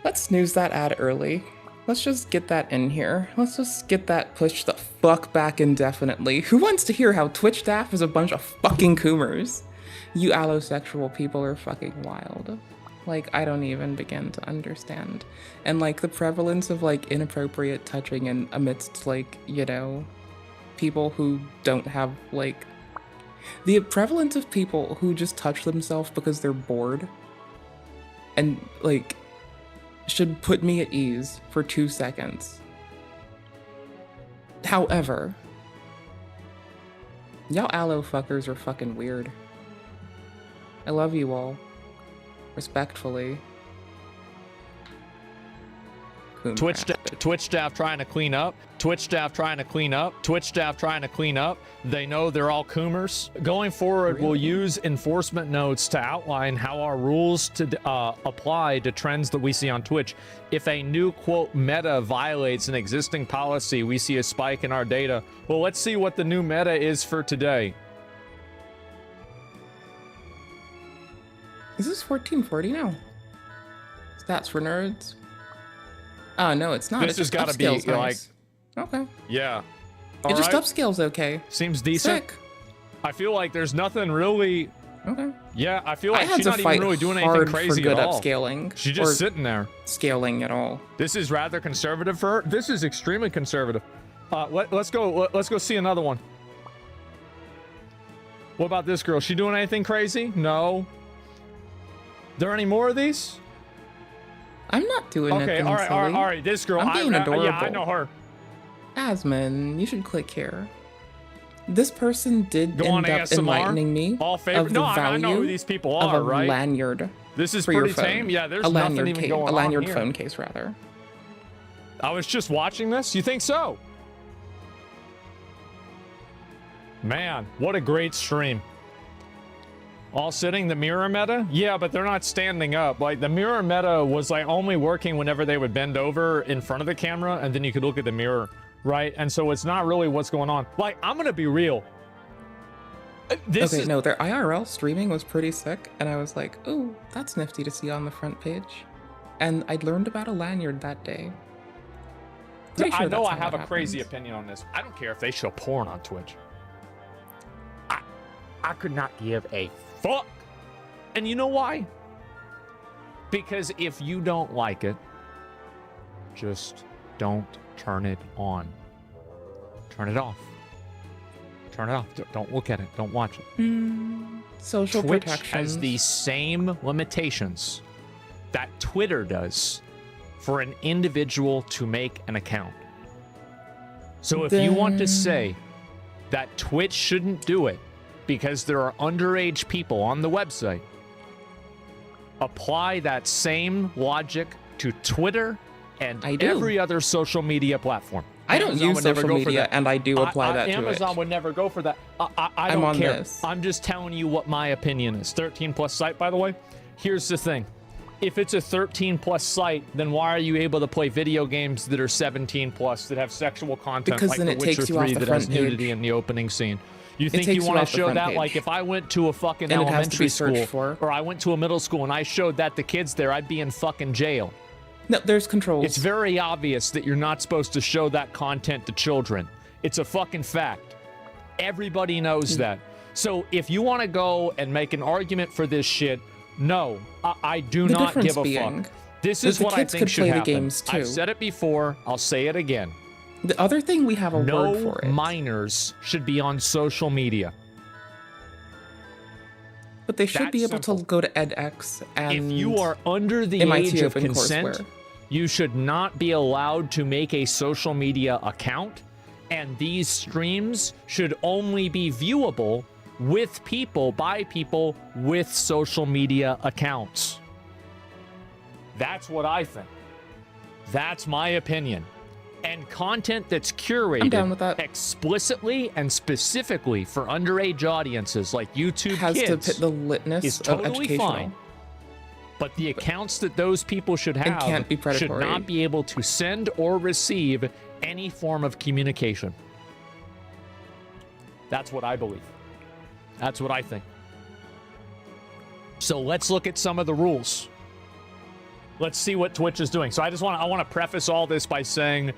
Let's snooze that ad early. Let's just get that in here. Let's just get that pushed the fuck back indefinitely. Who wants to hear how Twitch staff is a bunch of fucking coomers? You allosexual people are fucking wild. Like, I don't even begin to understand. And like the prevalence of like inappropriate touching and amidst like, you know, people who don't have like, the prevalence of people who just touch themselves because they're bored and like should put me at ease for 2 seconds. However, y'all allo fuckers are fucking weird. I love you all. Respectfully. Twitch staff trying to clean up. Twitch staff trying to clean up. Twitch staff trying to clean up. They know they're all coomers. Going forward, we'll use enforcement notes to outline how our rules to apply to trends that we see on Twitch. If a new quote meta violates an existing policy, we see a spike in our data. Well, let's see what the new meta is for today. Is this 1440 now? Stats for nerds? Oh, no, it's not. This has got to be nice. like... Okay. Yeah. It just upscales okay. Seems decent. Sick. I feel like there's nothing really... Okay. Yeah, I feel like she's not even really doing anything crazy for good at all. Upscaling. She's just sitting there. Scaling at all. This is rather conservative for her. This is extremely conservative. Let's go see another one. What about this girl? She doing anything crazy? No. There any more of these? I'm not doing anything silly. All right. This girl, I'm being adorable. Yeah, I know her. Asmon, you should click here. This person did Go end on up ASMR. Enlightening me All favorite. of the value I know who these people of are, a right? lanyard. This is for your pretty phone. tame. Yeah, there's a nothing lanyard even going on A lanyard here. phone case, rather. I was just watching this. You think so? Man, what a great stream. All sitting, the mirror meta? Yeah, but they're not standing up. Like, the mirror meta was, like, only working whenever they would bend over in front of the camera, and then you could look at the mirror, right? And so it's not really what's going on. Like, I'm gonna be real. No, their IRL streaming was pretty sick, and I was like, ooh, that's nifty to see on the front page. And I'd learned about a lanyard that day. Sure I know I have a crazy opinion on this. I don't care if they show porn on Twitch. I could not give a fuck. And you know why? Because if you don't like it, just don't turn it on. Turn it off. Turn it off. Don't look at it. Don't watch it. Social Twitch protections has the same limitations that Twitter does for an individual to make an account. So if you want to say that Twitch shouldn't do it because there are underage people on the website, apply that same logic to Twitter and every other social media platform. I don't use social media, and I do apply that to it. Amazon would never go for that. I don't care. I'm just telling you what my opinion is. 13 plus site, by the way. Here's the thing. If it's a 13 plus site, then why are you able to play video games that are 17 plus that have sexual content because like then The it Witcher takes you 3 off the that front has nudity page. in the opening scene? You think you want to show that? Like, if I went to a fucking elementary school or I went to a middle school and I showed that to kids there, I'd be in fucking jail. No, there's controls. It's very obvious that you're not supposed to show that content to children. It's a fucking fact. Everybody knows that. So if you want to go and make an argument for this shit, no, I do not give a fuck. This is what I think should happen. I've said it before. I'll say it again. The other thing, we have a word for it. No minors should be on social media. But they should be able to go to edX and if you are under the age of consent, you should not be allowed to make a social media account, and these streams should only be viewable with people, by people with social media accounts. That's what I think. That's my opinion. And content that's curated explicitly and specifically for underage audiences like YouTube has Kids to fit the litness is of totally educational. fine. But the accounts that those people should have can't be should not be able to send or receive any form of communication. That's what I believe. That's what I think. So let's look at some of the rules. Let's see what Twitch is doing. So I want to preface all this by saying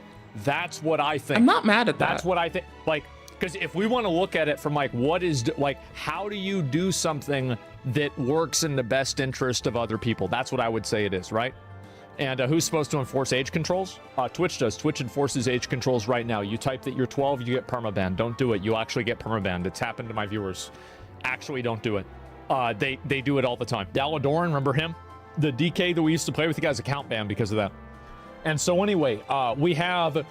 that's what I think. I'm not mad at that. That's what I think. Like, because if we want to look at it from like, how do you do something that works in the best interest of other people? That's what I would say it is, right? And who's supposed to enforce age controls? Twitch does. Twitch enforces age controls right now. You type that you're 12, you get permabanned. Don't do it. You actually get permabanned. It's happened to my viewers. Actually, don't do it. They do it all the time. Daladoran, remember him? The DK that we used to play with, the guy's account banned because of that. And so anyway, we have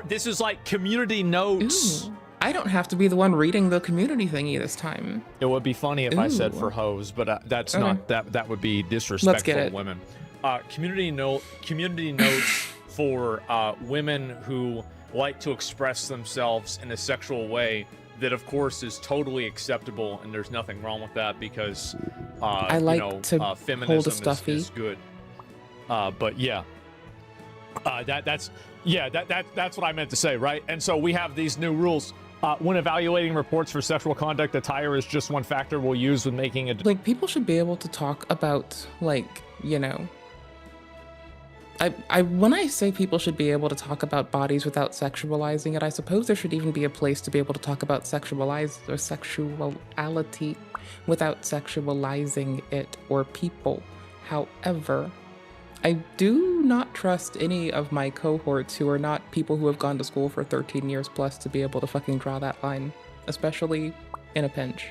this is like community notes. Ooh, I don't have to be the one reading the community thingy this time. It would be funny if I said for hoes, but that's not that would be disrespectful to women. Community notes for women who like to express themselves in a sexual way that of course is totally acceptable, and there's nothing wrong with that because I like to feminism hold a stuffy. Is good. But yeah, that's what I meant to say, right? And so we have these new rules. When evaluating reports for sexual conduct, attire is just one factor we'll use when making a... Like, people should be able to talk about, like, you know... when I say people should be able to talk about bodies without sexualizing it, I suppose there should even be a place to be able to talk about sexuality without sexualizing it or people. However, I do not trust any of my cohorts who are not people who have gone to school for 13 years plus to be able to fucking draw that line, especially in a pinch.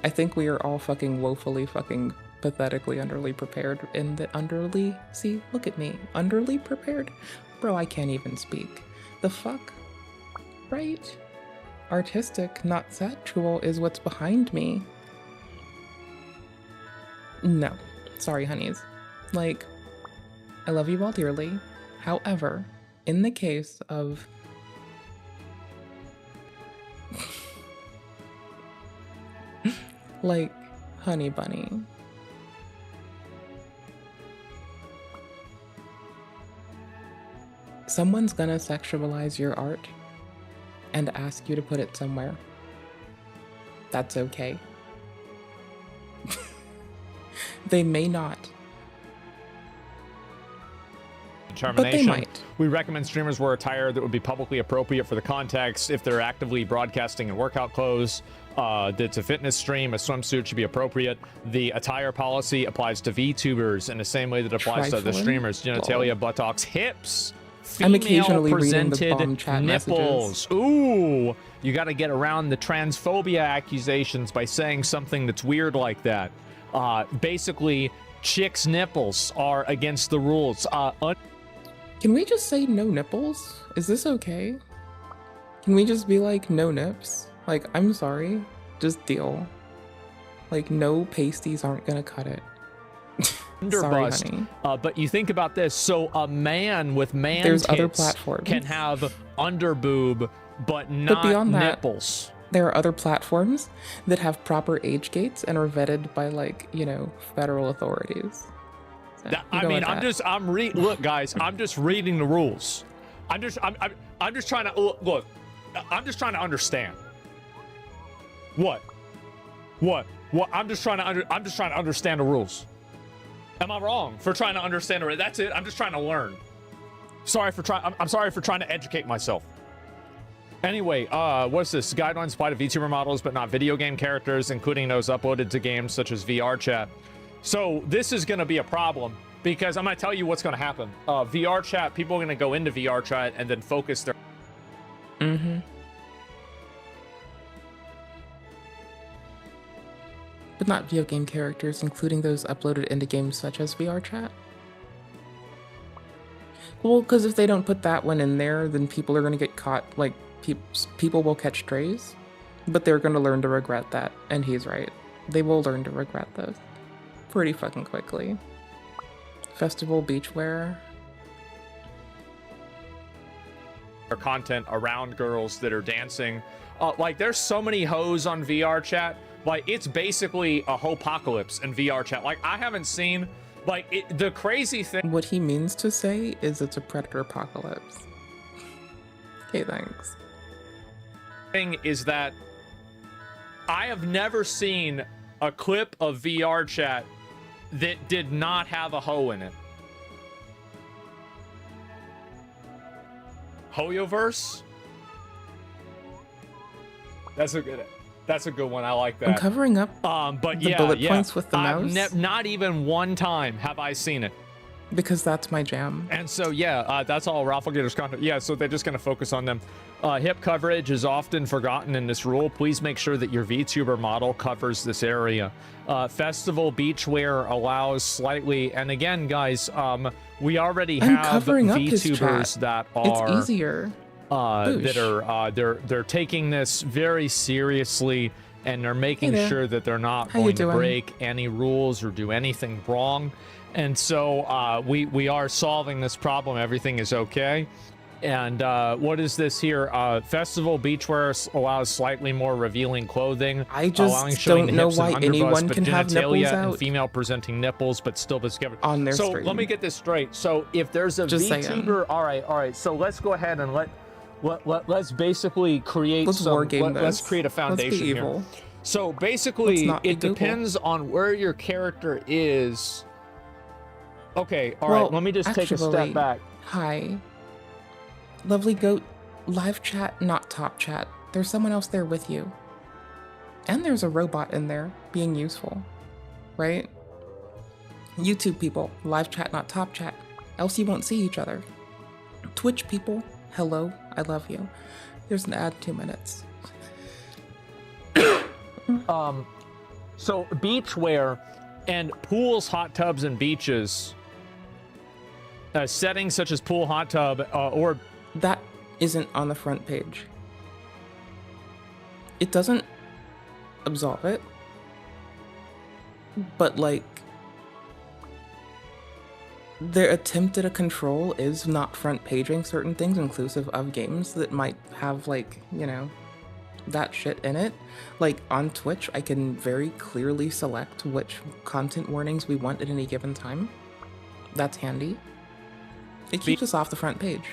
I think we are all fucking woefully fucking pathetically underly prepared in the underly, see, look at me, underly prepared? Bro, I can't even speak. The fuck? Right? Artistic, not sexual, is what's behind me. No. Sorry, honeys. Like, I love you all dearly. However, in the case of like Honey Bunny, someone's gonna sexualize your art and ask you to put it somewhere. That's okay. They may not. Determination. But they might. We recommend streamers wear attire that would be publicly appropriate for the context. If they're actively broadcasting in workout clothes, that's a fitness stream, a swimsuit should be appropriate. The attire policy applies to VTubers in the same way that applies to other streamers. Genitalia, buttocks, hips, I'm occasionally reading the female-presented bomb chat nipples. messages. Ooh, you got to get around the transphobia accusations by saying something that's weird like that. Basically, chicks' nipples are against the rules. Can we just say no nipples? Is this okay? Can we just be like, no nips? Like, I'm sorry, just deal. Like, no pasties aren't gonna cut it. Sorry, honey. But you think about this, so a man with man There's tits other platforms. can have underboob, but not beyond that, nipples. There are other platforms that have proper age gates and are vetted by, like, you know, federal authorities. So look, guys, I'm just reading the rules. I'm just trying to look. I'm just trying to understand. What? I'm just trying to understand the rules. Am I wrong for trying to understand it? That's it. I'm just trying to learn. I'm sorry for trying to educate myself. Anyway, what's this? Guidelines apply to VTuber models, but not video game characters, including those uploaded to games such as VR chat. So this is going to be a problem because I'm going to tell you what's going to happen. VR chat, people are going to go into VR chat and then focus their... Mm-hmm. But not video game characters, including those uploaded into games such as VR chat. Well, because if they don't put that one in there, then people are going to get caught, like, people will catch strays, but they're going to learn to regret that, and he's right. They will learn to regret this pretty fucking quickly. Festival beachwear. Content around girls that are dancing. Like, there's so many hoes on VR chat. Like, it's basically a hopocalypse in VR chat. Like, I haven't seen, like, the crazy thing. What he means to say is it's a predator apocalypse. Okay, thanks. Thing is that I have never seen a clip of VR chat that did not have a hoe in it. Hoyoverse? That's a good one. I like that. I'm covering up but the bullet points with the mouse. Not even one time have I seen it. Because that's my jam. And so, yeah, that's all Raffle Gators content. Yeah, so they're just going to focus on them. Hip coverage is often forgotten in this rule. Please make sure that your VTuber model covers this area. Festival beachwear allows slightly, and again, guys, we already have VTubers that are... It's easier. That are they're taking this very seriously, and they're making sure that they're not going to break any rules or do anything wrong. And so we are solving this problem. Everything is okay. And what is this here? Festival beachwear allows slightly more revealing clothing. I just don't know why anyone can have nipples out. And female presenting nipples, but still discovered on their stream. So let me get this straight. So if there's a VTuber, all right. So let's go ahead and let's basically create let's create a foundation here. So basically, it depends on where your character is. Okay, all right, let me just take a step back. Hi. Lovely goat, live chat, not top chat. There's someone else there with you. And there's a robot in there being useful, right? YouTube people, live chat, not top chat. Else you won't see each other. Twitch people, hello, I love you. There's an ad 2 minutes. So beachwear and pools, hot tubs, and beaches. Settings such as pool, hot tub, or... That isn't on the front page. It doesn't absolve it. But, like, their attempt at a control is not front paging certain things, inclusive of games that might have, like, you know, that shit in it. Like, on Twitch, I can very clearly select which content warnings we want at any given time. That's handy. It keeps us off the front page.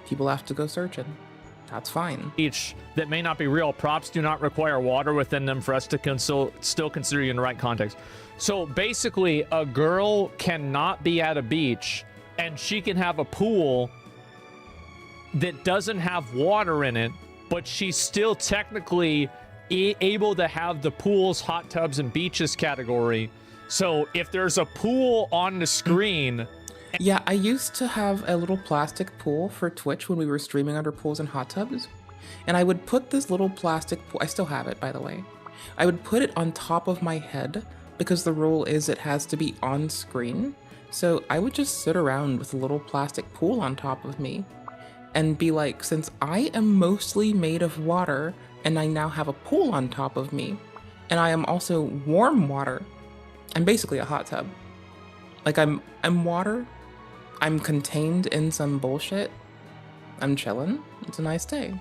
People have to go searching. That's fine. Each that may not be real. Props do not require water within them for us to still consider you in the right context. So basically, a girl cannot be at a beach and she can have a pool that doesn't have water in it, but she's still technically able to have the pools, hot tubs, and beaches category. So if there's a pool on the screen... Yeah, I used to have a little plastic pool for Twitch when we were streaming under pools and hot tubs. And I would put this little plastic pool, I still have it, by the way. I would put it on top of my head because the rule is it has to be on screen. So I would just sit around with a little plastic pool on top of me and be like, since I am mostly made of water and I now have a pool on top of me, and I am also warm water, I'm basically a hot tub. Like, I'm water. I'm contained in some bullshit. I'm chilling. It's a nice day.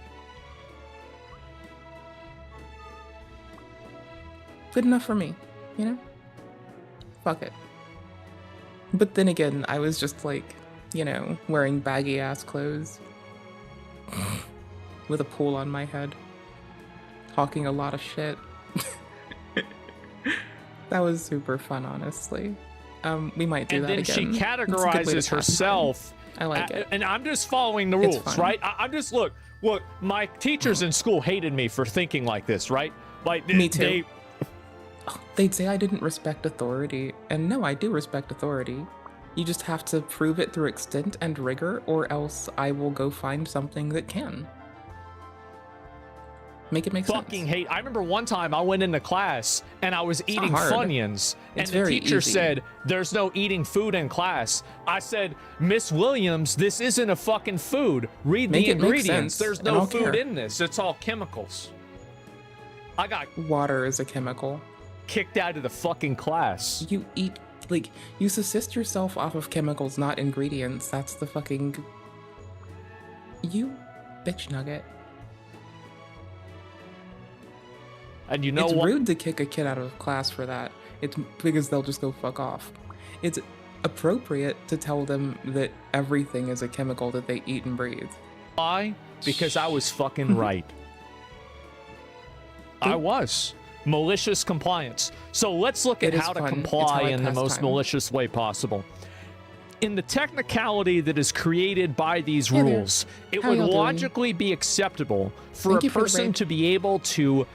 Good enough for me, you know? Fuck it. But then again, I was just like, you know, wearing baggy ass clothes with a pool on my head. talking a lot of shit. That was super fun, honestly. We might do that again. And then she categorizes herself. I like it. And I'm just following the rules, right? I'm just, look, my teachers in school hated me for thinking like this, right? Like, me too. They'd say I didn't respect authority, and no, I do respect authority. You just have to prove it through extent and rigor, or else I will go find something that can. Make it make sense. Fucking hate. I remember one time I went into class and I was eating Funyuns, and the teacher said, "There's no eating food in class." I said, "Miss Williams, this isn't a fucking food. Read the ingredients. There's no food in this. It's all chemicals." I got water is a chemical. Kicked out of the fucking class. You eat, like, you subsist yourself off of chemicals, not ingredients. That's the fucking... You bitch nugget. And you know it's what? rude to kick a kid out of class for that. It's because they'll just go fuck off. It's appropriate to tell them that everything is a chemical that they eat and breathe. Why? Because I was fucking right. I was. Malicious compliance. So let's look at how to comply in the most malicious way possible. In the technicality that is created by these rules, it would logically be acceptable for a person to be able to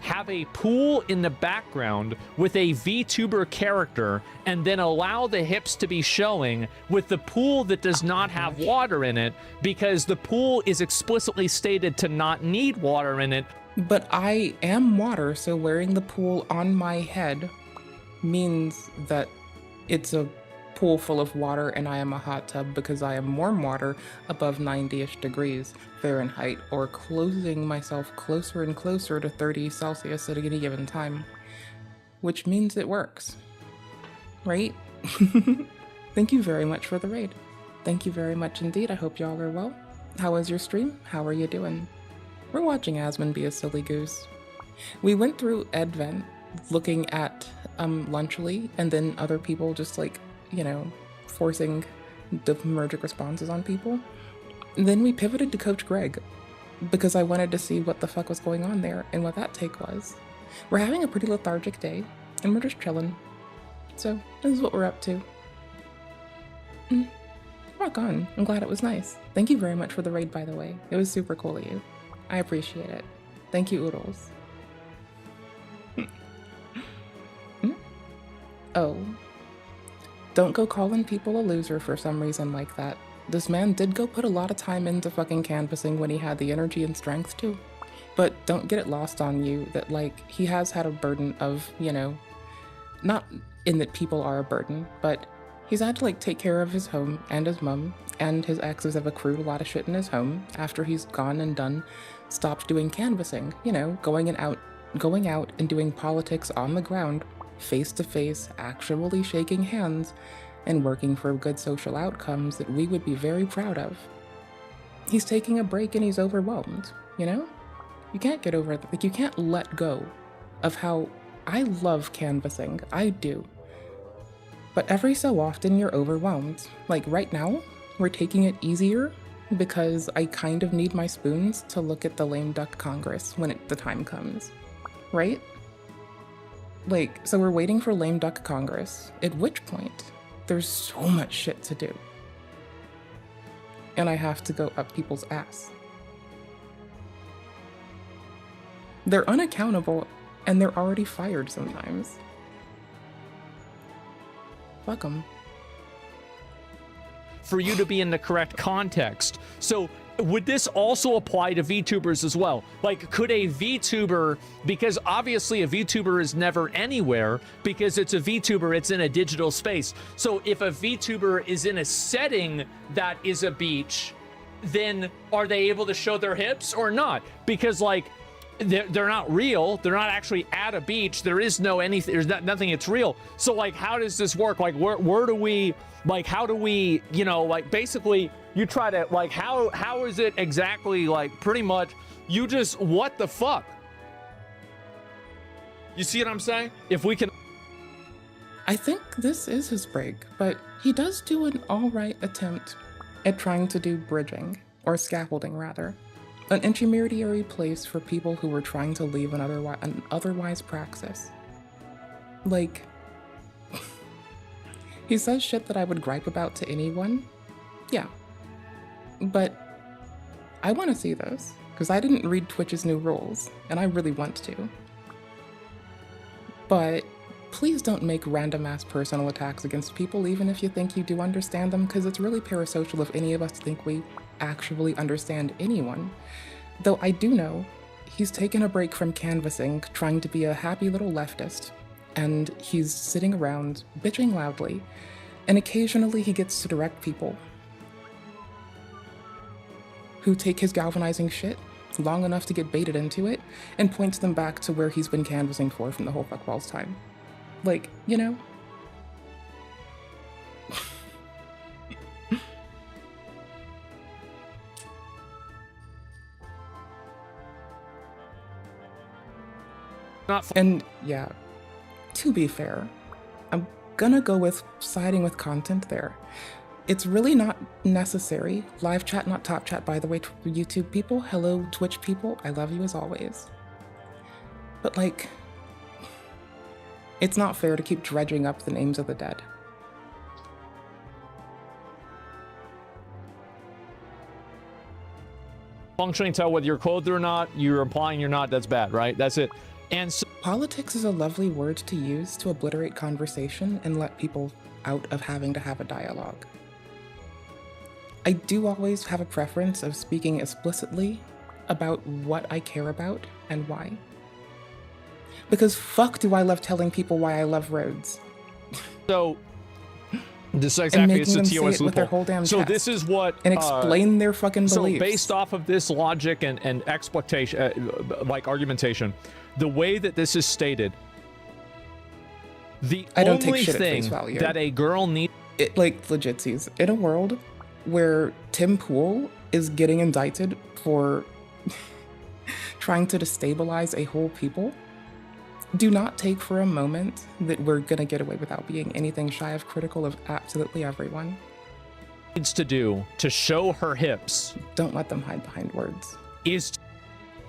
have a pool in the background with a VTuber character and then allow the hips to be showing with the pool that does not have water in it because the pool is explicitly stated to not need water in it. But I am water, so wearing the pool on my head means that it's a pool full of water and I am a hot tub because I am warm water above 90-ish degrees Fahrenheit, or closing myself closer and closer to 30 Celsius at any given time, which means it works, right? Thank you very much for the raid. Thank you very much indeed. I hope y'all are well. How was your stream? How are you doing? We're watching Asmon be a silly goose. We went through Advent looking at Lunchly, and then other people just like, you know, forcing dopaminergic responses on people. And then we pivoted to Coach Greg because I wanted to see what the fuck was going on there and what that take was. We're having a pretty lethargic day and we're just chilling. So this is what we're up to. Rock on. I'm glad it was nice. Thank you very much for the raid, by the way. It was super cool of you. I appreciate it. Thank you, Oodles. Oh. Don't go calling people a loser for some reason like that. This man did go put a lot of time into fucking canvassing when he had the energy and strength to. But don't get it lost on you that, like, he has had a burden of, you know, not in that people are a burden, but he's had to, like, take care of his home and his mom, and his exes have accrued a lot of shit in his home after he's gone and stopped doing canvassing, you know, going out and doing politics on the ground, face to face, actually shaking hands, and working for good social outcomes that we would be very proud of. He's taking a break and he's overwhelmed, you know? You can't get over it. Like, you can't let go of how I love canvassing. I do. But every so often you're overwhelmed. Like right now, we're taking it easier because I kind of need my spoons to look at the lame duck Congress when the time comes, right? Like, so we're waiting for lame duck Congress, at which point there's so much shit to do. And I have to go up people's ass. They're unaccountable and they're already fired sometimes. Fuck them. For you to be in the correct context. So would this also apply to VTubers as well? Like, could a VTuber, because obviously a VTuber is never anywhere because it's a VTuber, it's in a digital space. So if a VTuber is in a setting that is a beach, then are they able to show their hips or not? Because, like, they're not real. They're not actually at a beach. There is no anything. There's nothing. It's real. So, like, how does this work? Like, where do we, like, how do we, you know, like, basically you try to, like, how is it exactly, like, pretty much you just, what the fuck? You see what I'm saying? If we can. I think this is his break, but he does do an all right attempt at trying to do bridging, or scaffolding rather. An intermediary place for people who were trying to leave an otherwise praxis. Like, he says shit that I would gripe about to anyone. Yeah. But I want to see this, because I didn't read Twitch's new rules, and I really want to. But please don't make random ass personal attacks against people, even if you think you do understand them, because it's really parasocial of any of us to think we actually understand anyone. Though I do know he's taken a break from canvassing, trying to be a happy little leftist, and he's sitting around bitching loudly, and occasionally he gets to direct people who take his galvanizing shit long enough to get baited into it and points them back to where he's been canvassing for from the whole fuckball's time. Like, you know? And yeah, to be fair, I'm gonna go with siding with content there. It's really not necessary. Live chat, not top chat, by the way, YouTube people. Hello, Twitch people. I love you as always. But like, it's not fair to keep dredging up the names of the dead. Functioning tell whether you're clothed or not, you're implying you're not, that's bad, right? That's it. And so politics is a lovely word to use to obliterate conversation and let people out of having to have a dialogue. I do always have a preference of speaking explicitly about what I care about and why. Because fuck do I love telling people why I love roads. So this is exactly it's a TOS loophole. So chest. This is what and explain their fucking beliefs. So based off of this logic and exploitation, like argumentation, the way that this is stated, the only thing that a girl needs, like legitsies, in a world where Tim Pool is getting indicted for trying to destabilize a whole people, do not take for a moment that we're gonna get away without being anything shy of critical of absolutely everyone. Needs to do to show her hips. Don't let them hide behind words. Is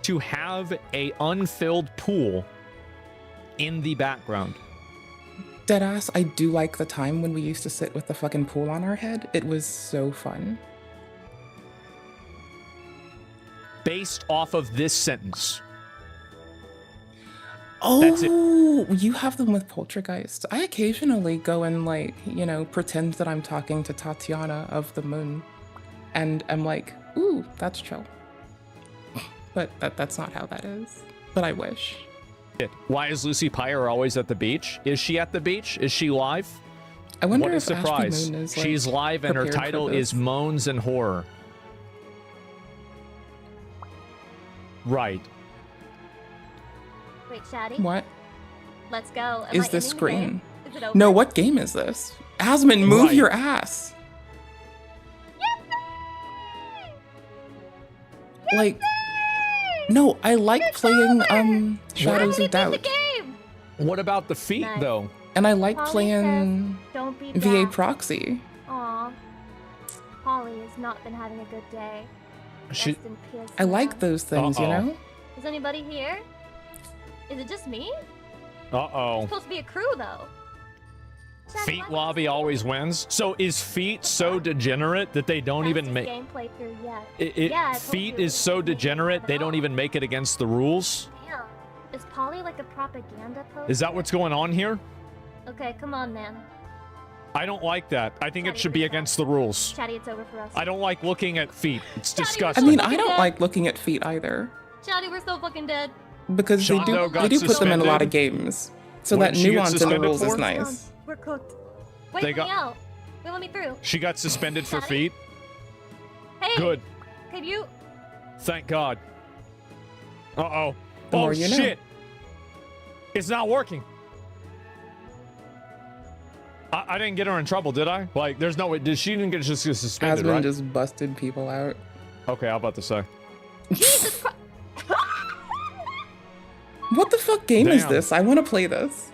to have a unfilled pool in the background. Deadass, I do like the time when we used to sit with the fucking pool on our head. It was so fun. Based off of this sentence. Oh, you have them with Poltergeist. I occasionally go and like, you know, pretend that I'm talking to Tatiana of the Moon. And I'm like, ooh, that's chill. But that's not how that is. But I wish. Why is Lucy Pyre always at the beach? Is she at the beach? Is she live? I wonder what a if surprise. Ashby Moon is, like, she's live and her title is Moans and Horror. Right. Wait, Shaddy? What? Let's go. Is this screen? Is it over? No, what game is this? Asmon, move your ass. Like, no, I like playing Shadows of Doubt. What about the feet though? And I like playing VA Proxy. Aw, Holly has not been having a good day. I like those things, you know? Is anybody here? Is it just me? Uh-oh. It's supposed to be a crew though. Feet lobby always wins. So is feet so degenerate that they don't even make gameplay through yet? Feet is so degenerate they don't even make it against the rules? Damn. Is Polly like a propaganda poster? Is that what's going on here? Okay, come on, man. I don't like that. I think it should be against the rules. Chatty, it's over for us. I don't like looking at feet. It's disgusting. I mean, I don't like looking at feet either. Chatty, we're so fucking dead. Because they do put them in a lot of games. So that nuance in the rules is nice. We're cooked. Wait, let me out. Wait, let me through. She got suspended for feet? Hey! Good. Could you? Thank God. Uh-oh. The Oh, more you know. shit! It's not working. I didn't get her in trouble, did I? Like, there's no way. She didn't get just suspended, Asmon right? just busted people out. Okay, I was about to say. Jesus Christ! What the fuck game is this? I want to play this.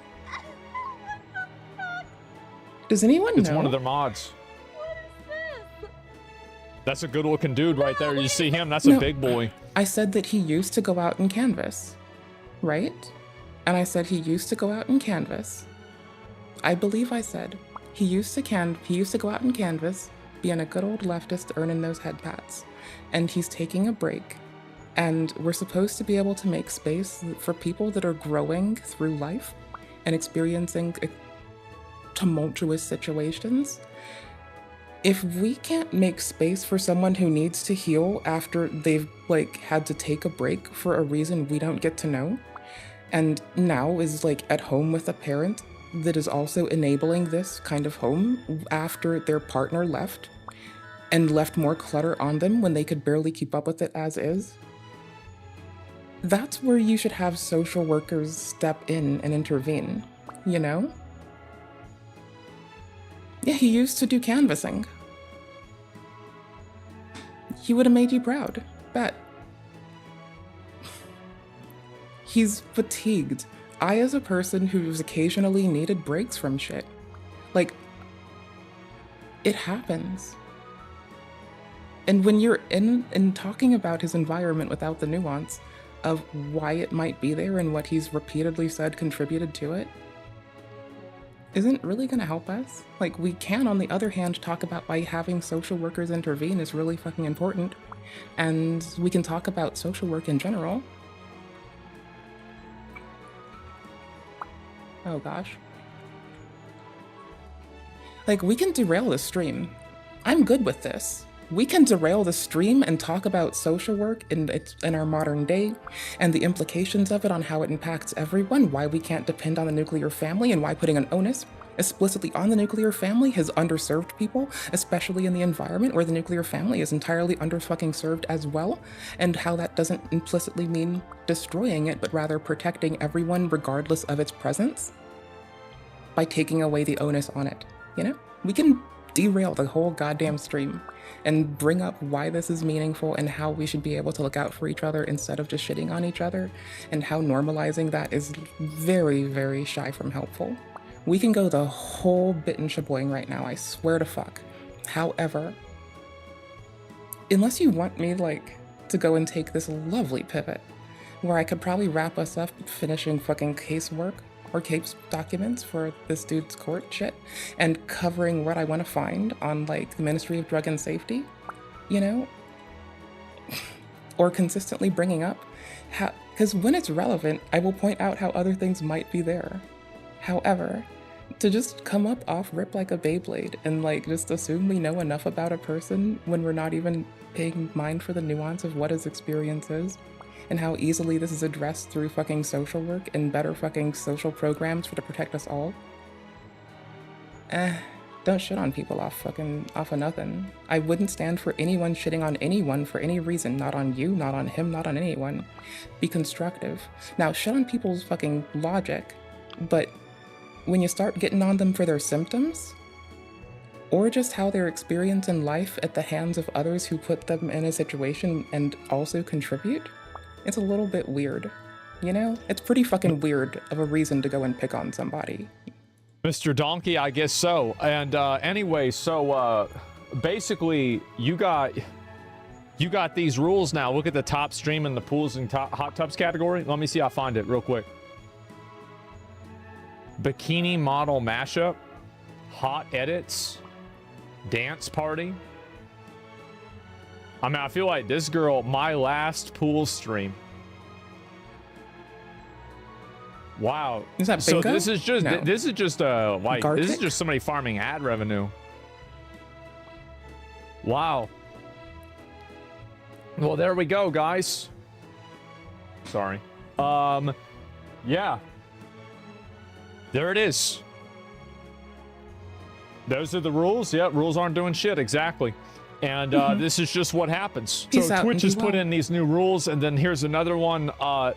Does anyone know? It's one of their mods. What is this? That's a good looking dude right there. You see him? That's a big boy. I said that he used to go out and canvas, right? And I said he used to go out and canvas. I believe I said he used to go out and canvas, being a good old leftist earning those head pats. And he's taking a break. And we're supposed to be able to make space for people that are growing through life and experiencing tumultuous situations. If we can't make space for someone who needs to heal after they've like had to take a break for a reason we don't get to know, and now is like at home with a parent that is also enabling this kind of home after their partner left and left more clutter on them when they could barely keep up with it as is, that's where you should have social workers step in and intervene, you know? Yeah, he used to do canvassing. He would have made you proud, bet. He's fatigued. I, as a person who's occasionally needed breaks from shit, like, it happens. And when you're in talking about his environment without the nuance of why it might be there and what he's repeatedly said contributed to it, isn't really gonna help us. Like, we can, on the other hand, talk about why having social workers intervene is really fucking important. And we can talk about social work in general. Oh gosh. Like, we can derail the stream. I'm good with this. We can derail the stream and talk about social work in our modern day and the implications of it on how it impacts everyone, why we can't depend on the nuclear family, and why putting an onus explicitly on the nuclear family has underserved people, especially in the environment where the nuclear family is entirely under-fucking served as well, and how that doesn't implicitly mean destroying it, but rather protecting everyone regardless of its presence by taking away the onus on it, you know? We can derail the whole goddamn stream and bring up why this is meaningful and how we should be able to look out for each other instead of just shitting on each other, and how normalizing that is very, very shy from helpful. We can go the whole bit and shaboing right now, I swear to fuck. However, unless you want me, like, to go and take this lovely pivot, where I could probably wrap us up finishing fucking casework or case documents for this dude's court shit, and covering what I want to find on, like, the Ministry of Drug and Safety, you know? Or consistently bringing up how, because when it's relevant, I will point out how other things might be there. However, to just come up off rip like a Beyblade and, like, just assume we know enough about a person when we're not even paying mind for the nuance of what his experience is, and how easily this is addressed through fucking social work and better fucking social programs to protect us all. Don't shit on people off of nothing. I wouldn't stand for anyone shitting on anyone for any reason. Not on you, not on him, not on anyone. Be constructive. Now, shit on people's fucking logic, but when you start getting on them for their symptoms, or just how their experience in life at the hands of others who put them in a situation and also contribute, it's a little bit weird, you know? It's pretty fucking weird of a reason to go and pick on somebody. Mr. Donkey, I guess so. And anyway, so basically, you got these rules now. Look at the top stream in the pools and hot tubs category. Let me see. I'll find it real quick. Bikini model mashup, hot edits, dance party. I mean, I feel like this girl, my last pool stream. Wow. Is that bingo? So this is just No. this is just like Gartic? this is just somebody farming ad revenue. Wow. Well, there we go, guys. Sorry. Yeah. There it is. Those are the rules. Yep, rules aren't doing shit. Exactly. And this is just what happens. Peace So out Twitch and has be put well. in these new rules, and then here's another one.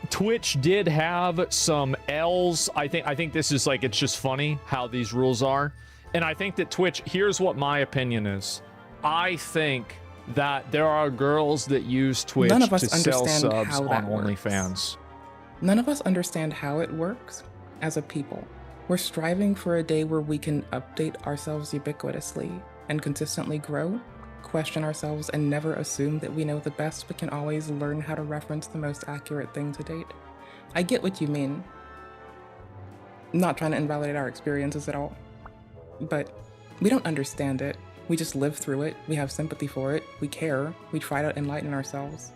Twitch did have some L's. I think this is like, it's just funny how these rules are. And I think that Twitch, here's what my opinion is. I think that there are girls that use Twitch None of us to sell understand subs how on that works. OnlyFans. None of us understand how it works as a people. We're striving for a day where we can update ourselves ubiquitously and consistently grow. question ourselves and never assume that we know the best, but can always learn how to reference the most accurate thing to date. I get what you mean. I'm not trying to invalidate our experiences at all, but we don't understand it. We just live through it. We have sympathy for it. We care. We try to enlighten ourselves.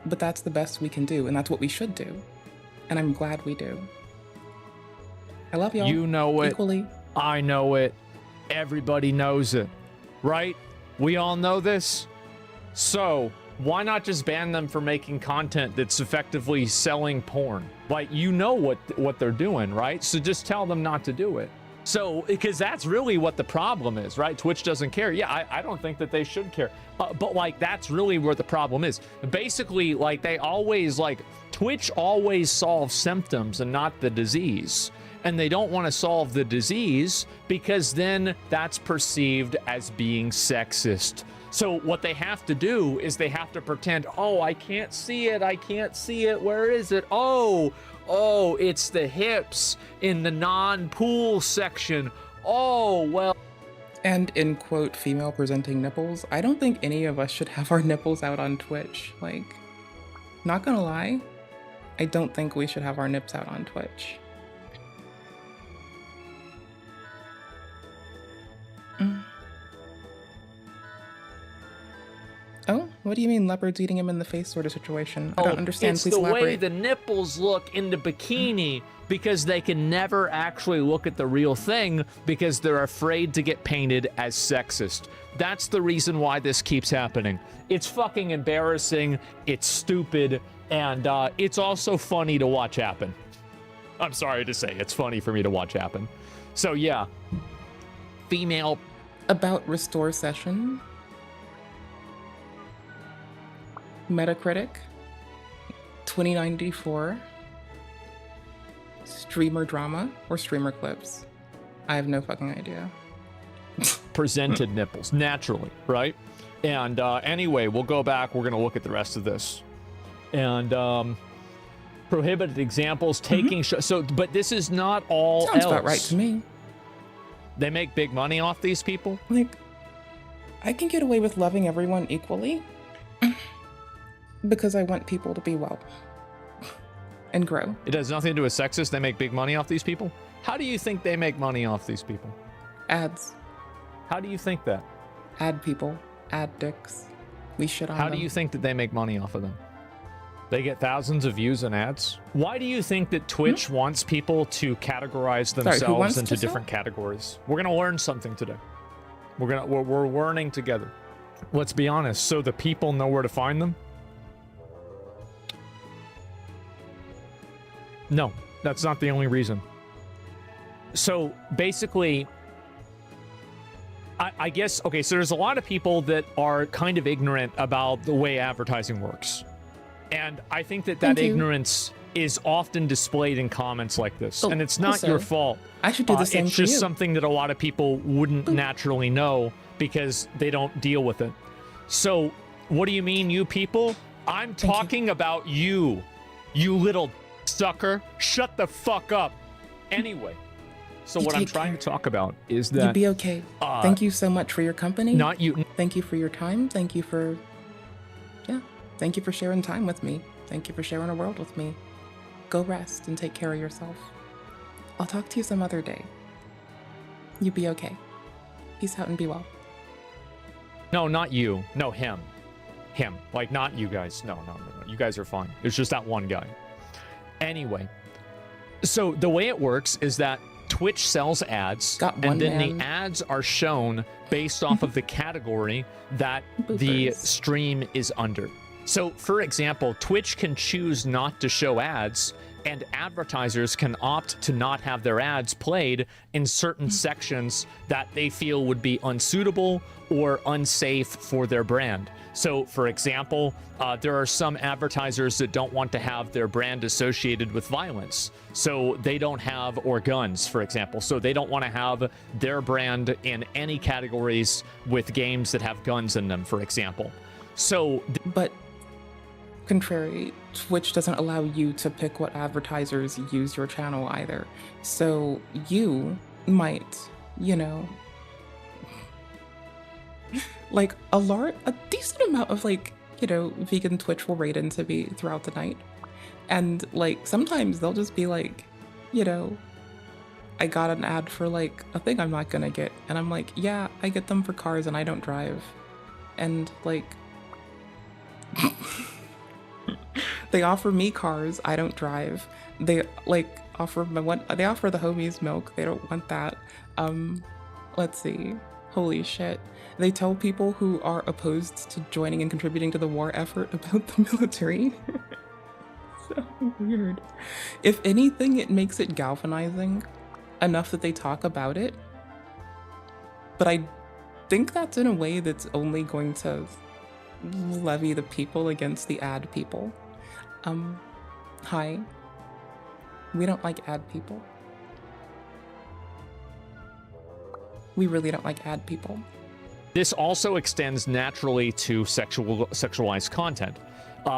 But that's the best we can do, and that's what we should do. And I'm glad we do. I love y'all. You know it. Equally. I know it. Everybody knows it. Right? We all know this. So, why not just ban them for making content that's effectively selling porn? Like, you know what they're doing, right? So just tell them not to do it. So, because that's really what the problem is, right? Twitch doesn't care. Yeah, I don't think that they should care. But, like, that's really where the problem is. Basically, like, they always, like, Twitch always solves symptoms and not the disease. And they don't want to solve the disease because then that's perceived as being sexist. So what they have to do is they have to pretend, oh, I can't see it. I can't see it. Where is it? Oh, it's the hips in the non-pool section. Oh, well. And in quote, female presenting nipples, I don't think any of us should have our nipples out on Twitch. Like, not gonna lie, I don't think we should have our nips out on Twitch. Oh, what do you mean leopards eating him in the face sort of situation? I don't understand. Please elaborate. It's the way the nipples look in the bikini because they can never actually look at the real thing because they're afraid to get painted as sexist. That's the reason why this keeps happening. It's fucking embarrassing, it's stupid, and it's also funny to watch happen. I'm sorry to say, it's funny for me to watch happen. So yeah, female. About restore session. Metacritic 2094. Streamer drama or streamer clips. I have no fucking idea. Presented nipples naturally, right? And anyway, we'll go back. We're gonna look at the rest of this. And prohibited examples, taking but this is not all. Sounds about right to me. They make big money off these people. Like, I can get away with loving everyone equally because I want people to be well and grow. It has nothing to do with sexist. They make big money off these people. How do you think they make money off these people? Ads. How do you think that? Ad people, ad dicks. We shit on How them. do you think that they make money off of them? They get thousands of views and ads. Why do you think that Twitch wants people to categorize themselves into different categories? We're gonna learn something today. We're learning together. Let's be honest. So the people know where to find them? No, that's not the only reason. So basically, I guess, okay, so there's a lot of people that are kind of ignorant about the way advertising works. And I think that ignorance is often displayed in comments like this. And it's not your fault. I should do the same It's for just you. something that a lot of people wouldn't naturally know because they don't deal with it. So what do you mean, you people? I'm talking about you little sucker. Shut the fuck up. Anyway, so what I'm trying to talk about is that... You'd be okay. Thank you so much for your company. Not you. Thank you for your time. Thank you for... Yeah. Thank you for sharing time with me. Thank you for sharing a world with me. Go rest and take care of yourself. I'll talk to you some other day. You be okay. Peace out and be well. No, not you. No, him. Him. Like, not you guys. No. You guys are fine. It's just that one guy. Anyway. So, the way it works is that Twitch sells ads, and then the ads are shown based off of the category that the stream is under. So, for example, Twitch can choose not to show ads, and advertisers can opt to not have their ads played in certain sections that they feel would be unsuitable or unsafe for their brand. So, for example, there are some advertisers that don't want to have their brand associated with violence. So they don't have, or guns, for example. So they don't want to have their brand in any categories with games that have guns in them, for example. So, but contrary, Twitch doesn't allow you to pick what advertisers use your channel either. So you might, like a decent amount of like, you know, vegan Twitch will raid into me throughout the night. And like sometimes they'll just be like, you know, I got an ad for like a thing I'm not gonna get. And I'm like, yeah, I get them for cars and I don't drive. And like they offer me cars, I don't drive. They like offer they offer the homies milk, they don't want that. Let's see. Holy shit. They tell people who are opposed to joining and contributing to the war effort about the military. So weird. If anything, it makes it galvanizing enough that they talk about it. But I think that's in a way that's only going to levy the people against the ad people. Hi. We don't like ad people. We really don't like ad people. This also extends naturally to sexualized content,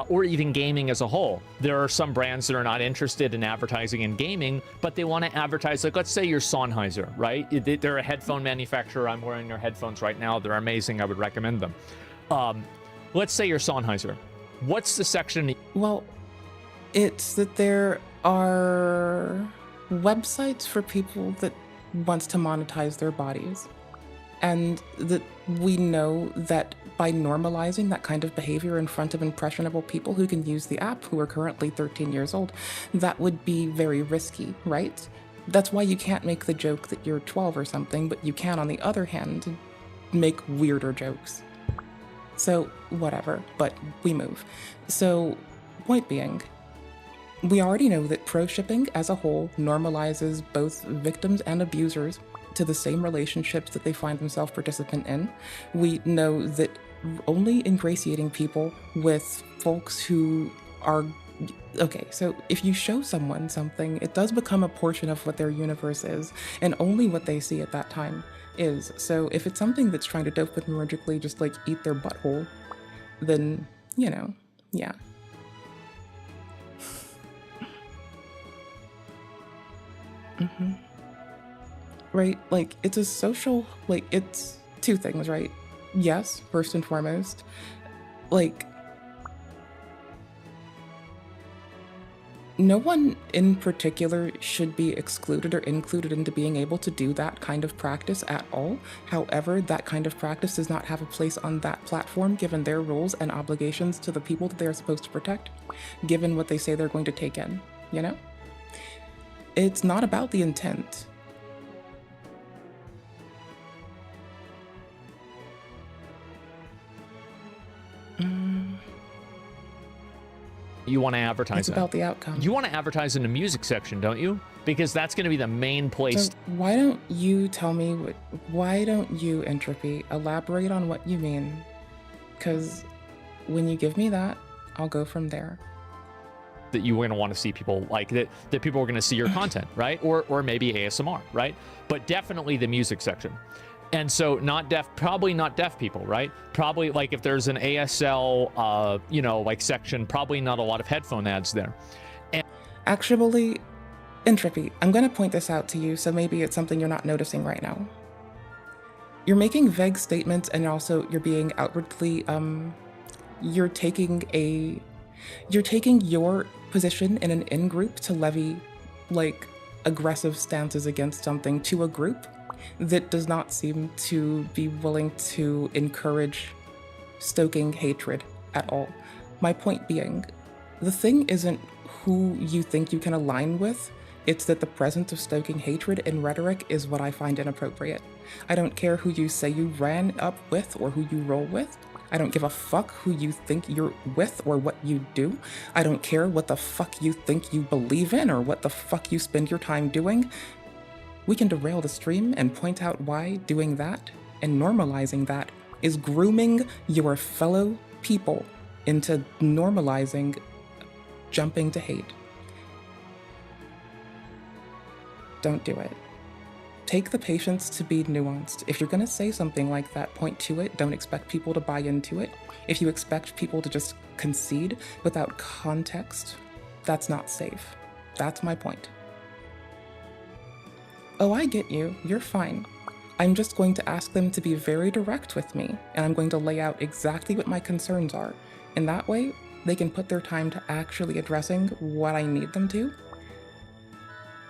or even gaming as a whole. There are some brands that are not interested in advertising in gaming, but they want to advertise, like let's say you're Sennheiser, right? They're a headphone manufacturer. I'm wearing their headphones right now. They're amazing. I would recommend them. Let's say you're Sennheiser. What's the section? Well, it's that there are websites for people that wants to monetize their bodies. And that we know that by normalizing that kind of behavior in front of impressionable people who can use the app who are currently 13 years old, that would be very risky, right? That's why you can't make the joke that you're 12 or something, but you can, on the other hand, make weirder jokes. So, whatever, but we move. So, point being, we already know that pro-shipping as a whole normalizes both victims and abusers to the same relationships that they find themselves participant in. We know that only ingratiating people with folks who are... Okay, so if you show someone something, it does become a portion of what their universe is, and only what they see at that time is. So if it's something that's trying to dopaminergically just like eat their butthole, then, you know, yeah. Mm-hmm. Right? Like, it's a social, like, it's two things, right? Yes, first and foremost, like, no one in particular should be excluded or included into being able to do that kind of practice at all. However, that kind of practice does not have a place on that platform given their rules and obligations to the people that they are supposed to protect, given what they say they're going to take in, you know? It's not about the intent. You want to advertise It's about the outcome. You want to advertise in the music section, don't you? Because that's going to be the main place. So why don't you tell me why don't you, Entropy, elaborate on what you mean? Because when you give me that, I'll go from there. That you were going to want to see people like that people are going to see your content, right? Or maybe ASMR, right? But definitely the music section. And so probably not deaf people, right? Probably like if there's an ASL, you know, like section, probably not a lot of headphone ads there. And actually, Entropy, I'm going to point this out to you, so maybe it's something you're not noticing right now. You're making vague statements, and also you're being outwardly, you're taking your position in an in-group to levy, like, aggressive stances against something to a group that does not seem to be willing to encourage stoking hatred at all. My point being, the thing isn't who you think you can align with, it's that the presence of stoking hatred in rhetoric is what I find inappropriate. I don't care who you say you ran up with or who you roll with. I don't give a fuck who you think you're with or what you do. I don't care what the fuck you think you believe in or what the fuck you spend your time doing. We can derail the stream and point out why doing that and normalizing that is grooming your fellow people into normalizing jumping to hate. Don't do it. Take the patience to be nuanced. If you're gonna say something like that, point to it. Don't expect people to buy into it. If you expect people to just concede without context, that's not safe. That's my point. Oh, I get you. You're fine. I'm just going to ask them to be very direct with me, and I'm going to lay out exactly what my concerns are. And that way, they can put their time to actually addressing what I need them to.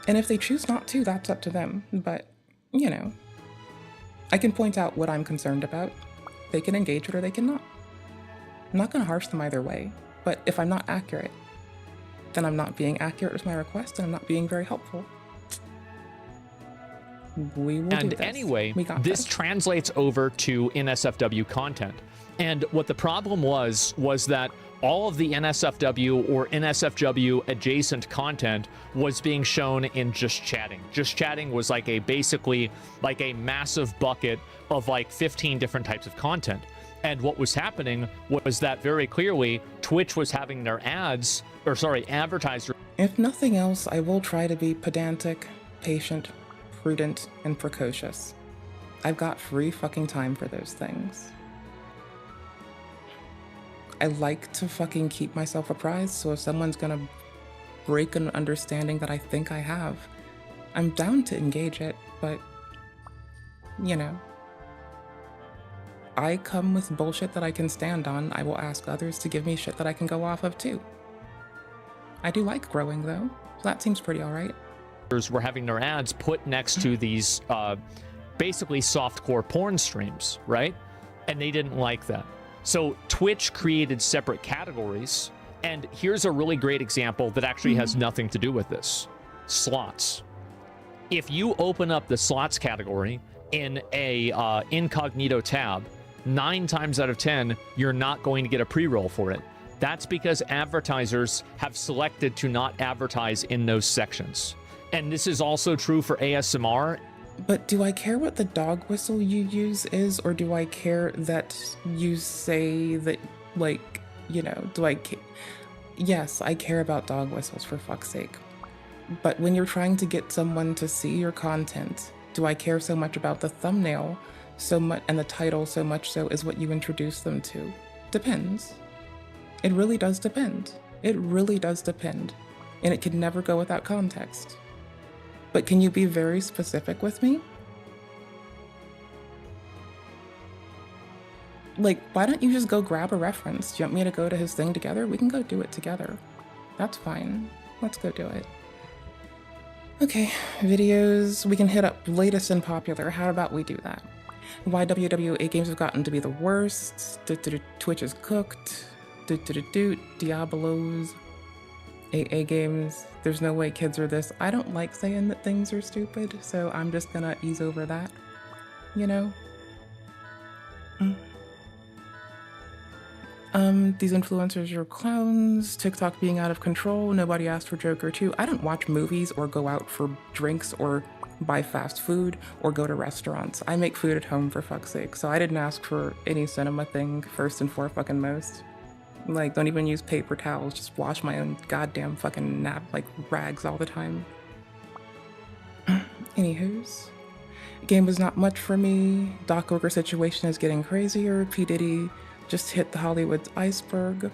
And if they choose not to, that's up to them. But, you know, I can point out what I'm concerned about. They can engage it or they cannot. I'm not going to harsh them either way. But if I'm not accurate, then I'm not being accurate with my request and I'm not being very helpful. We will do this. Anyway, this translates over to NSFW content. And what the problem was that all of the NSFW or NSFW adjacent content was being shown in Just Chatting. Just Chatting was like basically like a massive bucket of like 15 different types of content. And what was happening was that very clearly Twitch was having their advertisers. If nothing else, I will try to be pedantic, patient, prudent, and precocious. I've got free fucking time for those things. I like to fucking keep myself apprised, so if someone's gonna break an understanding that I think I have, I'm down to engage it, but, you know, I come with bullshit that I can stand on. I will ask others to give me shit that I can go off of too. I do like growing though, so that seems pretty alright. Were having their ads put next to these basically softcore porn streams, right? And they didn't like that. So Twitch created separate categories, and here's a really great example that actually has nothing to do with this. Slots. If you open up the slots category in a incognito tab, 9 times out of 10, you're not going to get a pre-roll for it. That's because advertisers have selected to not advertise in those sections. And this is also true for ASMR. But do I care what the dog whistle you use is, or do I care that you say that, like, you know, do I care? Yes, I care about dog whistles, for fuck's sake. But when you're trying to get someone to see your content, do I care so much about the thumbnail so much and the title so much so is what you introduce them to? Depends. It really does depend. It really does depend. And it can never go without context. But can you be very specific with me? Like, why don't you just go grab a reference? Do you want me to go to his thing together? We can go do it together. That's fine. Let's go do it. Okay, videos. We can hit up latest and popular. How about we do that? Why WWE games have gotten to be the worst. Twitch is cooked. Diablos. AA games. There's no way kids are this. I don't like saying that things are stupid, so I'm just gonna ease over that. You know? These influencers are clowns. TikTok being out of control. Nobody asked for Joker 2. I don't watch movies or go out for drinks or buy fast food or go to restaurants. I make food at home, for fuck's sake, so I didn't ask for any cinema thing first and foremost. Like, don't even use paper towels, just wash my own goddamn fucking rags all the time. Anywho's. Game was not much for me. Doc Oker situation is getting crazier. P. Diddy just hit the Hollywood iceberg.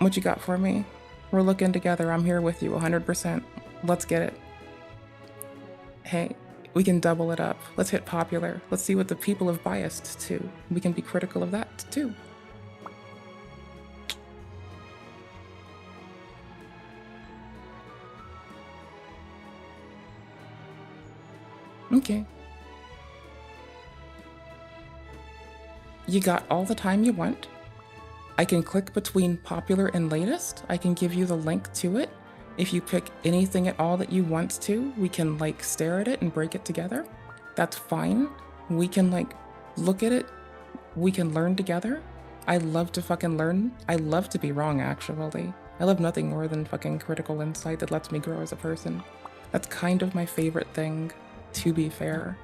What you got for me? We're looking together. I'm here with you 100%. Let's get it. Hey, we can double it up. Let's hit popular. Let's see what the people have biased to. We can be critical of that too. Okay. You got all the time you want. I can click between popular and latest. I can give you the link to it. If you pick anything at all that you want to, we can like stare at it and break it together. That's fine. We can like look at it. We can learn together. I love to fucking learn. I love to be wrong, actually. I love nothing more than fucking critical insight that lets me grow as a person. That's kind of my favorite thing. To be fair,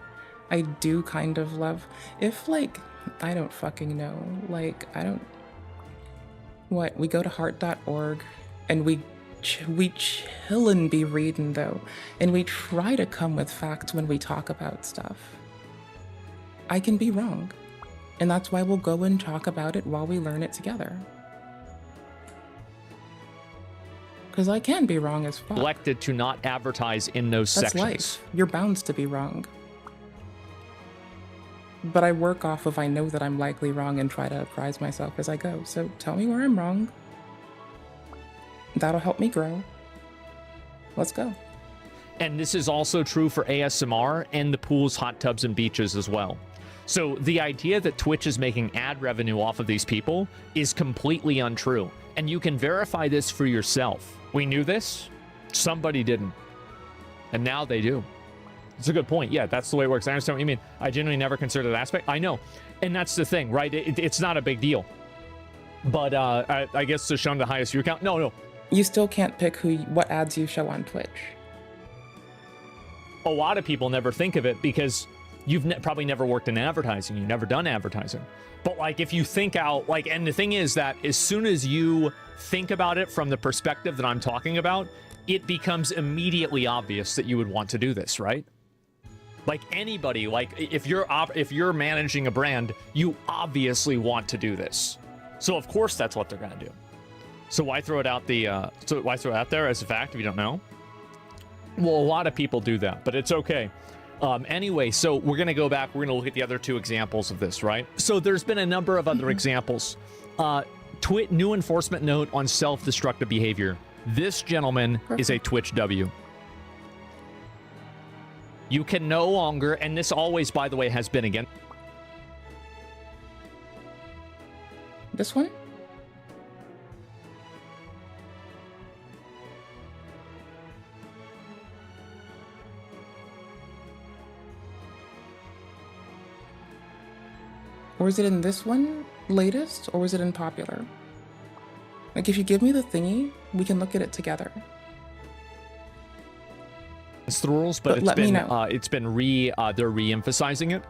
I do kind of love, if like, I don't fucking know, like, I don't, what, we go to heart.org and we chillin' be reading though, and we try to come with facts when we talk about stuff. I can be wrong, and that's why we'll go and talk about it while we learn it together. Because I can be wrong as fuck. Elected to not advertise in those That's sections. Life. You're bound to be wrong. But I work off of I know that I'm likely wrong and try to apprise myself as I go. So tell me where I'm wrong. That'll help me grow. Let's go. And this is also true for ASMR and the pools, hot tubs, and beaches as well. So the idea that Twitch is making ad revenue off of these people is completely untrue. And you can verify this for yourself. We knew this, somebody didn't. And now they do. It's a good point. Yeah, that's the way it works. I understand what you mean. I genuinely never considered that aspect. I know. And that's the thing, right? It's not a big deal. But I guess to show them the highest view count. No. You still can't pick what ads you show on Twitch. A lot of people never think of it because you've probably never worked in advertising. You've never done advertising. But like if you think out, like, and the thing is that as soon as you think about it from the perspective that I'm talking about, it becomes immediately obvious that you would want to do this, right? Like anybody, like if you're managing a brand, you obviously want to do this. So of course that's what they're gonna do. So why throw it out why throw it out there as a fact if you don't know? Well, a lot of people do that, but it's okay. Anyway, so we're gonna go back. We're gonna look at the other two examples of this, right? So there's been a number of other examples. New enforcement note on self-destructive behavior. This gentleman is a Twitch W. You can no longer, and this always, by the way, has been again. This one? Or is it in this one, latest, or was it in popular? Like, if you give me the thingy, we can look at it together. It's the rules, but they're re-emphasizing it.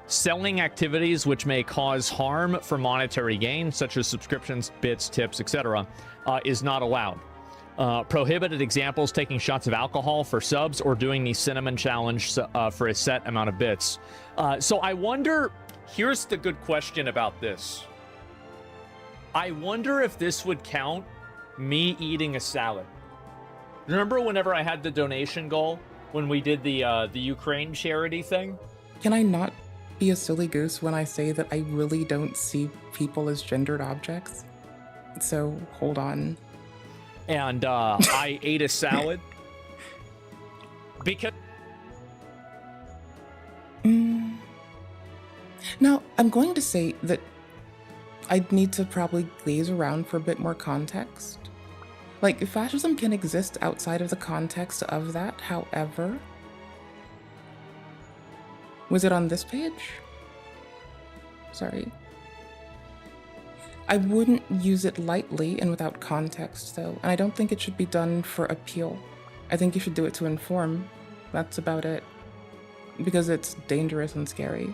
Selling activities which may cause harm for monetary gain, such as subscriptions, bits, tips, etc., is not allowed. Prohibited examples: taking shots of alcohol for subs or doing the cinnamon challenge for a set amount of bits. So I wonder, here's the good question about this. I wonder if this would count me eating a salad. Remember whenever I had the donation goal when we did the Ukraine charity thing? Can I not be a silly goose when I say that I really don't see people as gendered objects? So hold on. And I ate a salad because. Now, I'm going to say that I'd need to probably gaze around for a bit more context. Like, fascism can exist outside of the context of that, however. Was it on this page? Sorry. I wouldn't use it lightly and without context, though, and I don't think it should be done for appeal. I think you should do it to inform. That's about it. Because it's dangerous and scary.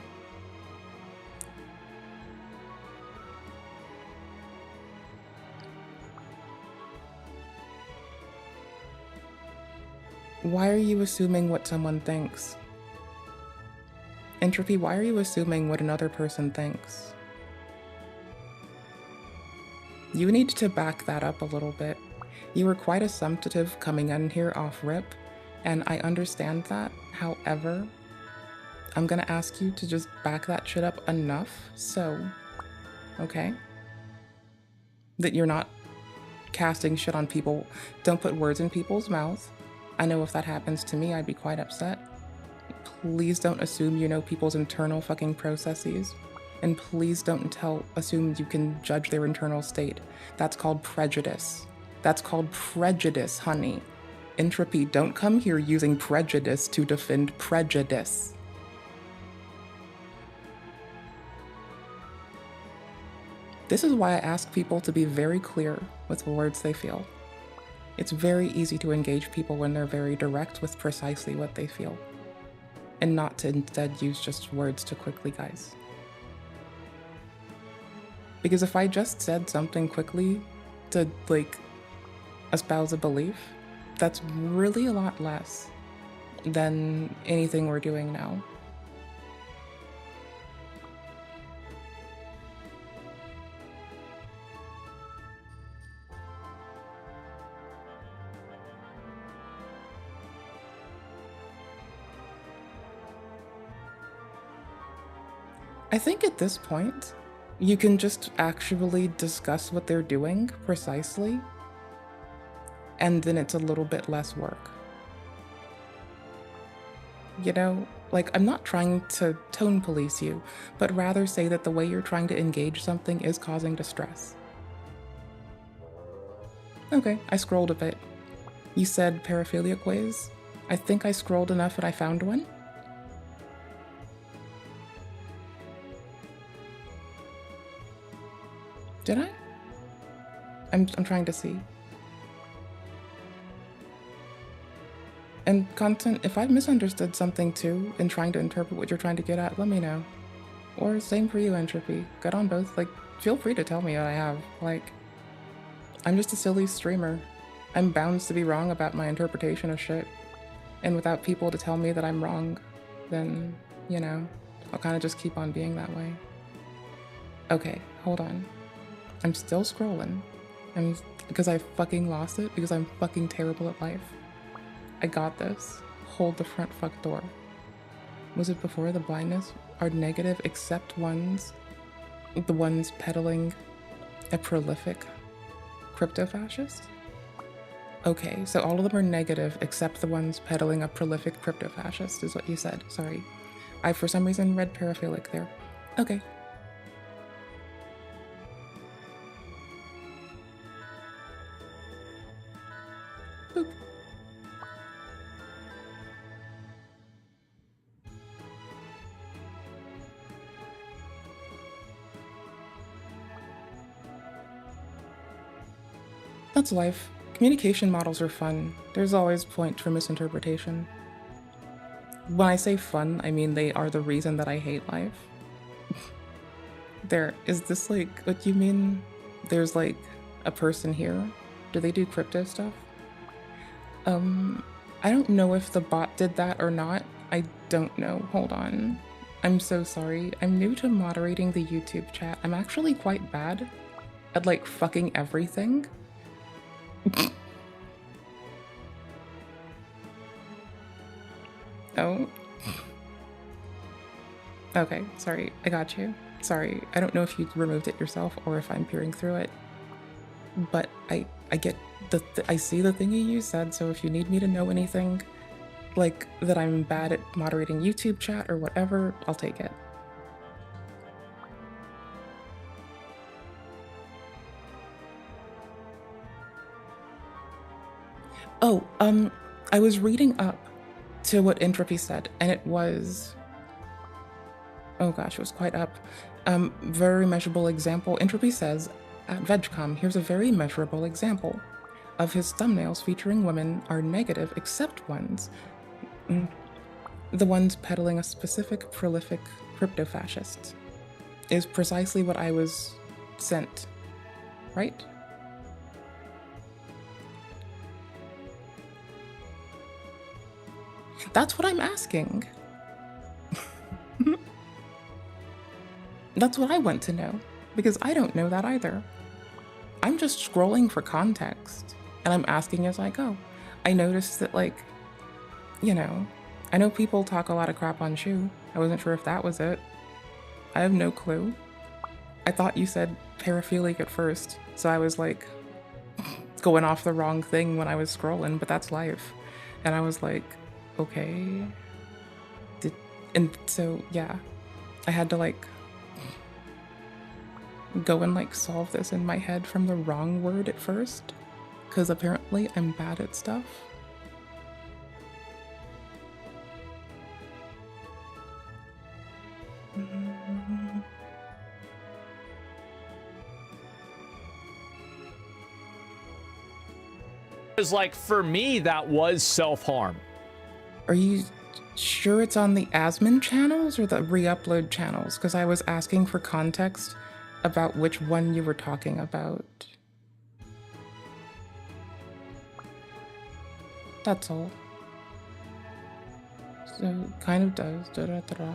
Why are you assuming what someone thinks? Entropy, why are you assuming what another person thinks? You need to back that up a little bit. You were quite assumptive coming in here off rip, and I understand that. However, I'm gonna ask you to just back that shit up enough so, okay? That you're not casting shit on people. Don't put words in people's mouths. I know if that happens to me, I'd be quite upset. Please don't assume you know people's internal fucking processes. And please don't assume you can judge their internal state. That's called prejudice. That's called prejudice, honey. Entropy, don't come here using prejudice to defend prejudice. This is why I ask people to be very clear with the words they feel. It's very easy to engage people when they're very direct with precisely what they feel, and not to instead use just words too quickly, guys. Because if I just said something quickly to, like, espouse a belief, that's really a lot less than anything we're doing now. I think at this point, you can just actually discuss what they're doing precisely, and then it's a little bit less work. You know, like, I'm not trying to tone police you, but rather say that the way you're trying to engage something is causing distress. Okay, I scrolled a bit. You said paraphiliac ways? I think I scrolled enough and I found one. Did I? I'm trying to see. And content, if I've misunderstood something too in trying to interpret what you're trying to get at, let me know. Or same for you, Entropy. Good on both. Like, feel free to tell me what I have. Like, I'm just a silly streamer. I'm bound to be wrong about my interpretation of shit. And without people to tell me that I'm wrong, then, you know, I'll kind of just keep on being that way. Okay, hold on. I'm still scrolling. Because I fucking lost it, because I'm fucking terrible at life. I got this. Hold the front fuck door. Was it before the blindness are negative except the ones peddling a prolific crypto-fascist? Okay, so all of them are negative except the ones peddling a prolific crypto-fascist is what you said. Sorry. I for some reason read paraphilic there. Okay. Boop. That's life. Communication models are fun. There's always point for misinterpretation. When I say fun, I mean they are the reason that I hate life. Is this like what you mean? There's like a person here? Do they do crypto stuff? I don't know if the bot did that or not. I don't know. Hold on. I'm so sorry. I'm new to moderating the YouTube chat. I'm actually quite bad at like fucking everything. Oh. Okay, sorry, I got you. Sorry, I don't know if you removed it yourself or if I'm peering through it. But I get I see the thingy you said, so if you need me to know anything, like that I'm bad at moderating YouTube chat or whatever, I'll take it. Oh, I was reading up to what Entropy said, and it was, oh gosh, it was quite up. Very measurable example. Entropy says, at vegcom, here's a very measurable example of his thumbnails featuring women are negative except ones. The ones peddling a specific prolific crypto-fascist is precisely what I was sent, right? That's what I'm asking. That's what I want to know, because I don't know that either. I'm just scrolling for context, and I'm asking as I go. I noticed that, like, you know, I know people talk a lot of crap on Shu. I wasn't sure if that was it. I have no clue. I thought you said paraphilic at first, so I was like going off the wrong thing when I was scrolling, but that's life. And I was like, okay. And so, yeah, I had to like go and like solve this in my head from the wrong word at first, because apparently I'm bad at stuff. Because, like, for me, that was self-harm. Are you sure it's on the Asmin channels or the re-upload channels? Because I was asking for context about which one you were talking about. That's all. So it kind of does. Da-da-da-da.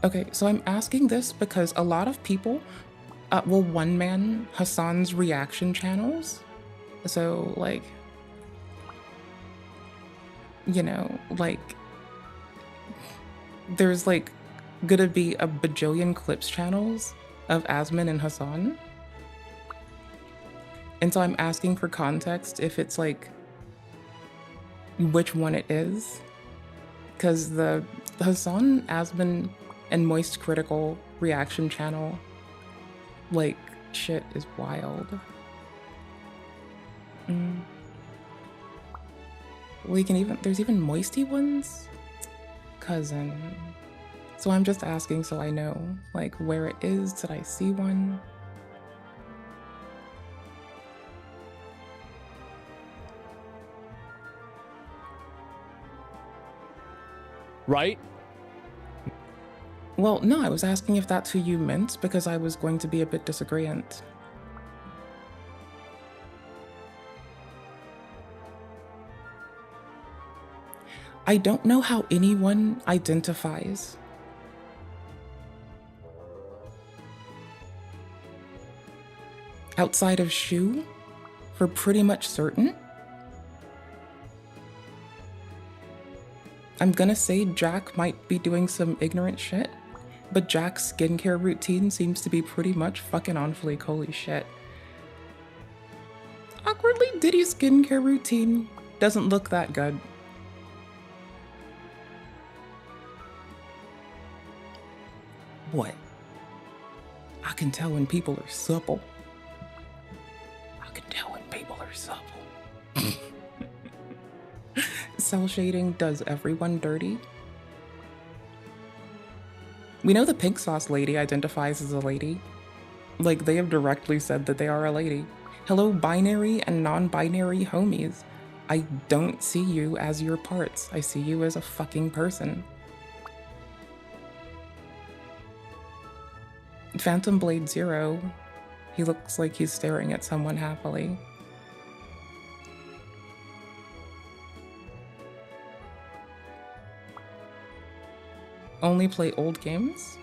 Okay, so I'm asking this because a lot of people will one-man Hassan's reaction channels. So, like, you know, like, there's like gonna be a bajillion clips channels of Asmin and Hassan. And so I'm asking for context if it's like which one it is. Because the Hassan, Asmin, and Moist Critical reaction channel, like, shit is wild. We can even, there's even Moisty ones? Cousin. So I'm just asking so I know, like, where it is. Did I see one? Right? Well, no, I was asking if that's who you meant because I was going to be a bit disagreeant. I don't know how anyone identifies. Outside of Shu, for pretty much certain. I'm gonna say Jack might be doing some ignorant shit, but Jack's skincare routine seems to be pretty much fucking on fleek, holy shit. Awkwardly, Diddy's skincare routine doesn't look that good. What? I can tell when people are supple. I can tell when people are supple. Cell shading does everyone dirty. We know the pink sauce lady identifies as a lady. Like, they have directly said that they are a lady. Hello, binary and non-binary homies. I don't see you as your parts. I see you as a fucking person. Phantom Blade Zero, he looks like he's staring at someone happily. Only play old games?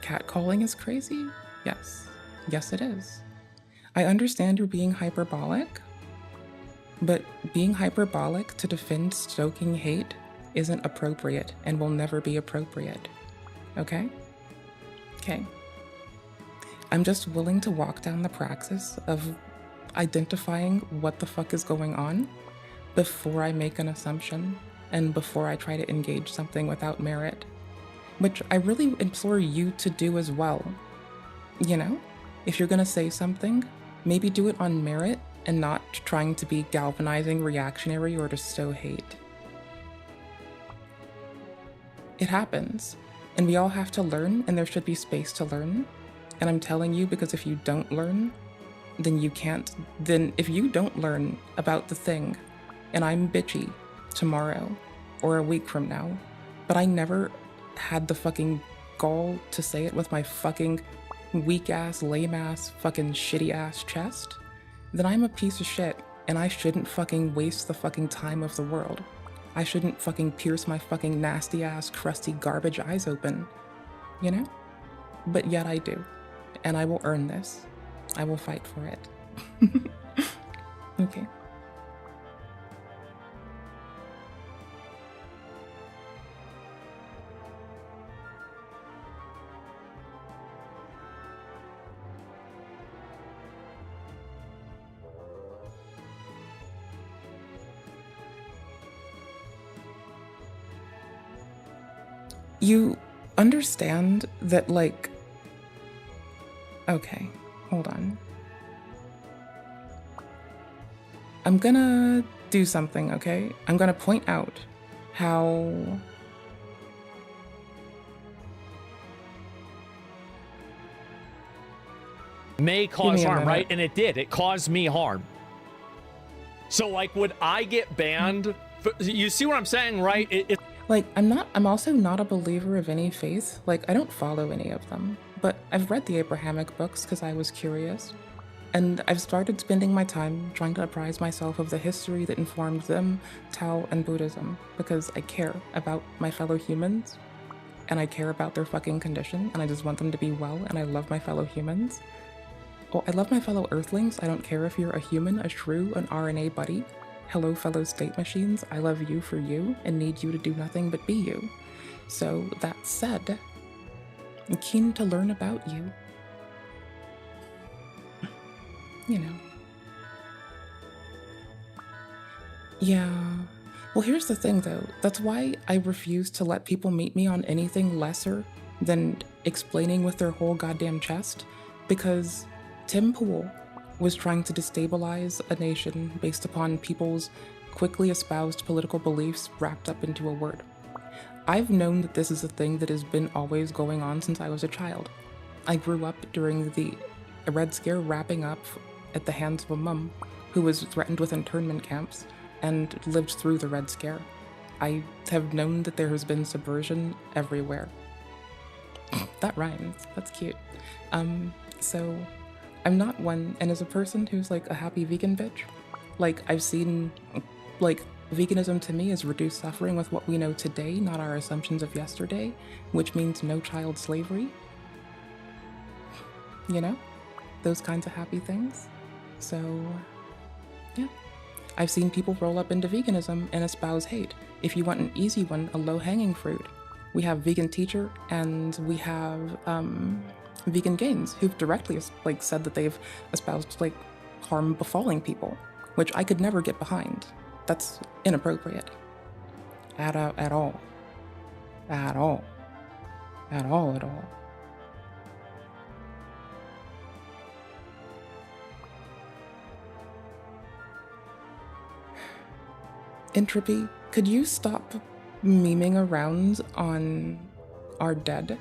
Catcalling is crazy? Yes. Yes, it is. I understand you're being hyperbolic, but being hyperbolic to defend stoking hate isn't appropriate and will never be appropriate. Okay? Okay. I'm just willing to walk down the praxis of identifying what the fuck is going on before I make an assumption and before I try to engage something without merit, which I really implore you to do as well. You know, if you're gonna say something, maybe do it on merit and not trying to be galvanizing, reactionary, or to stow hate. It happens, and we all have to learn, and there should be space to learn. And I'm telling you, because if you don't learn, then you can't, then if you don't learn about the thing, and I'm bitchy tomorrow or a week from now, but I never had the fucking gall to say it with my fucking weak ass, lame ass, fucking shitty ass chest, then I'm a piece of shit and I shouldn't fucking waste the fucking time of the world. I shouldn't fucking pierce my fucking nasty ass, crusty garbage eyes open, you know? But yet I do, and I will earn this. I will fight for it. Okay. You understand that, like, okay, hold on. I'm gonna do something, okay? I'm gonna point out how may cause harm, right? And it did. It caused me harm. So, like, would I get banned? You see what I'm saying, right? Like, I'm also not a believer of any faith. Like, I don't follow any of them. But I've read the Abrahamic books because I was curious. And I've started spending my time trying to apprise myself of the history that informed them, Tao, and Buddhism, because I care about my fellow humans, and I care about their fucking condition, and I just want them to be well, and I love my fellow humans. Oh, I love my fellow Earthlings. I don't care if you're a human, a shrew, an RNA buddy. hello fellow state machines, I love you for you and need you to do nothing but be you. So that said, I'm keen to learn about you. You know. Yeah. Well, here's the thing though. That's why I refuse to let people meet me on anything lesser than explaining with their whole goddamn chest, because Tim Pool was trying to destabilize a nation based upon people's quickly espoused political beliefs wrapped up into a word. I've known that this is a thing that has been always going on since I was a child. I grew up during the Red Scare wrapping up at the hands of a mum who was threatened with internment camps and lived through the Red Scare. I have known that there has been subversion everywhere. That rhymes. That's cute. So I'm not one, and as a person who's like a happy vegan bitch, like I've seen, like veganism to me is reduced suffering with what we know today, not our assumptions of yesterday, which means no child slavery. You know? Those kinds of happy things. So, yeah. I've seen people roll up into veganism and espouse hate. If you want an easy one, a low-hanging fruit, we have Vegan Teacher and we have Vegan Gains, who've directly like said that they've espoused like harm befalling people, which I could never get behind. That's inappropriate. At all. At all. At all. At all. Entropy, could you stop memeing around on our dead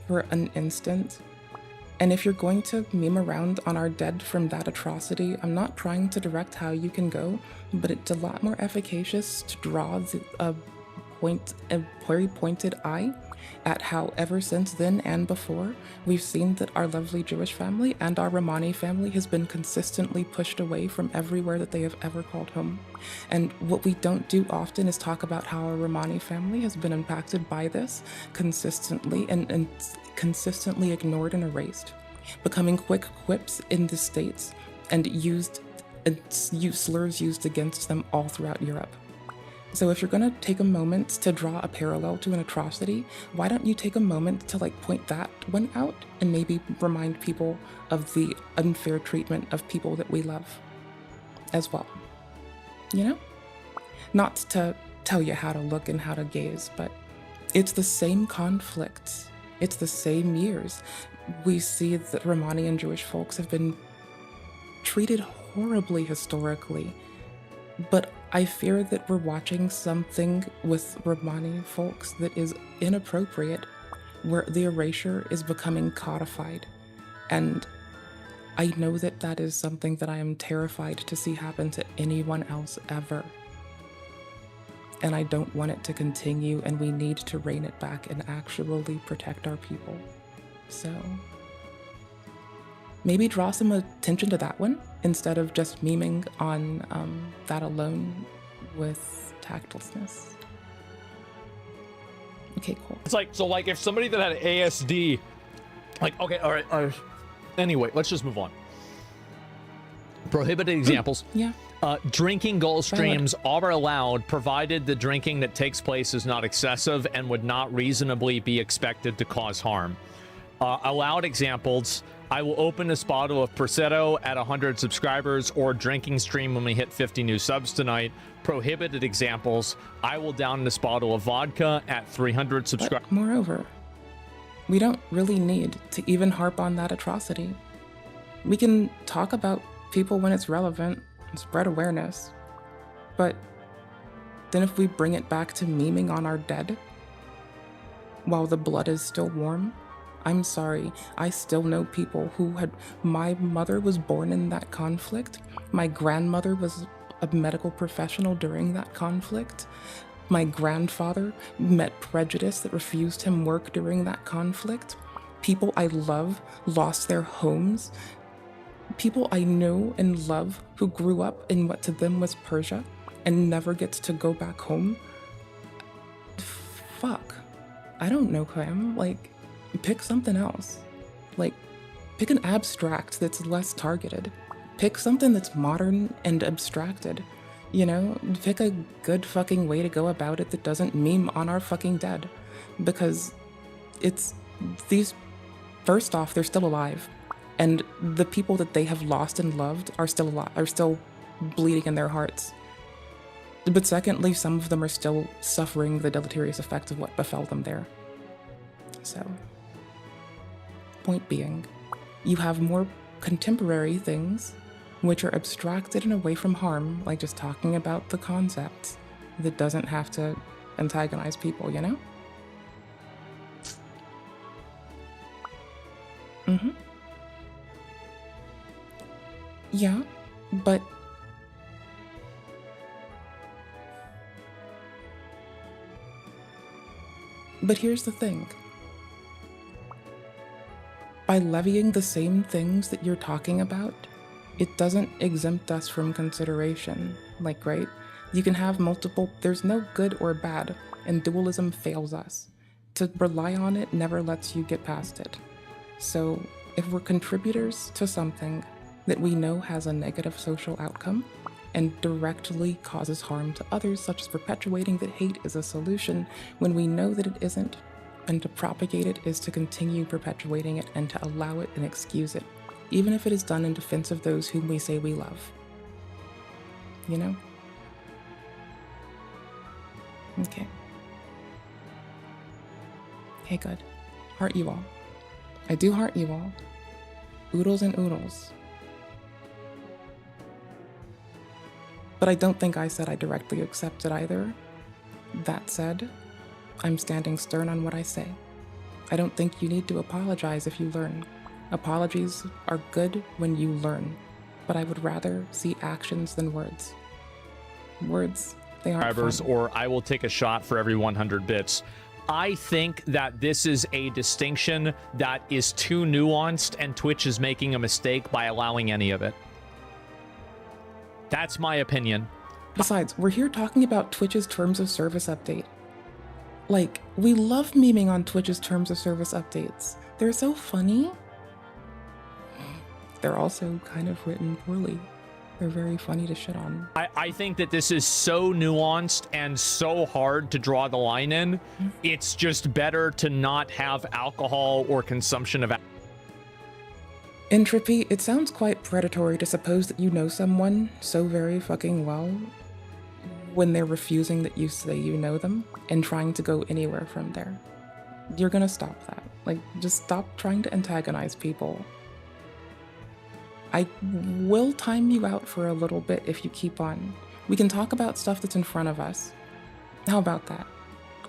for an instant? And if you're going to meme around on our dead from that atrocity, I'm not trying to direct how you can go, but it's a lot more efficacious to draw a very pointed eye at how ever since then and before, we've seen that our lovely Jewish family and our Romani family has been consistently pushed away from everywhere that they have ever called home. And what we don't do often is talk about how our Romani family has been impacted by this consistently and consistently ignored and erased, becoming quick quips in the States and slurs used against them all throughout Europe. So if you're gonna take a moment to draw a parallel to an atrocity, why don't you take a moment to like point that one out and maybe remind people of the unfair treatment of people that we love as well, you know? Not to tell you how to look and how to gaze, but it's the same conflict. It's the same years. We see that Romani and Jewish folks have been treated horribly historically, but I fear that we're watching something with Romani folks that is inappropriate, where the erasure is becoming codified. And I know that that is something that I am terrified to see happen to anyone else ever. And I don't want it to continue, and we need to rein it back and actually protect our people. So maybe draw some attention to that one instead of just memeing on that alone with tactlessness. Okay, cool. It's like, so like if somebody that had ASD, like, okay, all right, anyway, let's just move on. Prohibited examples. Yeah. Drinking Gulf streams are allowed, provided the drinking that takes place is not excessive and would not reasonably be expected to cause harm. Allowed examples: I will open this bottle of Prosecco at 100 subscribers, or drinking stream when we hit 50 new subs tonight. Prohibited examples: I will down this bottle of vodka at 300 subscribers. Moreover, we don't really need to even harp on that atrocity. We can talk about people when it's relevant and spread awareness, but then if we bring it back to memeing on our dead while the blood is still warm, I'm sorry, I still know people who had, my mother was born in that conflict, my grandmother was a medical professional during that conflict, my grandfather met prejudice that refused him work during that conflict, people I love lost their homes, people I know and love who grew up in what to them was Persia and never gets to go back home. Fuck. I don't know, Clam. Like, pick something else. Like, pick an abstract that's less targeted. Pick something that's modern and abstracted. You know, pick a good fucking way to go about it that doesn't meme on our fucking dead. Because it's these, first off, they're still alive. And the people that they have lost and loved are still alive, are still bleeding in their hearts. But secondly, some of them are still suffering the deleterious effects of what befell them there. So, point being, you have more contemporary things which are abstracted and away from harm, like just talking about the concepts, that doesn't have to antagonize people, you know? Mm-hmm. Yeah, but here's the thing. By levying the same things that you're talking about, it doesn't exempt us from consideration. Like, right? You can have multiple, there's no good or bad, and dualism fails us. To rely on it never lets you get past it. So, if we're contributors to something that we know has a negative social outcome, and directly causes harm to others, such as perpetuating that hate is a solution when we know that it isn't, and to propagate it is to continue perpetuating it and to allow it and excuse it, even if it is done in defense of those whom we say we love. You know? Okay. Okay, good. Heart you all. I do heart you all. Oodles and oodles. But I don't think I said I directly accept it either. That said, I'm standing stern on what I say. I don't think you need to apologize if you learn. Apologies are good when you learn, but I would rather see actions than words. Words, they aren't fun. Or I will take a shot for every 100 bits. I think that this is a distinction that is too nuanced, and Twitch is making a mistake by allowing any of it. That's my opinion. Besides, we're here talking about Twitch's terms of service update. Like, we love memeing on Twitch's terms of service updates. They're so funny. They're also kind of written poorly. They're very funny to shit on. I think that this is so nuanced and so hard to draw the line in. It's just better to not have alcohol or consumption of alcohol. Entropy, it sounds quite predatory to suppose that you know someone so very fucking well when they're refusing that you say you know them and trying to go anywhere from there. You're gonna stop that. Like, just stop trying to antagonize people. I will time you out for a little bit if you keep on. We can talk about stuff that's in front of us. How about that?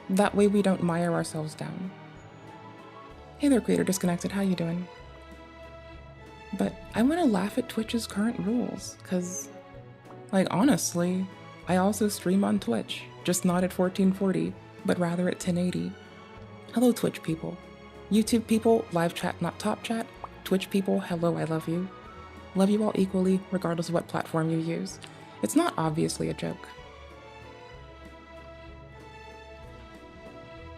That way we don't mire ourselves down. Hey there, Creator Disconnected, how you doing? But I want to laugh at Twitch's current rules, because, like, honestly, I also stream on Twitch, just not at 1440, but rather at 1080. Hello, Twitch people. YouTube people, live chat, not top chat. Twitch people, hello, I love you. Love you all equally, regardless of what platform you use. It's not obviously a joke.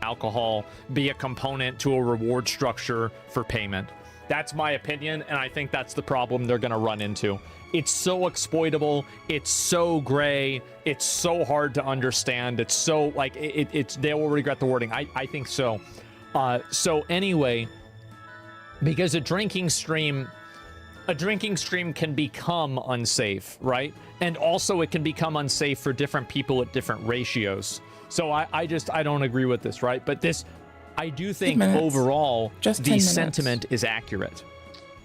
Alcohol be a component to a reward structure for payment. That's my opinion, and I think that's the problem they're going to run into. It's so exploitable, it's so gray, it's so hard to understand, it's so, like, they will regret the wording. I think so. So anyway, because a drinking stream can become unsafe, right? And also it can become unsafe for different people at different ratios. So I don't agree with this, right? But this, I do think overall, the sentiment is accurate.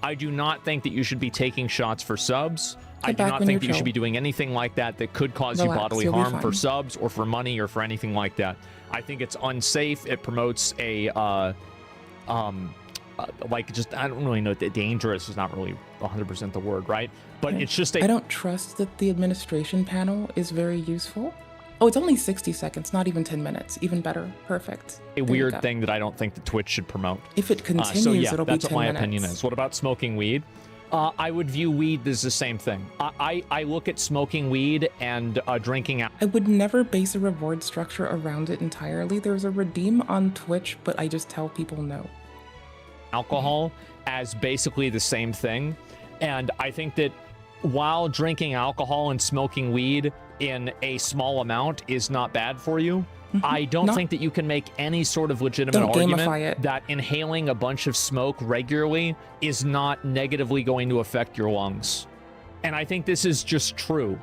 I do not think that you should be taking shots for subs. I do not think that you should be doing anything like that that could cause you bodily harm for subs or for money or for anything like that. I think it's unsafe. It promotes a, like, just, I don't really know, dangerous is not really 100% the word, right? But it's just I don't trust that the administration panel is very useful. Oh, it's only 60 seconds, not even 10 minutes. Even better. Perfect. A weird thing that I don't think that Twitch should promote. If it continues, so yeah, it'll be 10 minutes. that's what my opinion is. What about smoking weed? I would view weed as the same thing. I look at smoking weed and drinking. I would never base a reward structure around it entirely. There's a redeem on Twitch, but I just tell people no. Alcohol as basically the same thing. And I think that while drinking alcohol and smoking weed in a small amount is not bad for you. I don't think that you can make any sort of legitimate argument that inhaling a bunch of smoke regularly is not negatively going to affect your lungs. And I think this is just true.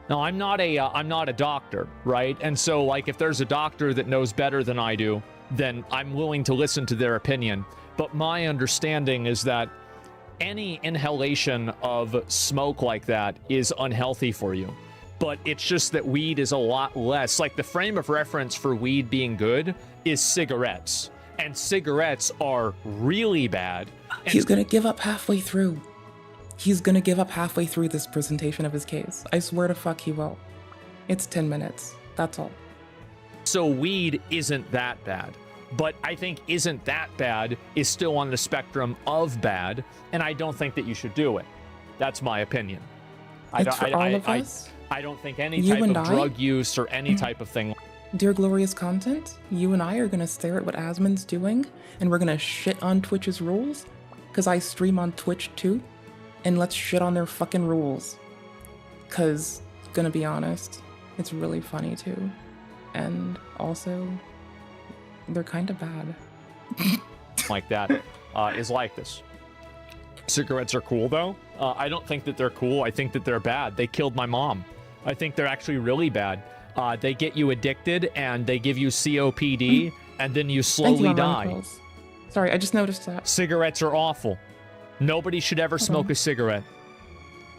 Now, I'm not a doctor, right? And so, like, if there's a doctor that knows better than I do, then I'm willing to listen to their opinion. But my understanding is that any inhalation of smoke like that is unhealthy for you. But it's just that weed is a lot less. Like, the frame of reference for weed being good is cigarettes. And cigarettes are really bad. He's gonna give up halfway through. He's gonna give up halfway through this presentation of his case. I swear to fuck he will. It's 10 minutes. That's all. So weed isn't that bad. But I think isn't that bad is still on the spectrum of bad. And I don't think that you should do it. That's my opinion. All of us? I don't think any type of drug use or any type of thing. Dear Glorious Content, you and I are gonna stare at what Asmon's doing, and we're gonna shit on Twitch's rules, because I stream on Twitch too, and let's shit on their fucking rules. Because, gonna be honest, it's really funny too. And also, they're kind of bad. Like that is like this. Cigarettes are cool though. I don't think that they're cool. I think that they're bad. They killed my mom. I think they're actually really bad. They get you addicted and they give you COPD and then you slowly die. Sorry, I just noticed that. Cigarettes are awful. Nobody should ever smoke a cigarette.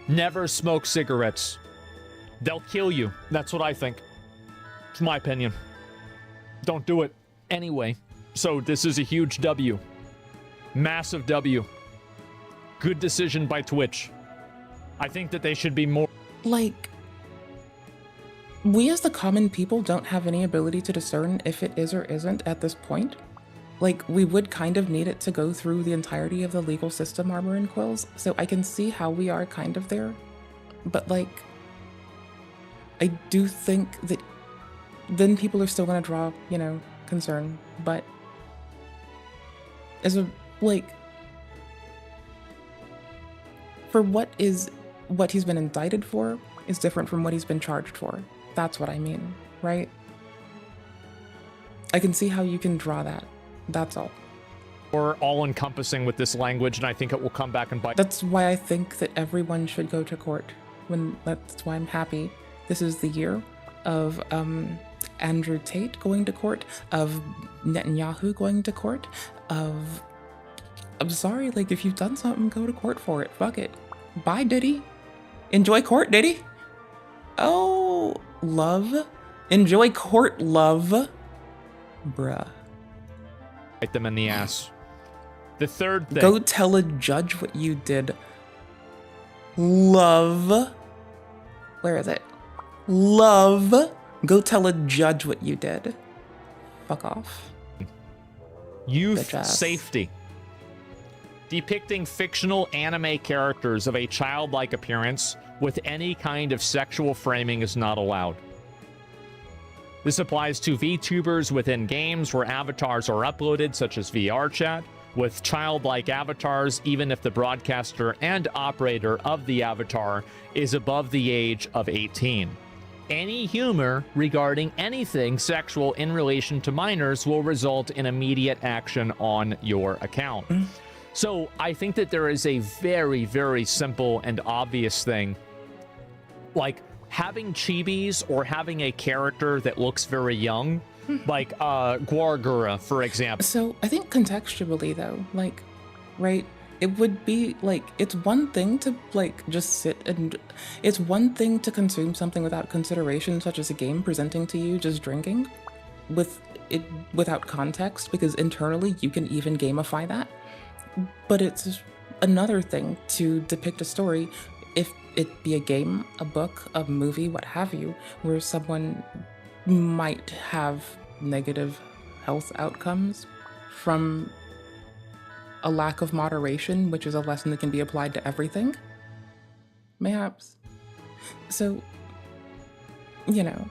Never smoke cigarettes. They'll kill you. That's what I think. It's my opinion. Don't do it. Anyway, so this is a huge W. Massive W. Good decision by Twitch. I think that they should be more... Like, we as the common people don't have any ability to discern if it is or isn't at this point. Like, we would kind of need it to go through the entirety of the legal system, Armor and Quills, so I can see how we are kind of there. But, like, I do think that then people are still gonna draw, you know, concern, but as a, like, for what he's been indicted for is different from what he's been charged for. That's what I mean, right? I can see how you can draw that. That's all. Or all-encompassing with this language, and I think it will come back and bite. That's why I think that everyone should go to court. That's why I'm happy. This is the year of Andrew Tate going to court, of Netanyahu going to court, of... I'm sorry, like, if you've done something, go to court for it. Fuck it. Bye, Diddy. Enjoy court, Diddy. Oh, love. Enjoy court, love. Bruh. Bite them in the ass. The third thing. Go tell a judge what you did. Love. Where is it? Love. Go tell a judge what you did. Fuck off. Youth safety. Depicting fictional anime characters of a childlike appearance with any kind of sexual framing is not allowed. This applies to VTubers within games where avatars are uploaded, such as VR chat, with childlike avatars, even if the broadcaster and operator of the avatar is above the age of 18. Any humor regarding anything sexual in relation to minors will result in immediate action on your account. So I think that there is a very, very simple and obvious thing. Like, having chibis or having a character that looks very young, like Guargura, for example. So I think contextually, though, like, right, it would be, like, it's one thing to, like, just sit and... It's one thing to consume something without consideration, such as a game presenting to you just drinking, without context, because internally you can even gamify that. But it's another thing to depict a story, if it be a game, a book, a movie, what have you, where someone might have negative health outcomes from a lack of moderation, which is a lesson that can be applied to everything. Mayhaps. So, you know,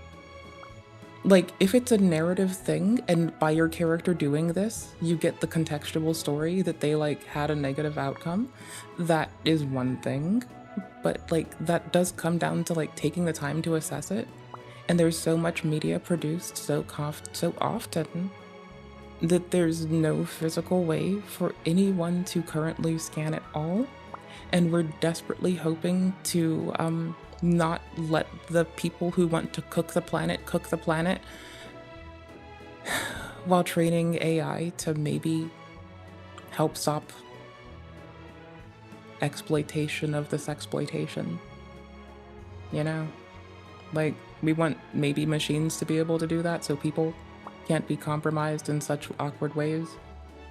like, if it's a narrative thing, and by your character doing this, you get the contextual story that they, like, had a negative outcome, that is one thing. but like that does come down to like taking the time to assess it. And there's so much media produced so often that there's no physical way for anyone to currently scan it all. And we're desperately hoping to not let the people who want to cook the planet while training AI to maybe help stop exploitation of this exploitation. You know? Like, we want maybe machines to be able to do that so people can't be compromised in such awkward ways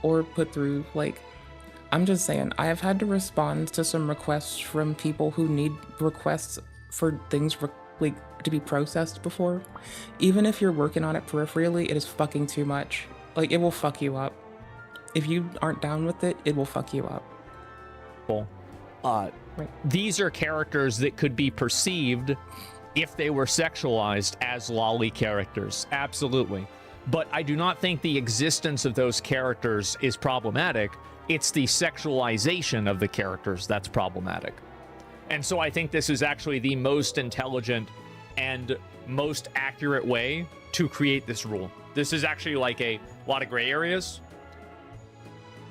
or put through, like, I'm just saying, I have had to respond to some requests from people who need requests for things like to be processed before. Even if you're working on it peripherally, it is fucking too much. Like, it will fuck you up. If you aren't down with it, it will fuck you up. These are characters that could be perceived, if they were sexualized, as lolly characters. Absolutely. But I do not think the existence of those characters is problematic. It's the sexualization of the characters that's problematic. And so I think this is actually the most intelligent and most accurate way to create this rule. This is actually like a lot of gray areas.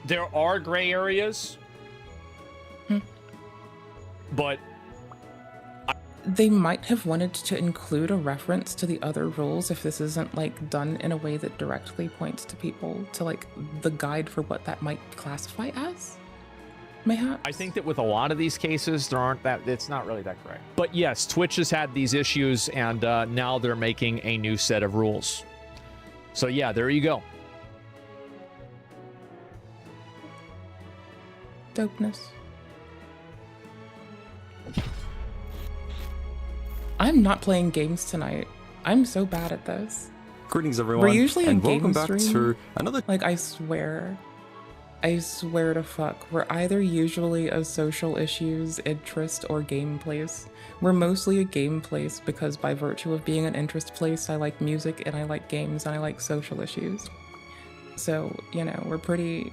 There are gray areas, but they might have wanted to include a reference to the other rules if this isn't like done in a way that directly points to people to like the guide for what that might classify as. Mayhaps. I think that with a lot of these cases, it's not really that great. But yes, Twitch has had these issues, and now they're making a new set of rules. So yeah, there you go. Dopeness. I'm not playing games tonight. I'm so bad at this. Greetings, everyone. We're usually and a game welcome back stream. to another. Like, I swear to fuck, we're either usually a social issues, interest, or game place. We're mostly a game place because by virtue of being an interest place, I like music and I like games and I like social issues. So, you know, we're pretty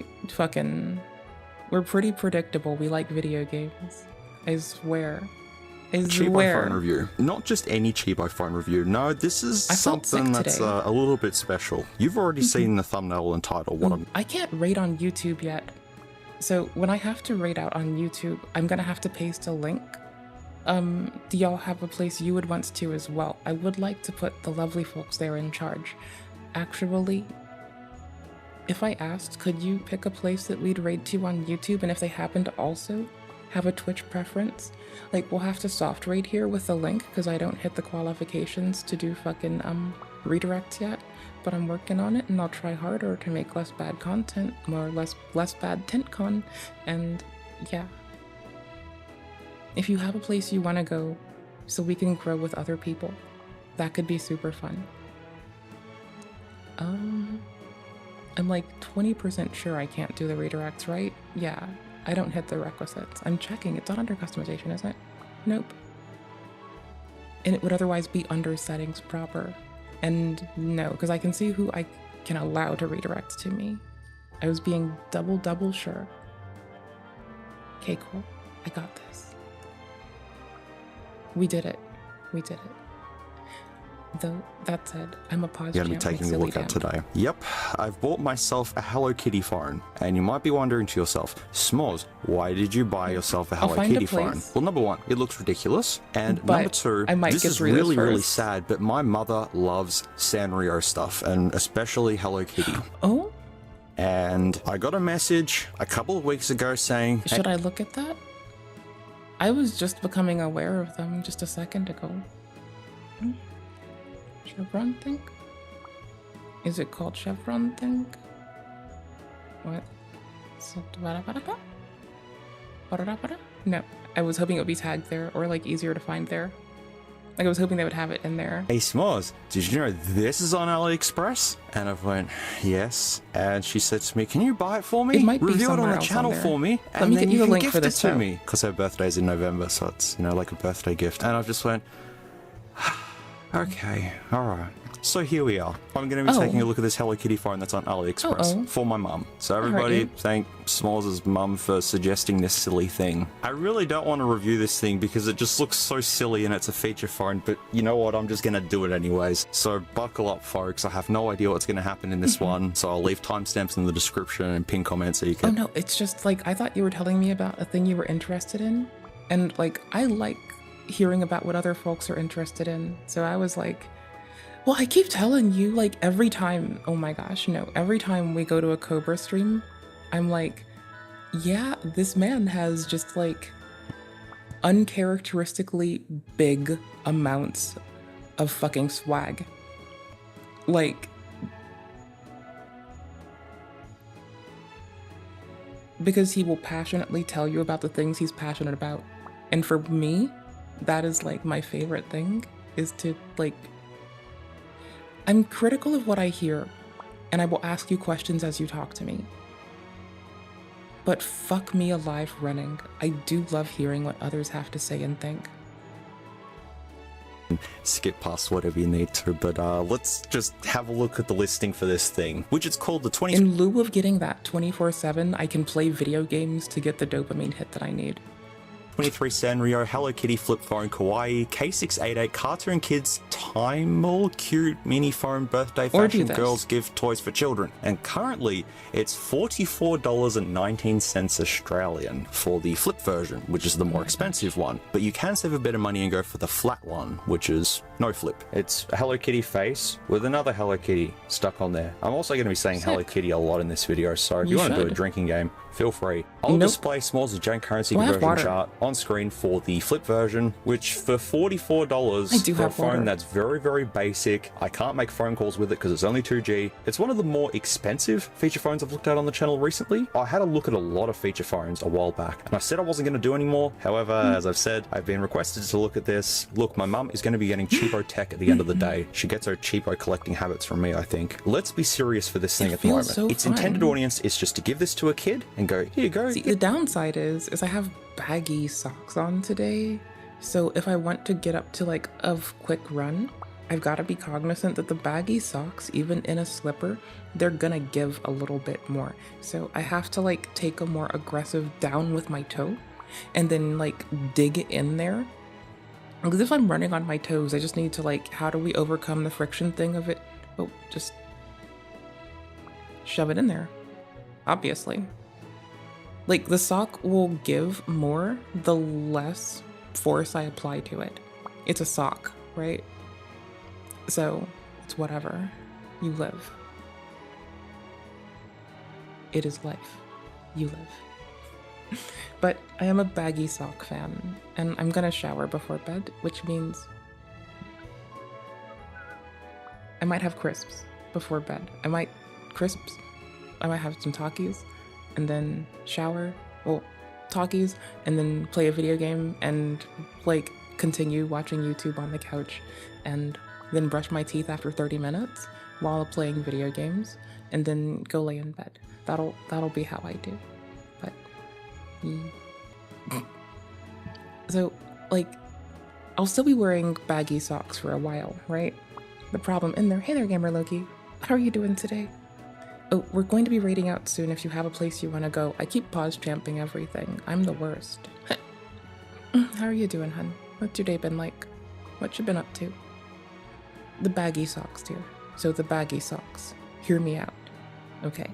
predictable. We like video games. I swear. Cheap iPhone review. Not just any cheap iPhone review. No, this is something that's a little bit special. You've already seen the thumbnail and title. I can't rate on YouTube yet. So when I have to rate out on YouTube, I'm gonna have to paste a link. Do y'all have a place you would want to as well? I would like to put the lovely folks there in charge. Actually, if I asked, could you pick a place that we'd rate to on YouTube, and if they happen to also have a Twitch preference, like, we'll have to soft rate here with the link because I don't hit the qualifications to do fucking redirects yet, but I'm working on it and I'll try harder to make less bad content, more less bad TintCon, and yeah. If you have a place you want to go so we can grow with other people, that could be super fun. I'm like 20% sure I can't do the redirects, right? Yeah. I don't hit the requisites. I'm checking. It's not under customization, is it? Nope. And it would otherwise be under settings proper. And no, because I can see who I can allow to redirect to me. I was being double sure. Okay, cool. I got this. We did it. We did it. Though, that said, I'm a pause You're going to be taking a look at today. Yep, I've bought myself a Hello Kitty phone. And you might be wondering to yourself, S'mores, why did you buy yourself a Hello Kitty phone? Well, number one, it looks ridiculous. And number two, this is really sad, but my mother loves Sanrio stuff, and especially Hello Kitty. Oh? And I got a message a couple of weeks ago saying... Should I look at that? I was just becoming aware of them just a second ago. Chevron thing? Is it called Chevron thing? What? No, I was hoping it would be tagged there or like easier to find there. Like I was hoping they would have it in there. Hey S'mores, did you know this is on AliExpress? And I went, yes. And she said to me, can you buy it for me? It might be Review it on the else channel on for me. Let me get you the link for this to me. Because her birthday's in November, so it's, you know, like a birthday gift. And I just went, okay, alright. So here we are. I'm going to be taking a look at this Hello Kitty phone that's on AliExpress for my mum. So everybody thank Smalls' mum for suggesting this silly thing. I really don't want to review this thing because it just looks so silly and it's a feature phone, but you know what? I'm just going to do it anyways. So buckle up, folks. I have no idea what's going to happen in this one, so I'll leave timestamps in the description and pin comments so you can... Oh no, it's just like, I thought you were telling me about a thing you were interested in, and like, I like hearing about what other folks are interested in, so I was like, well, I keep telling you, like, every time, oh my gosh, no, every time we go to a Cobra stream, I'm like, yeah, this man has just, like, uncharacteristically big amounts of fucking swag. Like, because he will passionately tell you about the things he's passionate about. And for me, that is, like, my favorite thing, is to, like, I'm critical of what I hear, and I will ask you questions as you talk to me. But fuck me alive running. I do love hearing what others have to say and think. Skip past whatever you need to, but let's just have a look at the listing for this thing, which is called the 20... In lieu of getting that 24/7, I can play video games to get the dopamine hit that I need. 23 Sanrio Hello Kitty Flip Phone Kawaii K688 Cartoon Kids Timal Cute Mini Phone Birthday Fashion Girls Give Toys for Children. And currently it's $44.19 Australian for the flip version, which is the more expensive one. But you can save a bit of money and go for the flat one, which is no flip. It's a Hello Kitty face with another Hello Kitty stuck on there. I'm also going to be saying Hello Kitty a lot in this video, so if you want to do a drinking game, feel free. I'll display Smalls' Jank Currency conversion chart on screen for the flip version, which for $44 for a phone that's very, very basic. I can't make phone calls with it because it's only 2G. It's one of the more expensive feature phones I've looked at on the channel recently. I had a look at a lot of feature phones a while back, and I said I wasn't going to do any more. However, as I've said, I've been requested to look at this. Look, my mum is going to be getting cheapo tech at the end of the day. She gets her cheapo collecting habits from me, I think. Let's be serious for this thing at the moment. Its intended audience is just to give this to a kid and go, here you go. See, the downside is I have baggy socks on today, so if I want to get up to like a quick run, I've got to be cognizant that the baggy socks, even in a slipper, they're gonna give a little bit more. So I have to like take a more aggressive down with my toe and then like dig in there. Because if I'm running on my toes, I just need to like, how do we overcome the friction thing of it? Oh, just shove it in there, obviously. Like, the sock will give more the less force I apply to it. It's a sock, right? So, it's whatever. You live. It is life. You live. But I am a baggy sock fan, and I'm gonna shower before bed, which means I might have crisps before bed. I might have some Takis, and then shower, well, talkies, and then play a video game and like continue watching YouTube on the couch, and then brush my teeth after 30 minutes while playing video games, and then go lay in bed. That'll be how I do. But so like I'll still be wearing baggy socks for a while, right? The problem in there. Hey there, Gamer Loki. How are you doing today? Oh, we're going to be raiding out soon if you have a place you want to go. I keep pause champing everything. I'm the worst. How are you doing, hun? What's your day been like? What you been up to? The baggy socks, dear. So the baggy socks. Hear me out. Okay.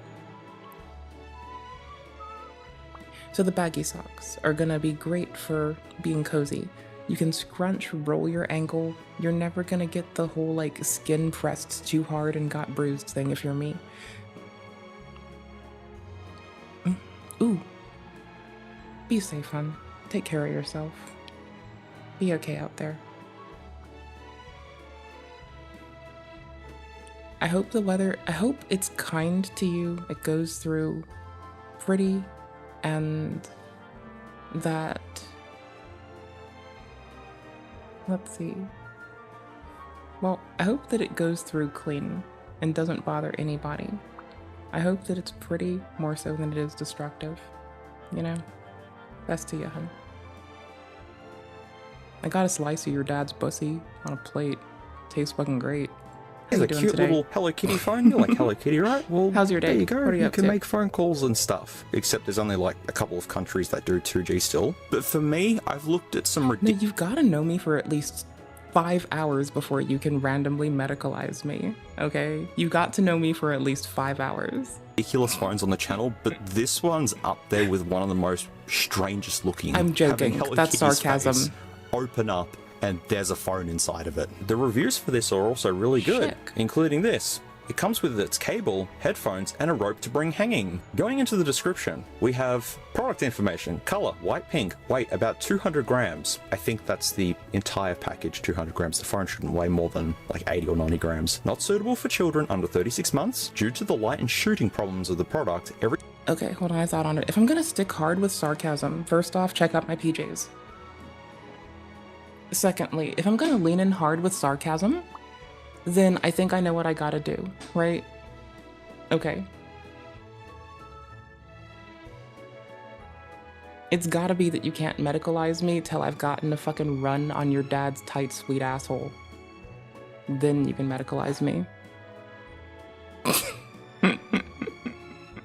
So the baggy socks are gonna be great for being cozy. You can scrunch, roll your ankle. You're never gonna get the whole like skin pressed too hard and got bruised thing if you're me. Ooh. Be safe, hun. Take care of yourself. Be okay out there. I hope it's kind to you. It goes through pretty, and that, let's see. Well, I hope that it goes through clean and doesn't bother anybody. I hope that it's pretty more so than it is destructive, you know? Best to you, hun. I got a slice of your dad's pussy on a plate. Tastes fucking great. It's a cute little Hello Kitty phone. You like Hello Kitty, right? Well, how's your day? There you go. What are you up can to? make phone calls and stuff. Except there's only like a couple of countries that do 2G still. But for me, I've looked at some ridiculous... No, you've got to know me for at least 5 hours before you can randomly medicalize me, okay? You got to know me for at least 5 hours. Ridiculous phones on the channel, but this one's up there with one of the most strangest looking. I'm joking. That's sarcasm. Open up and there's a phone inside of it. The reviews for this are also really good, including this. It comes with its cable, headphones, and a rope to bring hanging. Going into the description, we have product information, color, white pink, weight about 200 grams. I think that's the entire package, 200 grams. The phone shouldn't weigh more than like 80 or 90 grams. Not suitable for children under 36 months. Due to the light and shooting problems of the product, Okay, hold on, I thought on it. If I'm gonna stick hard with sarcasm, first off, check out my PJs. Secondly, if I'm gonna lean in hard with sarcasm, then I think I know what I gotta do, right? Okay. It's gotta be that you can't medicalize me till I've gotten a fucking run on your dad's tight, sweet asshole. Then you can medicalize me.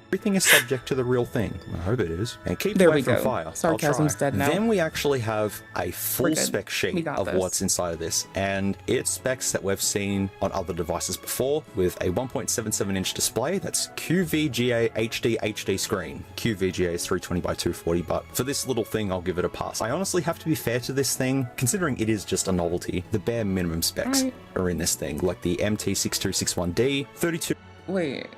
Everything is subject to the real thing. I hope it is. And keep away from fire. Sarcasm's dead now. Then we actually have a full spec sheet of what's inside of this. And it's specs that we've seen on other devices before with a 1.77 inch display that's QVGA HD screen. QVGA is 320 by 240, but for this little thing, I'll give it a pass. I honestly have to be fair to this thing, considering it is just a novelty. The bare minimum specs are in this thing, like the MT6261D, 32... Wait.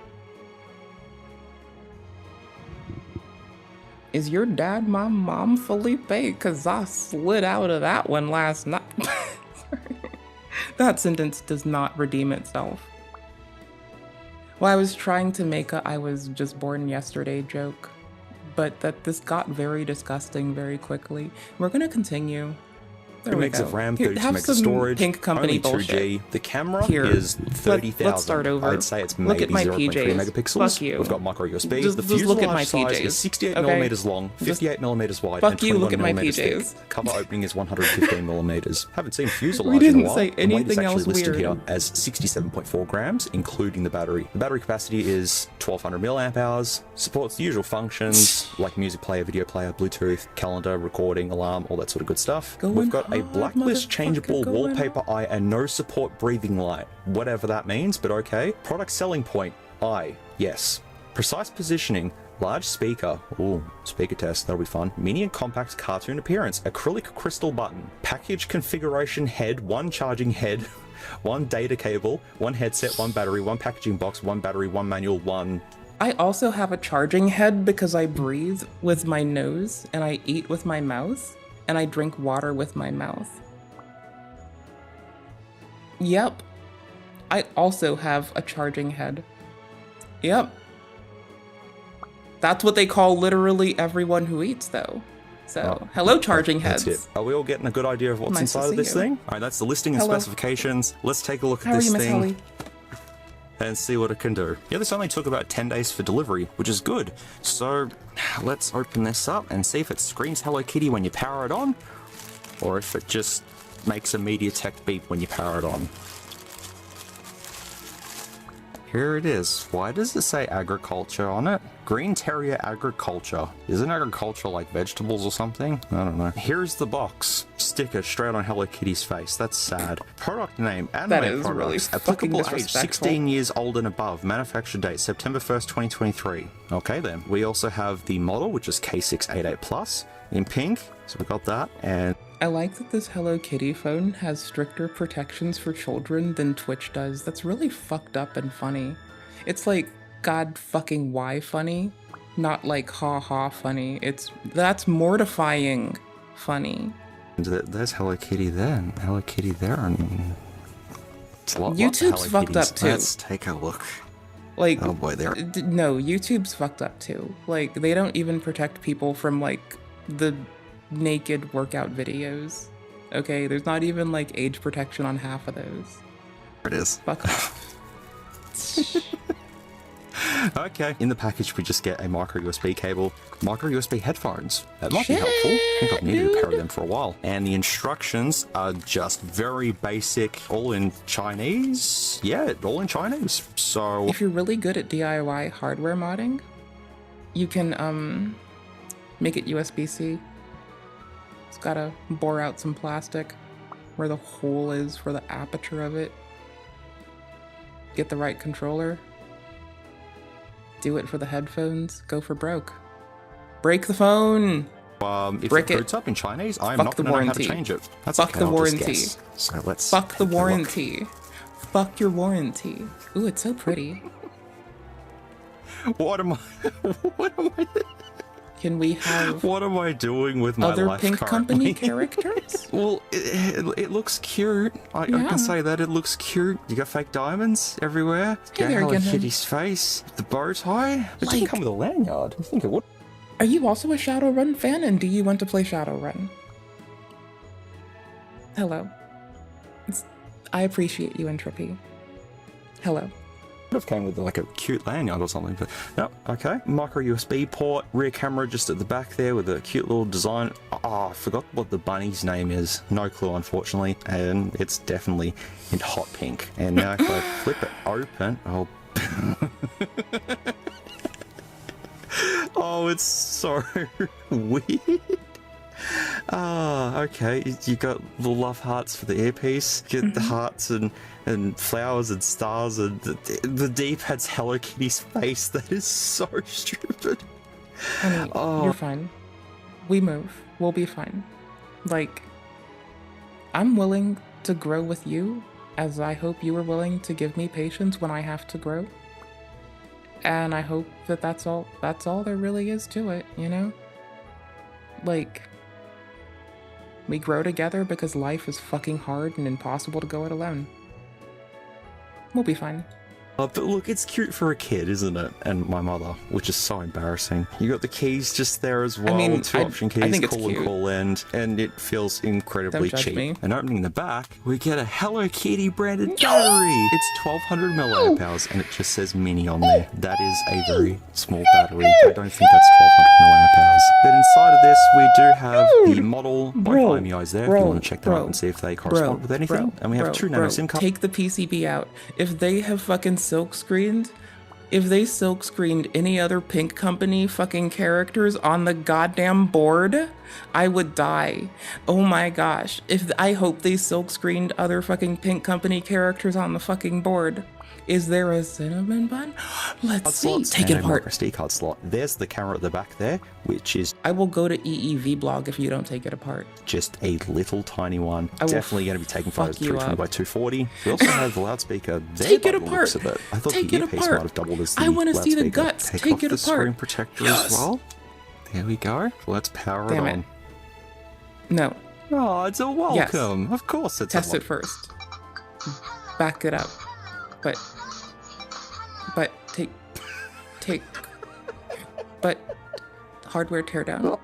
Is your dad my mom, Felipe? Because I slid out of that one last night. That sentence does not redeem itself. Well, I was trying to make a I was just born yesterday joke, but this got very disgusting very quickly. We're going to continue. 2 megs of RAM, 32 megs of storage, pink company only 2G. The camera is 30,000. Let's start over. I'd say it's maybe 0.3 megapixels. Fuck you. We've got micro USB. Just the look at my fuselage size PJs. is 68 millimeters long, 58 millimeters wide, fuck and you, 21 look at my millimeters PJs. thick. Cover opening is 115 millimeters. Haven't seen fuselage We didn't in a while. say The weight is anything actually else listed weird. here as 67.4 grams, including the battery. The battery capacity is 1200 milliamp hours. Supports the usual functions like music player, video player, Bluetooth, calendar, recording, alarm, all that sort of good stuff. We've got a blacklist changeable wallpaper eye and no support breathing light. Whatever that means, but okay. Product selling point, eye, yes. Precise positioning, large speaker, ooh, speaker test, that'll be fun. Mini and compact cartoon appearance, acrylic crystal button. Package configuration head, 1 charging head, 1 data cable, 1 headset, 1 battery, 1 packaging box, 1 battery, 1 manual, 1... I also have a charging head because I breathe with my nose and I eat with my mouth and I drink water with my mouth. Yep. I also have a charging head. Yep. That's what they call literally everyone who eats, though. So, hello, charging heads. That's it. Are we all getting a good idea of what's inside of this thing? All right, that's the listing and specifications. Let's take a look at this thing and see what it can do. Yeah, this only took about 10 days for delivery, which is good. So, let's open this up and see if it screams Hello Kitty when you power it on, or if it just makes a MediaTek beep when you power it on. Here it is. Why does it say agriculture on it? Green Terrier Agriculture. Isn't agriculture like vegetables or something? I don't know. Here's the box. Sticker straight on Hello Kitty's face. That's sad. Product name, anime products. Really applicable age 16 years old and above. Manufacture date September 1st, 2023. Okay then. We also have the model, which is K688 Plus in pink. So we got that. And I like that this Hello Kitty phone has stricter protections for children than Twitch does. That's really fucked up and funny. It's like God fucking why funny, not like ha ha funny. That's mortifying funny. There's Hello Kitty there, and Hello Kitty there, and it's a lot. YouTube's fucked up too. Let's take a look. Like, oh boy, there. No, YouTube's fucked up too. Like, they don't even protect people from like the naked workout videos. Okay, there's not even like age protection on half of those. There it is. Fuck off. Okay, in the package we just get a micro USB cable, micro USB headphones. That might be helpful. I think I've needed a pair of them for a while. And the instructions are just very basic, all in Chinese. Yeah, all in Chinese. So if you're really good at DIY hardware modding, you can make it USB-C. It's gotta bore out some plastic where the hole is for the aperture of it. Get the right controller. Do it for the headphones. Go for broke. Break the phone. If Break it boots up in Chinese, I'm Fuck not the going to know how to warranty. change it. That's Fuck okay, the I'll just warranty. guess. So let's Fuck the take a look. warranty. Fuck your warranty. Ooh, it's so pretty. What am I? What am I? Can we have? What am I doing with my other life Pink currently? Company characters? Well, it looks cute. I can say that it looks cute. You got fake diamonds everywhere. Hey Got there Hello again, Kitty's face, the bow tie. It didn't come with a lanyard. I think it would. Are you also a Shadowrun fan, and do you want to play Shadowrun? Hello. I appreciate you, Entropy. Hello. Would have came with like a cute lanyard or something, but no. Okay, micro USB port, rear camera just at the back there with a cute little design. Oh, I forgot what the bunny's name is. No clue, unfortunately, and it's definitely in hot pink. And now if I flip it open, oh, it's so weird. Ah, okay. You got the love hearts for the earpiece. Get the hearts and flowers and stars, and the D-pad's Hello Kitty's face. That is so stupid. Honey, you're fine. We move. We'll be fine. Like, I'm willing to grow with you, as I hope you are willing to give me patience when I have to grow. And I hope that that's all there really is to it, you know? Like, we grow together because life is fucking hard and impossible to go it alone. We'll be fine. But look, it's cute for a kid, isn't it? And my mother, which is so embarrassing. You got the keys just there as well. I mean, two option keys, I think it's call and cute. call end, and it feels incredibly Don't judge cheap. me. And opening the back, we get a Hello Kitty branded battery. It's 1200 milliamp hours, and it just says mini on there. That is a very small battery. I don't think that's 1200 milliamp hours. But inside of this, we do have the model, both IMEIs there, if you want to check them out and see if they correspond with anything. And we have two nano SIM cards. Take the PCB out. If they have fucking silk screened, if they silk screened any other Pink Company fucking characters on the goddamn board, I would die. Oh my gosh. I hope they silk screened other fucking Pink Company characters on the fucking board. Is there a cinnamon bun? Let's see. Take it apart. SD card slot. There's the camera at the back there, which is... I will go to EEV blog if you don't take it apart. Just a little tiny one. Definitely going to be taking photos 320 by 240. We also have the loudspeaker there. Take it apart. Looks of it. I thought the earpiece might have doubled as the I want to see the loudspeaker. guts. Take Take off it the apart. screen protector as well. There we go. Let's power Damn it it. on. No. Oh, it's a welcome. Yes. Of course it's Test a it first. Back it up. But but hardware teardown.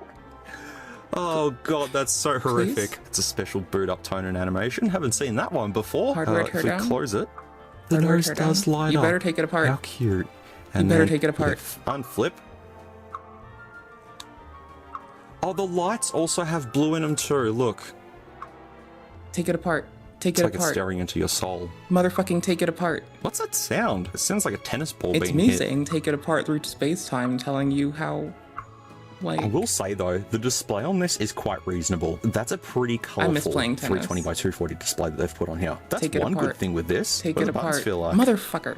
Oh god, that's so horrific. Please? It's a special boot up tone and animation. Haven't seen that one before. Hardware if we teardown. close it, the Hardware nose teardown. does light up. You better take it apart. How cute. You better take it apart. Unflip. Oh, the lights also have blue in them too. Look. Take it apart. Take It's it like it's apart. staring into your soul. Motherfucking take it apart. What's that sound? It sounds like a tennis ball It's being me hit. saying take it apart through space-time, telling you how, like... I will say though, the display on this is quite reasonable. That's a pretty I miss colourful playing tennis. 320 by 240 display that they've put on here. That's Take it one apart. good thing with this. Take but it the buttons apart. feel like... Motherfucker.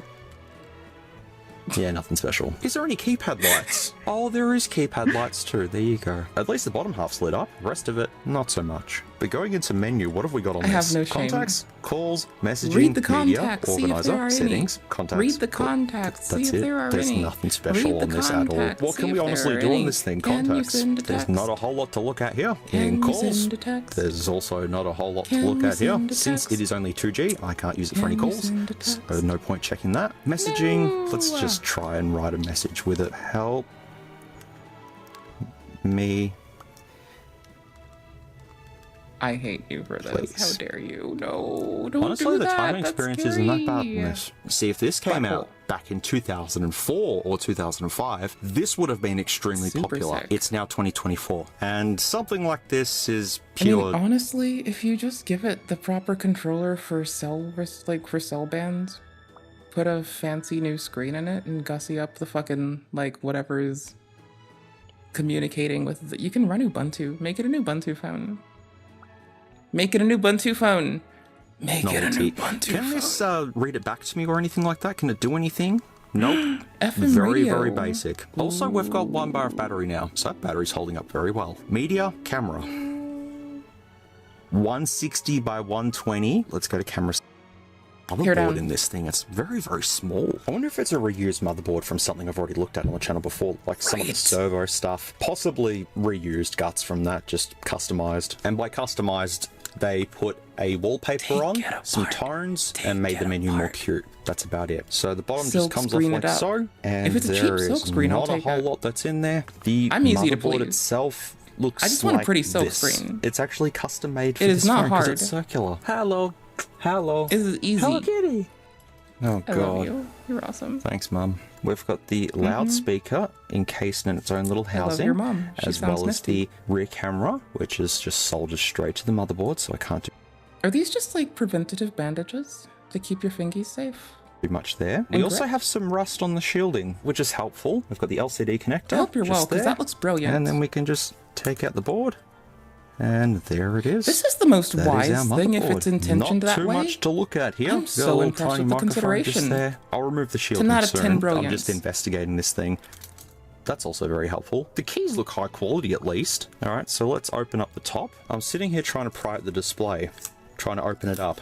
Yeah, nothing special. Is there any keypad lights? Oh, there is keypad lights too. There you go. At least the bottom half's lit up. The rest of it, not so much. But going into menu, what have we got on I this? have no shame. Contacts, calls, messaging, Read the media, contacts, see if organizer, there are settings, any. contacts. Read the contacts, see That's if it. there are There's any. nothing special Read on the this at all. contacts, What see can we if honestly there are do on any. this thing? Can you Contacts. send a There's text? not a whole lot to look at here. Can In you calls, send a text? there's also not a whole lot to Can look you at here. send a Since text? it is only 2G, I can't use it for Can any you calls. send a text? So no point checking that. Messaging, let's just try and write a message with it. Help me I hate you for this. Please. How dare you? No, don't Honestly, do the that. timing That's experience scary. isn't that bad in this. See, if this came out back in 2004 or 2005, this would have been extremely popular. Sick. It's now 2024, and something like this is pure. I mean, honestly, if you just give it the proper controller for cell bands, put a fancy new screen in it, and gussy up the fucking whatever is communicating with. You can run Ubuntu. Make it a new Ubuntu phone. Make it a new Ubuntu phone. Make it a new Ubuntu Can phone. this read it back to me or anything like that? Can it do anything? Nope. FM Very, radio. very basic. Also, we've got 1 bar of battery now, so that battery's holding up very well. Media, camera. 160 by 120. Let's go to camera. Motherboard in this thing, it's very, very small. I wonder if it's a reused motherboard from something I've already looked at on the channel before, like some of the servo stuff. Possibly reused guts from that, just customized. And by customized, they put a wallpaper on, some tones, and made the menu more cute. That's about it. So the bottom just comes off like so, and if it's a cheap there silk is screen, not I'll a take whole it. lot that's in there. The I'm easy to motherboard please. itself looks I just want a like pretty silk this. screen. It's actually custom made for It this is not phone 'cause hard. it's circular. Hello. Hello. This is easy. Hello Kitty. Oh I god. love you. You're awesome. Thanks, Mum. We've got the loudspeaker encased in its own little I love housing, your mum. She as sounds well as nifty. the rear camera, which is just soldered straight to the motherboard, so I can't do Are these just preventative bandages to keep your fingies safe? much there. We also have some rust on the shielding, which is helpful. We've got the LCD connector. I hope you're just well, because there, that looks brilliant. and then we can just take out the board. And there it is. This is the most That is wise our thing if motherboard. it's intentioned Not that way. too much to look at here. I'm Got a so little impressed tiny with the microphone just consideration. there. I'll remove the shielding 10 out of soon. 10 brilliance. I'm just investigating this thing. That's also very helpful. The keys look high quality at least. All right, so let's open up the top. I'm sitting here trying to pry at the display, trying to open it up.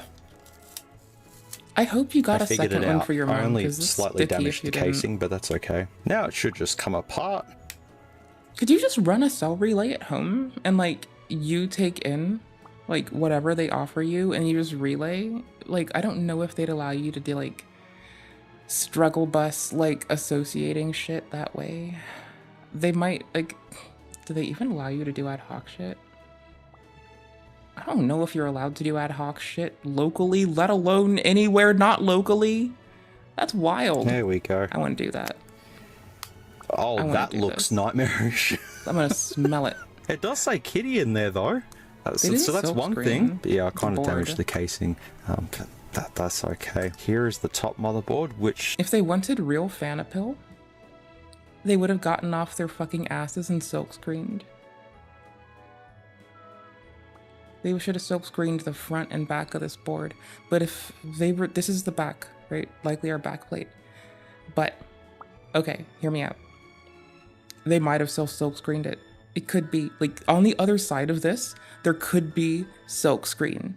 I hope you got I a figured second it one out. for your I mom. only 'Cause it's slightly sticky if damaged the you didn't. casing, but that's okay. Now it should just come apart. Could you just run a cell relay at home and you take in whatever they offer you and you just relay? I don't know if they'd allow you to do struggle bus associating shit that way. They might do they even allow you to do ad hoc shit? I don't know if you're allowed to do ad hoc shit locally, let alone anywhere not locally. That's wild. There we go. I want to do that. Oh, that looks nightmarish. I'm gonna smell it. It does say kitty in there though. So that's one thing. But yeah, I kind of damaged the casing. But that's okay. Here is the top motherboard, which... If they wanted real fan appeal, they would have gotten off their fucking asses and silk screened. They should have silk screened the front and back of this board. But if they were... This is the back, right? Likely our back plate. But, okay, hear me out. They might have silk screened it. It could be, on the other side of this, there could be silk screen.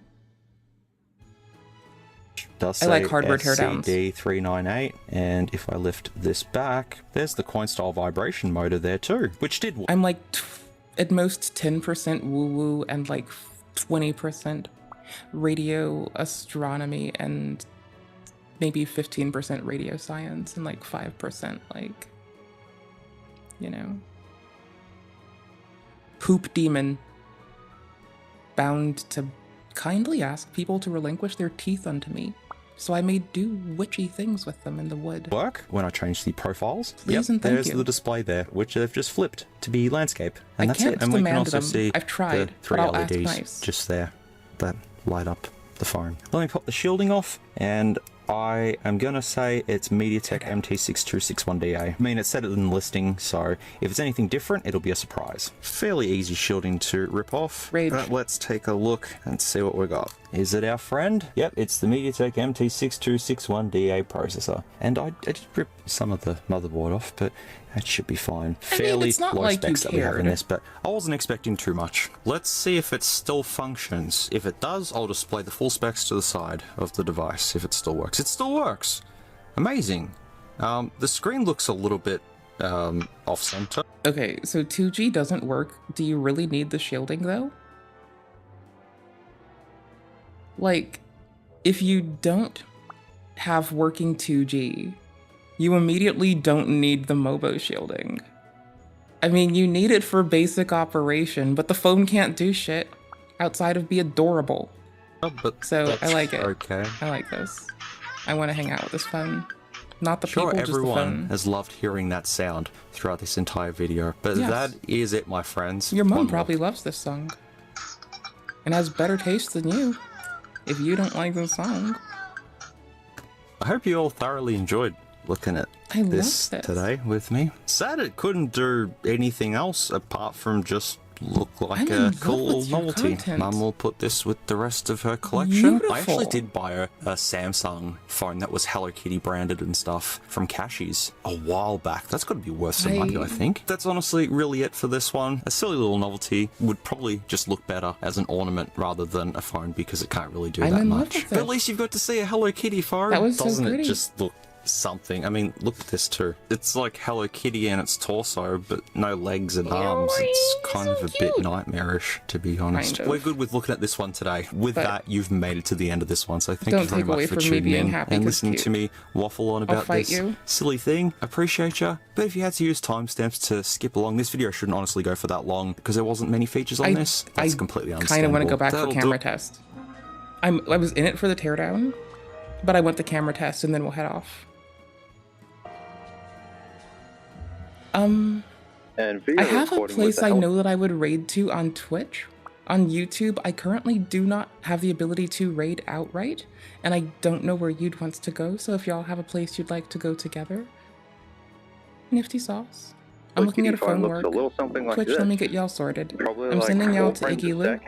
Does I like hardware teardowns. SCD398, and if I lift this back, there's the coin style vibration motor there too, which did. I'm at most 10% woo-woo and 20% radio astronomy and maybe 15% radio science and 5% poop demon bound to kindly ask people to relinquish their teeth unto me, so I may do witchy things with them in the wood. Work when I change the profiles. Please and thank there's you. the display there, which they've just flipped to be landscape, and I that's can't it. And we can demand also them. see I've tried, the 3 but I'll ask LEDs nice. just there that light up the phone. Let me pop the shielding off, and I am gonna say it's MediaTek MT6261DA. I mean, it's said it in the listing, so if it's anything different, it'll be a surprise. Fairly easy shielding to rip off. Rage. But let's take a look and see what we got. Is it our friend? Yep, it's the MediaTek MT6261DA processor. And I did rip some of the motherboard off, but that should be fine. Fairly it's not low like you specs that we have in cared. this, but I wasn't expecting too much. Let's see if it still functions. If it does, I'll display the full specs to the side of the device if it still works. It still works. Amazing. The screen looks a little bit off center. Okay, so 2G doesn't work. Do you really need the shielding though? If you don't have working 2G, you immediately don't need the MOBO shielding. I mean, you need it for basic operation, but the phone can't do shit. outside of be adorable. Oh, but so I like it. Okay. I like this. I want to hang out with this phone. Not the sure, people, just the phone. Everyone has loved hearing that sound throughout this entire video, but yes. that is it, my friends. Your mom probably loves this song. And has better taste than you, if you don't like this song. I hope you all thoroughly enjoyed looking at this today with me. Sad it couldn't do anything else apart from just look like a cool novelty. Mum will put this with the rest of her collection. Beautiful. I actually did buy a Samsung phone that was Hello Kitty branded and stuff from Cashies a while back. That's got to be worth some money, I think. That's honestly really it for this one. A silly little novelty would probably just look better as an ornament rather than a phone because it can't really do that much. But at least you've got to see a Hello Kitty phone. That was Doesn't so pretty. It just look something? I mean, look at this too. It's like Hello Kitty and its torso, but no legs and arms. It's kind of a bit nightmarish, to be honest. Kind of. We're good with looking at this one today. With that, you've made it to the end of this one, so thank you very much for tuning in and listening to me waffle on about this silly thing. Appreciate you. But if you had to use timestamps to skip along, this video shouldn't honestly go for that long because there wasn't many features on this. That's completely understandable. I kind of want to go back for camera test. I was in it for the teardown, but I went the camera test and then we'll head off. I have a place I know that I would raid to on Twitch. On YouTube, I currently do not have the ability to raid outright, and I don't know where you'd wants to go, so if y'all have a place you'd like to go together. Nifty sauce. I'm looking at a phone work. Twitch, let me get y'all sorted. I'm sending y'all to Iggy Lou.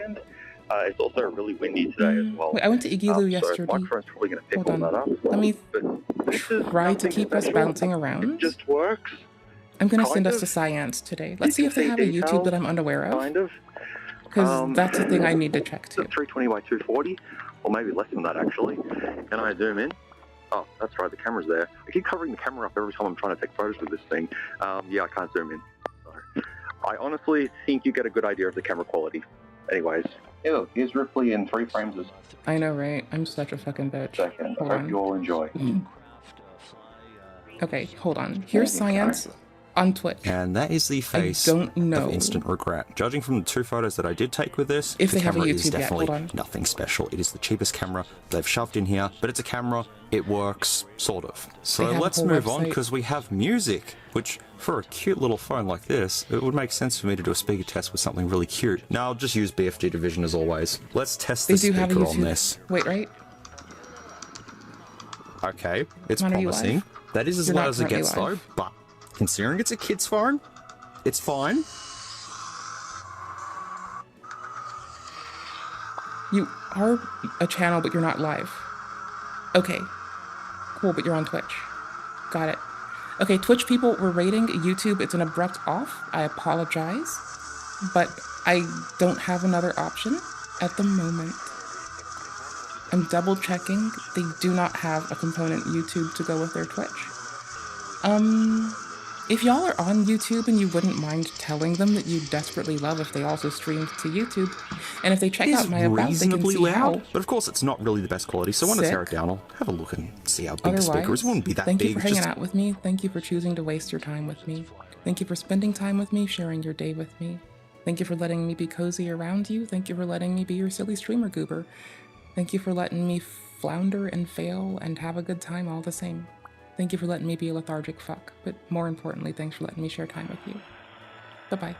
It's also really windy today as well. Wait, I went to Iggy Lou yesterday. So my phone's probably going to pick all that up. Let me try to keep us bouncing around. It just works. I'm going to send us to Science today. Let's see if they have a YouTube that I'm unaware of. Because that's the thing I need to check too. 320 by 240, or maybe less than that actually. Can I zoom in? Oh, that's right, the camera's there. I keep covering the camera up every time I'm trying to take photos with this thing. Yeah, I can't zoom in. So, I honestly think you get a good idea of the camera quality. Anyways, ew, here's Ripley in 3 frames. I know, right? I'm such a fucking bitch. Second. I hope you all enjoy. Okay, hold on. Here's Science on Twitch. And that is the face of instant regret. Judging from the 2 photos that I did take with this, if the they have a camera YouTube is definitely nothing special. It is the cheapest camera they've shoved in here, but it's a camera. It works, sort of. So let's move on because we have music, which for a cute little phone like this, it would make sense for me to do a speaker test with something really cute. Now I'll just use BFG Division as always. Let's test the speaker on this. Wait, right? Okay, it's promising. That is as loud as it gets though, but considering it's a kid's phone, it's fine. You are a channel, but you're not live. Okay. Cool, but you're on Twitch. Got it. Okay, Twitch people, we're rating YouTube. It's an abrupt off. I apologize, but I don't have another option at the moment. I'm double checking. They do not have a component YouTube to go with their Twitch. If y'all are on YouTube and you wouldn't mind telling them that you desperately love if they also streamed to YouTube, and if they check out my about, they can see how. But of course, it's not really the best quality. So I want to tear it down. I'll have a look and see how big the speaker is. It wouldn't be that big. Thank you for hanging out with me. Thank you for choosing to waste your time with me. Thank you for spending time with me, sharing your day with me. Thank you for letting me be cozy around you. Thank you for letting me be your silly streamer goober. Thank you for letting me flounder and fail and have a good time all the same. Thank you for letting me be a lethargic fuck, but more importantly, thanks for letting me share time with you. Bye-bye.